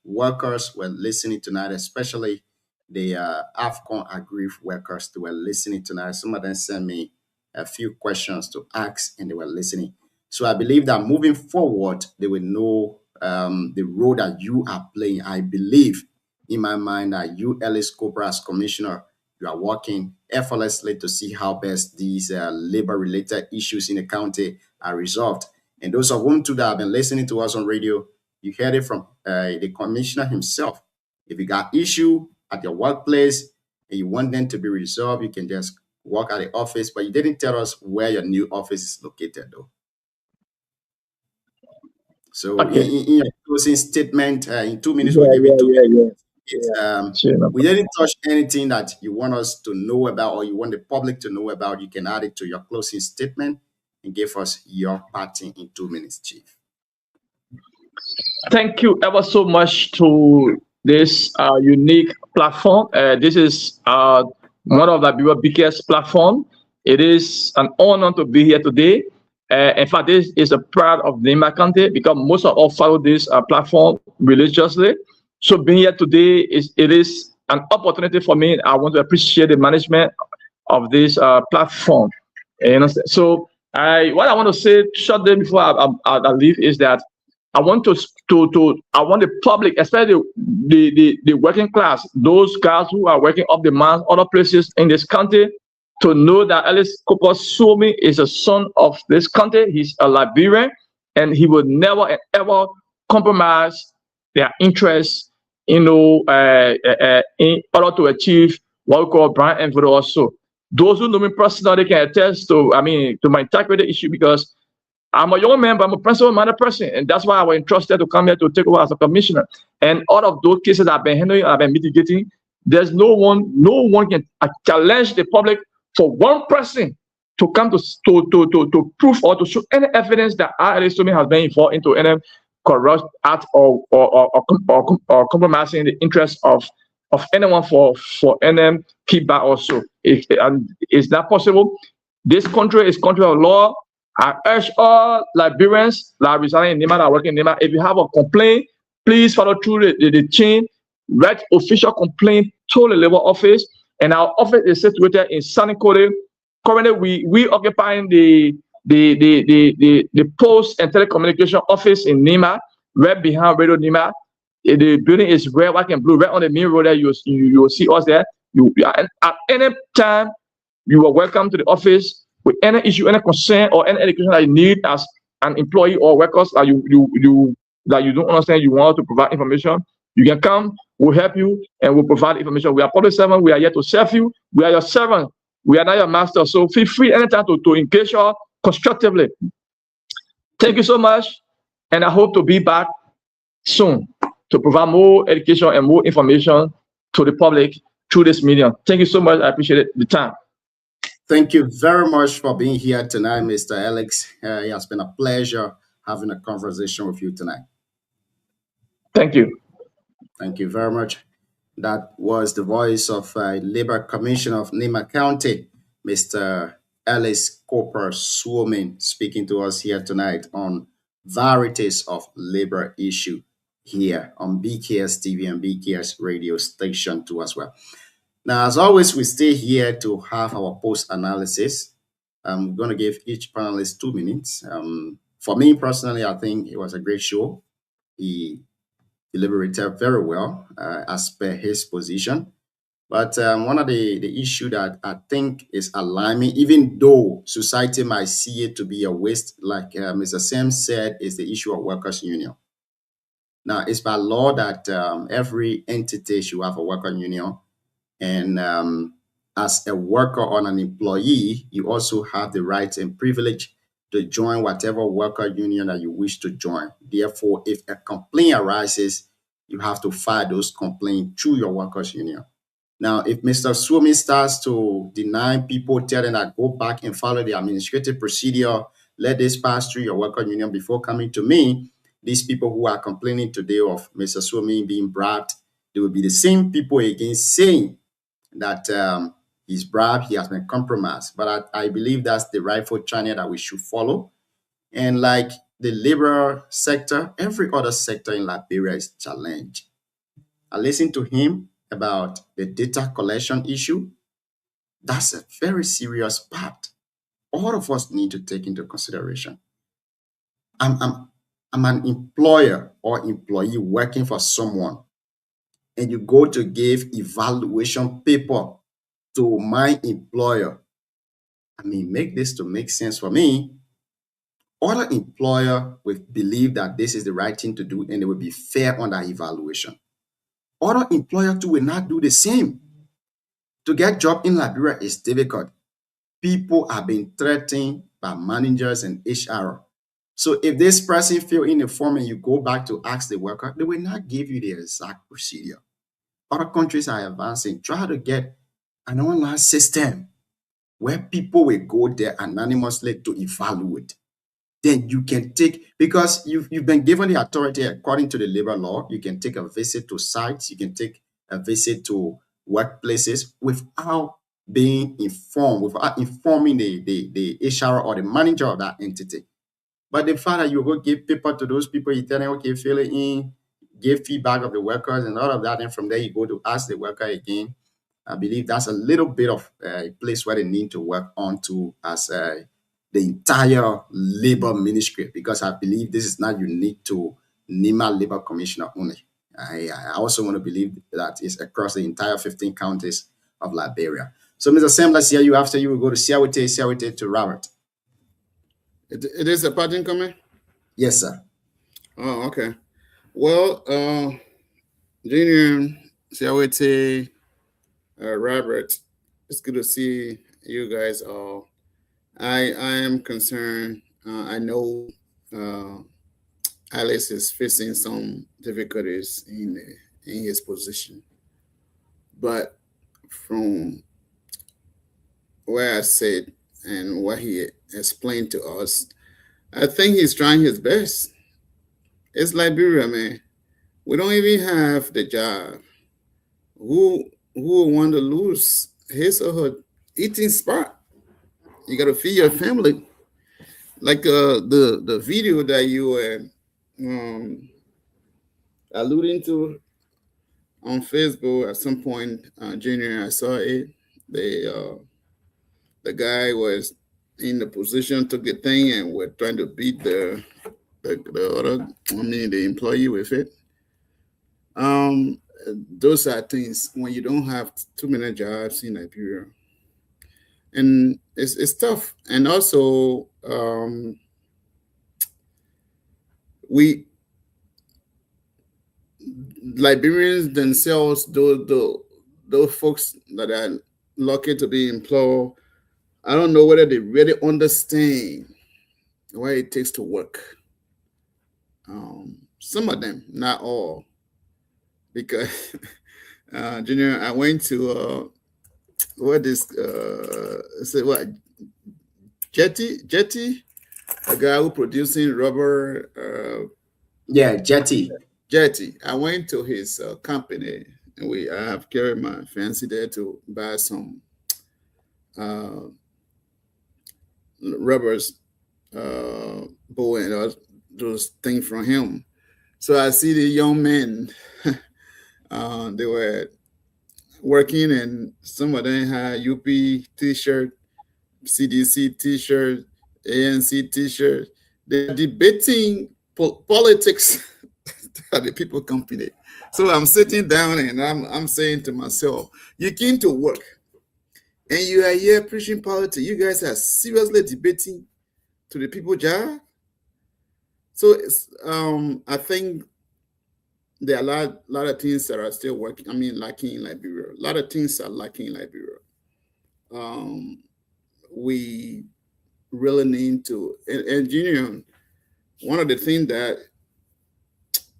workers were listening tonight, especially the AFCON aggrieved workers that were listening tonight. Some of them sent me a few questions to ask and they were listening. So I believe that moving forward, they will know the role that you are playing. I believe in my mind that you, Alex Cooper, as commissioner, you are working effortlessly to see how best these labor-related issues in the county are resolved. And those of whom too that have been listening to us on radio, you heard it from the commissioner himself. If you got issue at your workplace and you want them to be resolved, you can just walk at the office. But you didn't tell us where your new office is located, though. So okay. in your closing statement, in 2 minutes, we'll give it to we didn't touch anything that you want us to know about or you want the public to know about. You can add it to your closing statement and give us your parting in 2 minutes, Chief. Thank you ever so much to this unique platform. This is one of the biggest platform. It is an honor to be here today. In fact, this is a pride of Nema County because most of us follow this platform religiously. So being here today it is an opportunity for me. I want to appreciate the management of this platform. So what I want to say shortly before I leave is that I want I want the public, especially the working class, those guys who are working up the mines, other places in this country, to know that Alex Cooper Suomi is a son of this country. He's a Liberian, and he will never ever compromise their interests, in order to achieve what we call brand and vote also. Those who know me personally can attest to my integrity issue because I'm a young man, but I'm a principle-minded person, and that's why I was entrusted to come here to take over as a commissioner. And all of those cases I've been handling, I've been mitigating. There's no one can challenge the public for one person to come to prove or to show any evidence that Alex Suomi has been involved into any corrupt act or compromising the interests of anyone for any kickback also. Is that possible? This country is country of law. I urge all Liberians that residing in Nema, that work in Nema, if you have a complaint, please follow through the chain, write official complaint to the labor office. And our office is situated in Sanikore. Currently, we occupying the post and telecommunication office in Nema, right behind Radio Nema. The building is red, white, and blue. Right on the main road there, you will see us there. At any time, you are welcome to the office with any issue, any concern, or any education that you need as an employee or workers that you don't understand. You want to provide information. You can come. We'll help you and we'll provide information. We are public servant. We are here to serve you. We are your servant. We are not your master. So feel free anytime to engage us constructively. Thank you so much. And I hope to be back soon to provide more education and more information to the public through this medium. Thank you so much. I appreciate the time. Thank you very much for being here tonight, Mr. Alex. It has been a pleasure having a conversation with you tonight. Thank you. Thank you very much. That was the voice of Labor Commissioner of Nema County, Mr. Alex Cooper Suomi, speaking to us here tonight on varieties of labor issue here on BKS TV and BKS radio station too as well. Now, as always, we stay here to have our post analysis. I'm going to give each panelist 2 minutes. For me personally, I think it was a great show. He deliberated very well as per his position. But one of the issue that I think is alarming, even though society might see it to be a waste, like Mr. Sam said, is the issue of workers' union. Now, it's by law that every entity should have a worker union. And as a worker or an employee, you also have the right and privilege to join whatever worker union that you wish to join. Therefore, if a complaint arises, you have to file those complaints through your workers union. Now, if Mr. Suomi starts to deny people, tell them that go back and follow the administrative procedure, let this pass through your worker union before coming to me, these people who are complaining today of Mr. Suomi being bribed, they will be the same people again saying that he's bribed, he has been compromised. But I believe that's the rightful channel that we should follow. And like the labor sector, every other sector in Liberia is challenged. I listened to him about the data collection issue. That's a very serious part. All of us need to take into consideration. I'm an employer or employee working for someone, and you go to give evaluation paper to my employer. I mean, make this to make sense for me. Other employer will believe that this is the right thing to do, and they will be fair on that evaluation. Other employer too will not do the same. To get job in Liberia is difficult. People are being threatened by managers and HR. So if this person fill in the form and you go back to ask the worker, they will not give you the exact procedure. Other countries are advancing. Try to get an online system where people will go there anonymously to evaluate. Then you can take, because you've been given the authority according to the labor law, you can take a visit to sites, you can take a visit to workplaces without being informed, without informing the HR or the manager of that entity. But the fact that you go give paper to those people, you tell them, okay, fill it in, give feedback of the workers and all of that, and from there you go to ask the worker again. I believe that's a little bit of a place where they need to work on to as the entire labor ministry, because I believe this is not unique to Nima Labor Commissioner only. I also want to believe that it's across the entire 15 counties of Liberia. So, Mr. Sam, let's hear you. After you, will go to Siawete to Robert. It is a parting comment? Yes, sir. Oh, okay. Well, Junior, Siawete, Robert, it's good to see you guys all. I am concerned. I know Alice is facing some difficulties in his position, but from where I said and what he explained to us, I think he's trying his best. It's Liberia, man. We don't even have the job. Who would want to lose his or her eating spot? You got to feed your family. Like the video that you were alluding to on Facebook at some point, Junior, I saw it. The guy was in the position, took the thing, and were trying to beat the employee with it. Those are things when you don't have too many jobs in Liberia, and it's tough. And also, we Liberians themselves, those folks that are lucky to be employed, I don't know whether they really understand what it takes to work. Some of them, not all, because Junior, I went to Jetty, a guy who producing rubber. Jetty. I went to his company, and I have carried my fancy there to buy some rubbers, bow and all those things from him. So I see the young men. They were working, and some of them had UP T-shirt, CDC T-shirt, ANC T-shirt. They're debating politics at the people company. So I'm sitting down and I'm saying to myself, you came to work and you are here preaching politics. You guys are seriously debating to the people job. So it's, I think there are a lot of things that are still working. I mean, lacking in Liberia. A lot of things are lacking in Liberia. We really need to, and Junior, one of the things that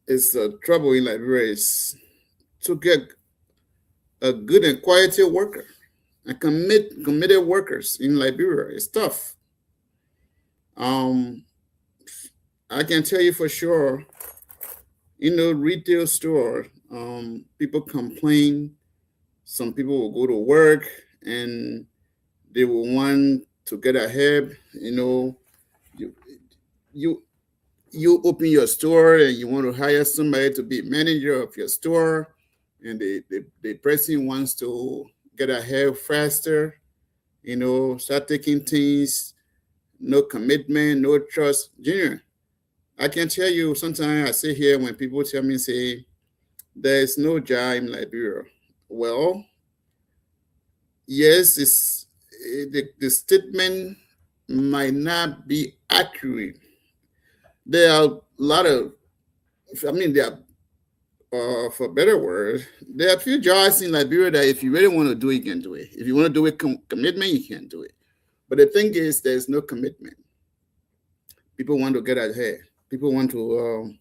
is trouble in Liberia is to get a good and quality worker and committed workers in Liberia. It's tough. I can tell you for sure, in the retail store, people complain. Some people will go to work and they will want to get ahead. You know, you open your store and you want to hire somebody to be manager of your store, and the person wants to get ahead faster, you know, start taking things, no commitment, no trust. Junior, I can tell you, sometimes I sit here when people tell me, say, there's no job in Liberia. Well, yes, the statement might not be accurate. There are a lot of, I mean, there are, for better word, there are a few jobs in Liberia that if you really want to do it, you can do it. If you want to do it commitment, you can do it. But the thing is, there's no commitment. People want to get ahead. People want to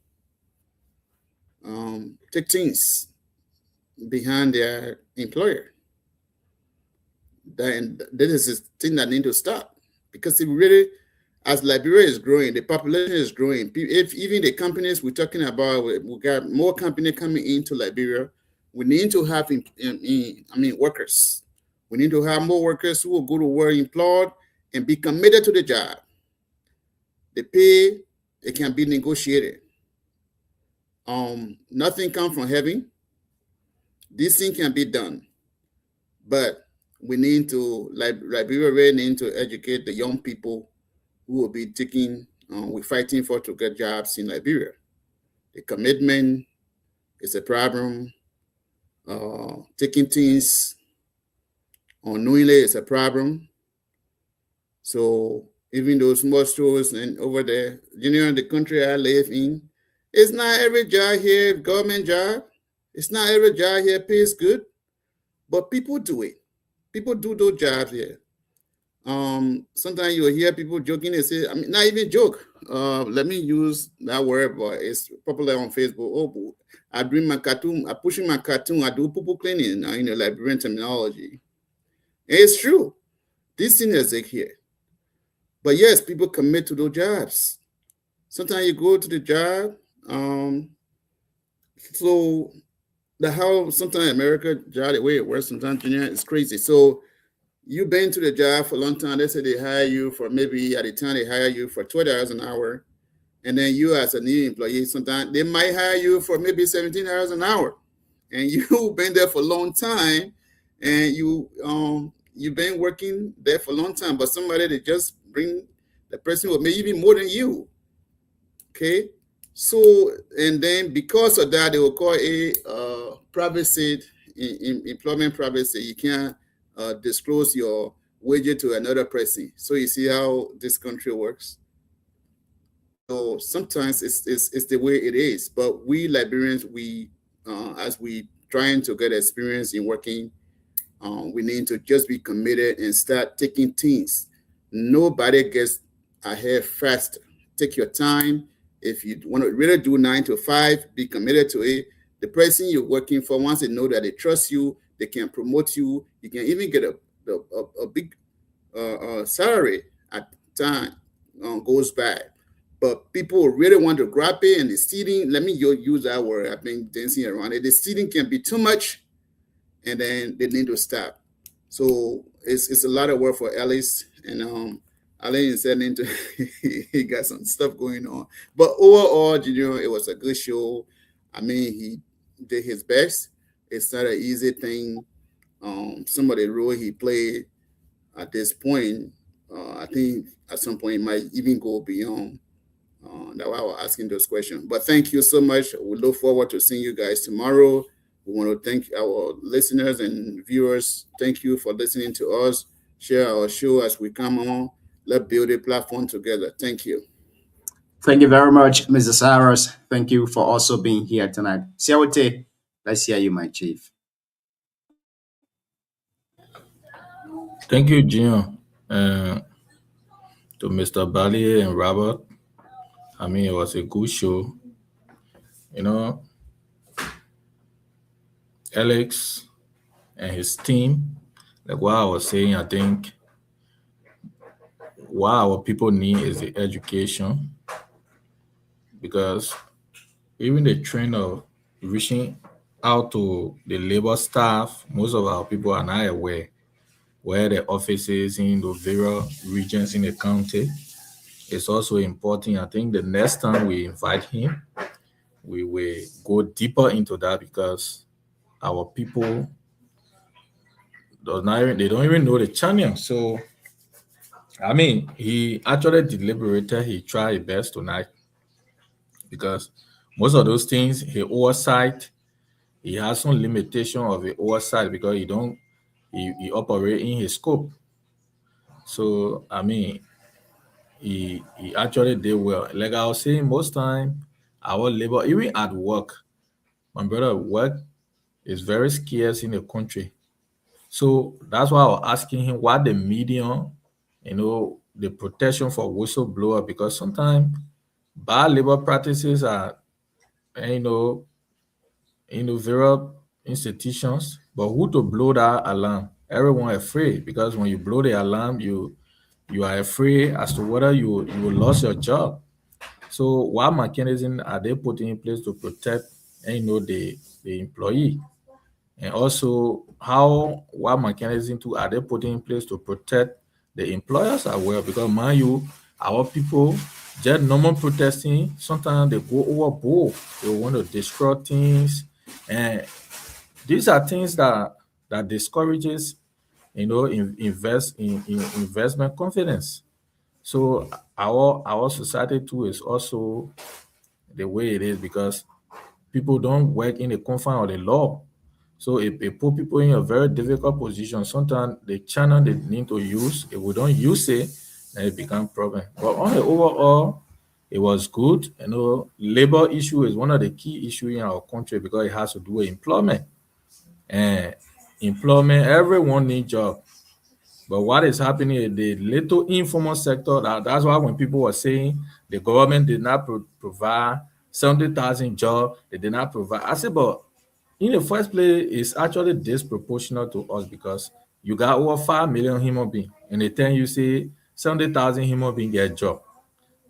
take things behind their employer. Then this is a thing that needs to stop, because if really, as Liberia is growing, the population is growing. If even the companies we're talking about, we got more companies coming into Liberia, we need to have, workers. We need to have more workers who will go to work employed and be committed to the job. The pay, it can be negotiated. Nothing comes from heaven. This thing can be done, but we need to, Liberia really need to educate the young people who will be taking, we're fighting for to get jobs in Liberia. The commitment is a problem. Taking things unknowingly is a problem. So even those small stores and over there, in the country I live in, it's not every job here government job. It's not every job here pays good, but people do it. People do those jobs here. Sometimes you hear people joking and say, I mean, not even joke. Let me use that word, but it's popular on Facebook. Oh, I bring my cartoon, I pushing my cartoon, I do poo cleaning in the Liberian terminology. And it's true. This thing is here. But yes, people commit to those jobs. Sometimes you go to the job, so the how sometimes America job the way it works sometimes, Junior, it's crazy. So you've been to the job for a long time. They say they hire you for maybe at the time they hire you for $20 an hour. And then you as a new employee, sometimes they might hire you for maybe $17 an hour. And you've been there for a long time and you've been working there for a long time, but somebody they just bring the person with maybe even more than you. Okay. So, and then because of that, they will call a privacy, employment privacy. You can't disclose your wages to another person. So you see how this country works. So sometimes it's the way it is. But we Liberians, we as we trying to get experience in working, we need to just be committed and start taking things. Nobody gets ahead faster. Take your time. If you want to really do 9 to 5, be committed to it. The person you're working for, once they know that they trust you, they can promote you. You can even get a big salary at time goes by. But people really want to grab it, and the seeding, let me use that word, I've been dancing around it. The seeding can be too much, and then they need to stop. So it's a lot of work for Ellis, and Alain is heading into he got some stuff going on. But overall, Junior, it was a good show. I mean, he did his best. It's not an easy thing. some of the role he played at this point. I think at some point it might even go beyond. That's why I was asking those questions. But thank you so much. We look forward to seeing you guys tomorrow. We want to thank our listeners and viewers. Thank you for listening to us. Share our show as we come on. Let's build a platform together. Thank you. Thank you very much, Mr. Cyrus. Thank you for also being here tonight. Siawate, let's hear you, my chief. Thank you, Jim. To Mr. Bali and Robert. I mean, it was a good show. You know, Alex and his team, like what I was saying, I think what our people need is the education, because even the trend of reaching out to the labor staff, most of our people are not aware where the offices in the various regions in the county. It's also important. I think the next time we invite him, we will go deeper into that, because our people they don't even know the channel. So I mean, he actually deliberated. He tried his best tonight, because most of those things he oversight. He has some limitation of the oversight because he operate in his scope. So I mean, he actually did well. Like I was saying, most time our labor, even at work, my brother, work is very scarce in the country. So that's why I was asking him what the medium, the protection for whistleblower, because sometimes bad labor practices are, various institutions, but who to blow that alarm? Everyone afraid, because when you blow the alarm, you are afraid as to whether you will lose your job. So what mechanism are they putting in place to protect the employee? And also what mechanism too are they putting in place to protect the employers as well? Because mind you, our people just normal protesting, sometimes they go overboard. They want to destroy things. And these are things that discourages investment confidence. So our society too is also the way it is, because people don't work in the confine of the law. So it put people in a very difficult position. Sometimes the channel they need to use, if we don't use it, then it becomes problem. But on the overall, it was good. Labor issue is one of the key issues in our country, because it has to do with employment. And employment, everyone needs job. But what is happening in the little informal sector, that's why when people were saying the government did not provide 70,000 jobs, they did not provide. I said, but in the first place, it's actually disproportionate to us, because you got over 5 million human beings, and they tell you say 70,000 human beings get a job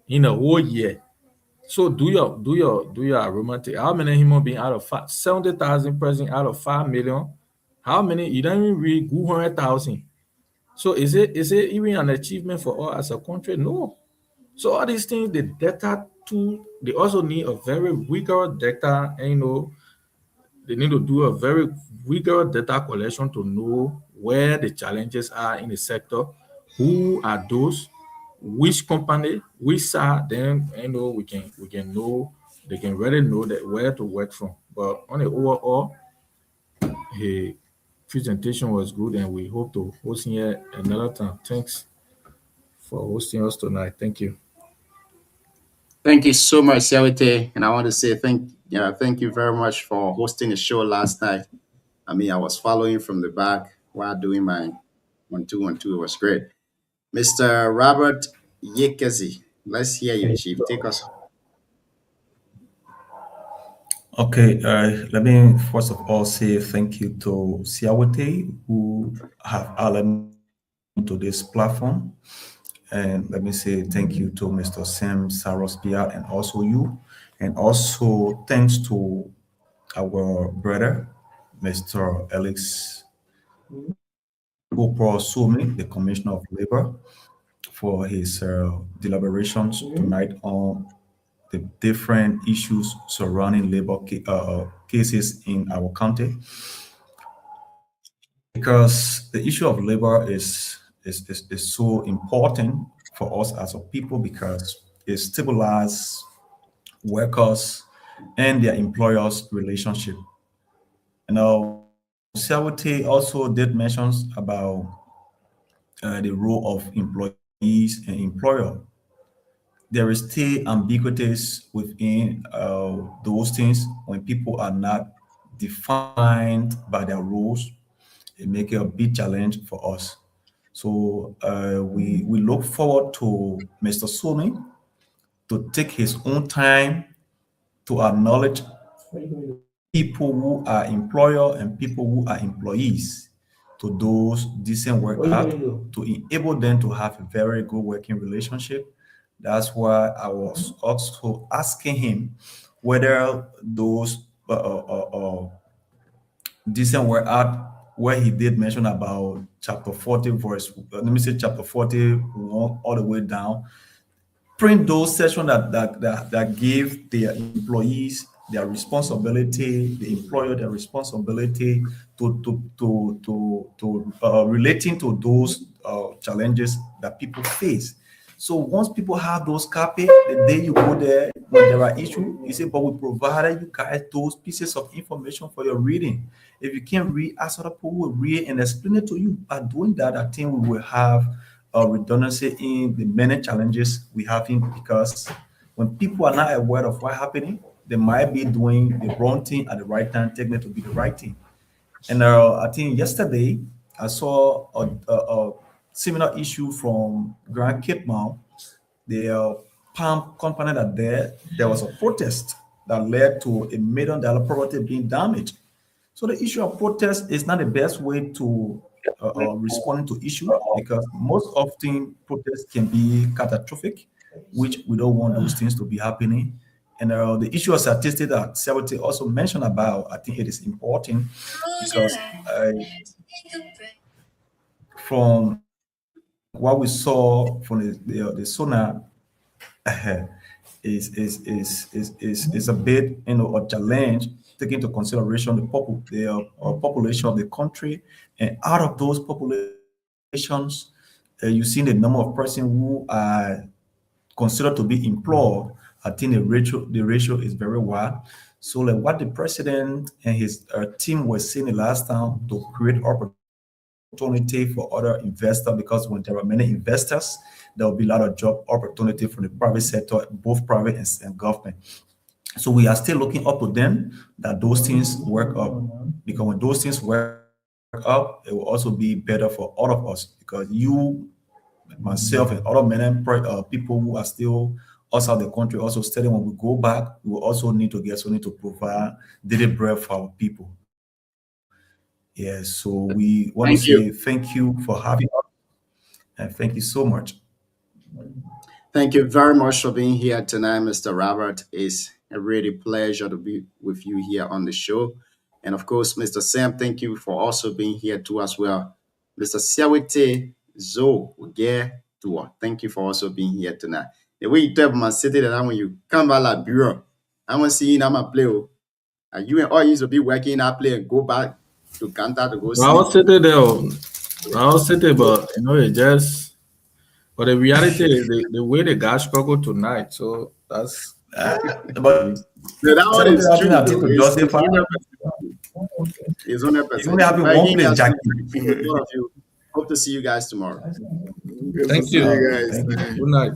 in a whole year. So do your arithmetic. How many human beings out of 70,000 present out of 5 million? How many? You don't even read 200,000. So is it even an achievement for us as a country? No. So all these things, the data too, they also need a very rigorous data, and they need to do a very rigorous data collection to know where the challenges are in the sector, who are those, which company, which side, then we can know, they can really know that where to work from. But on the overall, his presentation was good, and we hope to host here another time. Thanks for hosting us tonight. Thank you. Thank you so much, Siawate. And I want to say thank you very much for hosting the show last night. I mean, I was following from the back while doing my 1-2-1-2. It was great. Mr. Robert Yekezi, let's hear you, Chief. Take us. Okay, let me first of all say thank you to Siawate, who have allowed me to this platform. And let me say thank you to Mr. Sam Sarospia and also you. And also thanks to our brother, Mr. Alex Sumi, the Commissioner of Labor, for his deliberations tonight on the different issues surrounding labor cases in our county. because the issue of labor is so important for us as a people because it stabilizes workers and their employers' relationship. Sewate also did mention about the role of employees and employer. There is still ambiguities within those things when people are not defined by their roles. It makes it a big challenge for us. So we look forward to Mr. Somi to take his own time to acknowledge people who are employer and people who are employees to those decent work out to enable them to have a very good working relationship. That's why I was also asking him whether those decent work out where he did mention about chapter 40 verse, let me say chapter 41 all the way down, print those sections that give their employees their responsibility, the employer their responsibility to relating to those challenges that people face. So once people have those copies, the day you go there, when there are issues, you say, but we provided you guys those pieces of information for your reading. If you can't read, ask other people will read and explain it to you. By doing that, I think we will have a redundancy in the many challenges we have in, because when people are not aware of what's happening, they might be doing the wrong thing at the right time, taking it to be the right thing. And I think yesterday I saw a similar issue from Grand Cape Mount. The palm company there was a protest that led to $1 million property being damaged. So the issue of protest is not the best way to respond to issues, because most often protests can be catastrophic, which we don't want those things to be happening. And the issue of statistics that Sewate also mentioned about, I think it is important because from what we saw from the sonar is a bit, a challenge, taking into consideration the population of the country, and out of those populations, you see the number of persons who are considered to be employed. I think the ratio is very wide. So like what the president and his team were saying the last time, to create opportunity for other investors, because when there are many investors, there will be a lot of job opportunity from the private sector, both private and government. So we are still looking up to them that those things work up, because when those things work up, it will also be better for all of us, because you, myself, and other many people who are still outside the country also studying, when we go back, we will also need to provide daily bread for our people. Yes, so we want to say thank you for having us, and thank you so much. Thank you very much for being here tonight, Mr. Robert. It's a really pleasure to be with you here on the show. And of course, Mr. Sam, thank you for also being here too as well. Mr. Sewate Zo-Oge-Tua, thank you for also being here tonight. The way you tell my city that when you come back like bureau, I want to see you in my play. And you and all used to be working in our play and go back to Kanta to go see. I was sitting there, but it just, but the reality is the way the guys struggle tonight. So that's but that one is true. It's 100%. It's only having one place, Jackie. Hope to see you guys tomorrow. Thank you. guys. Good night.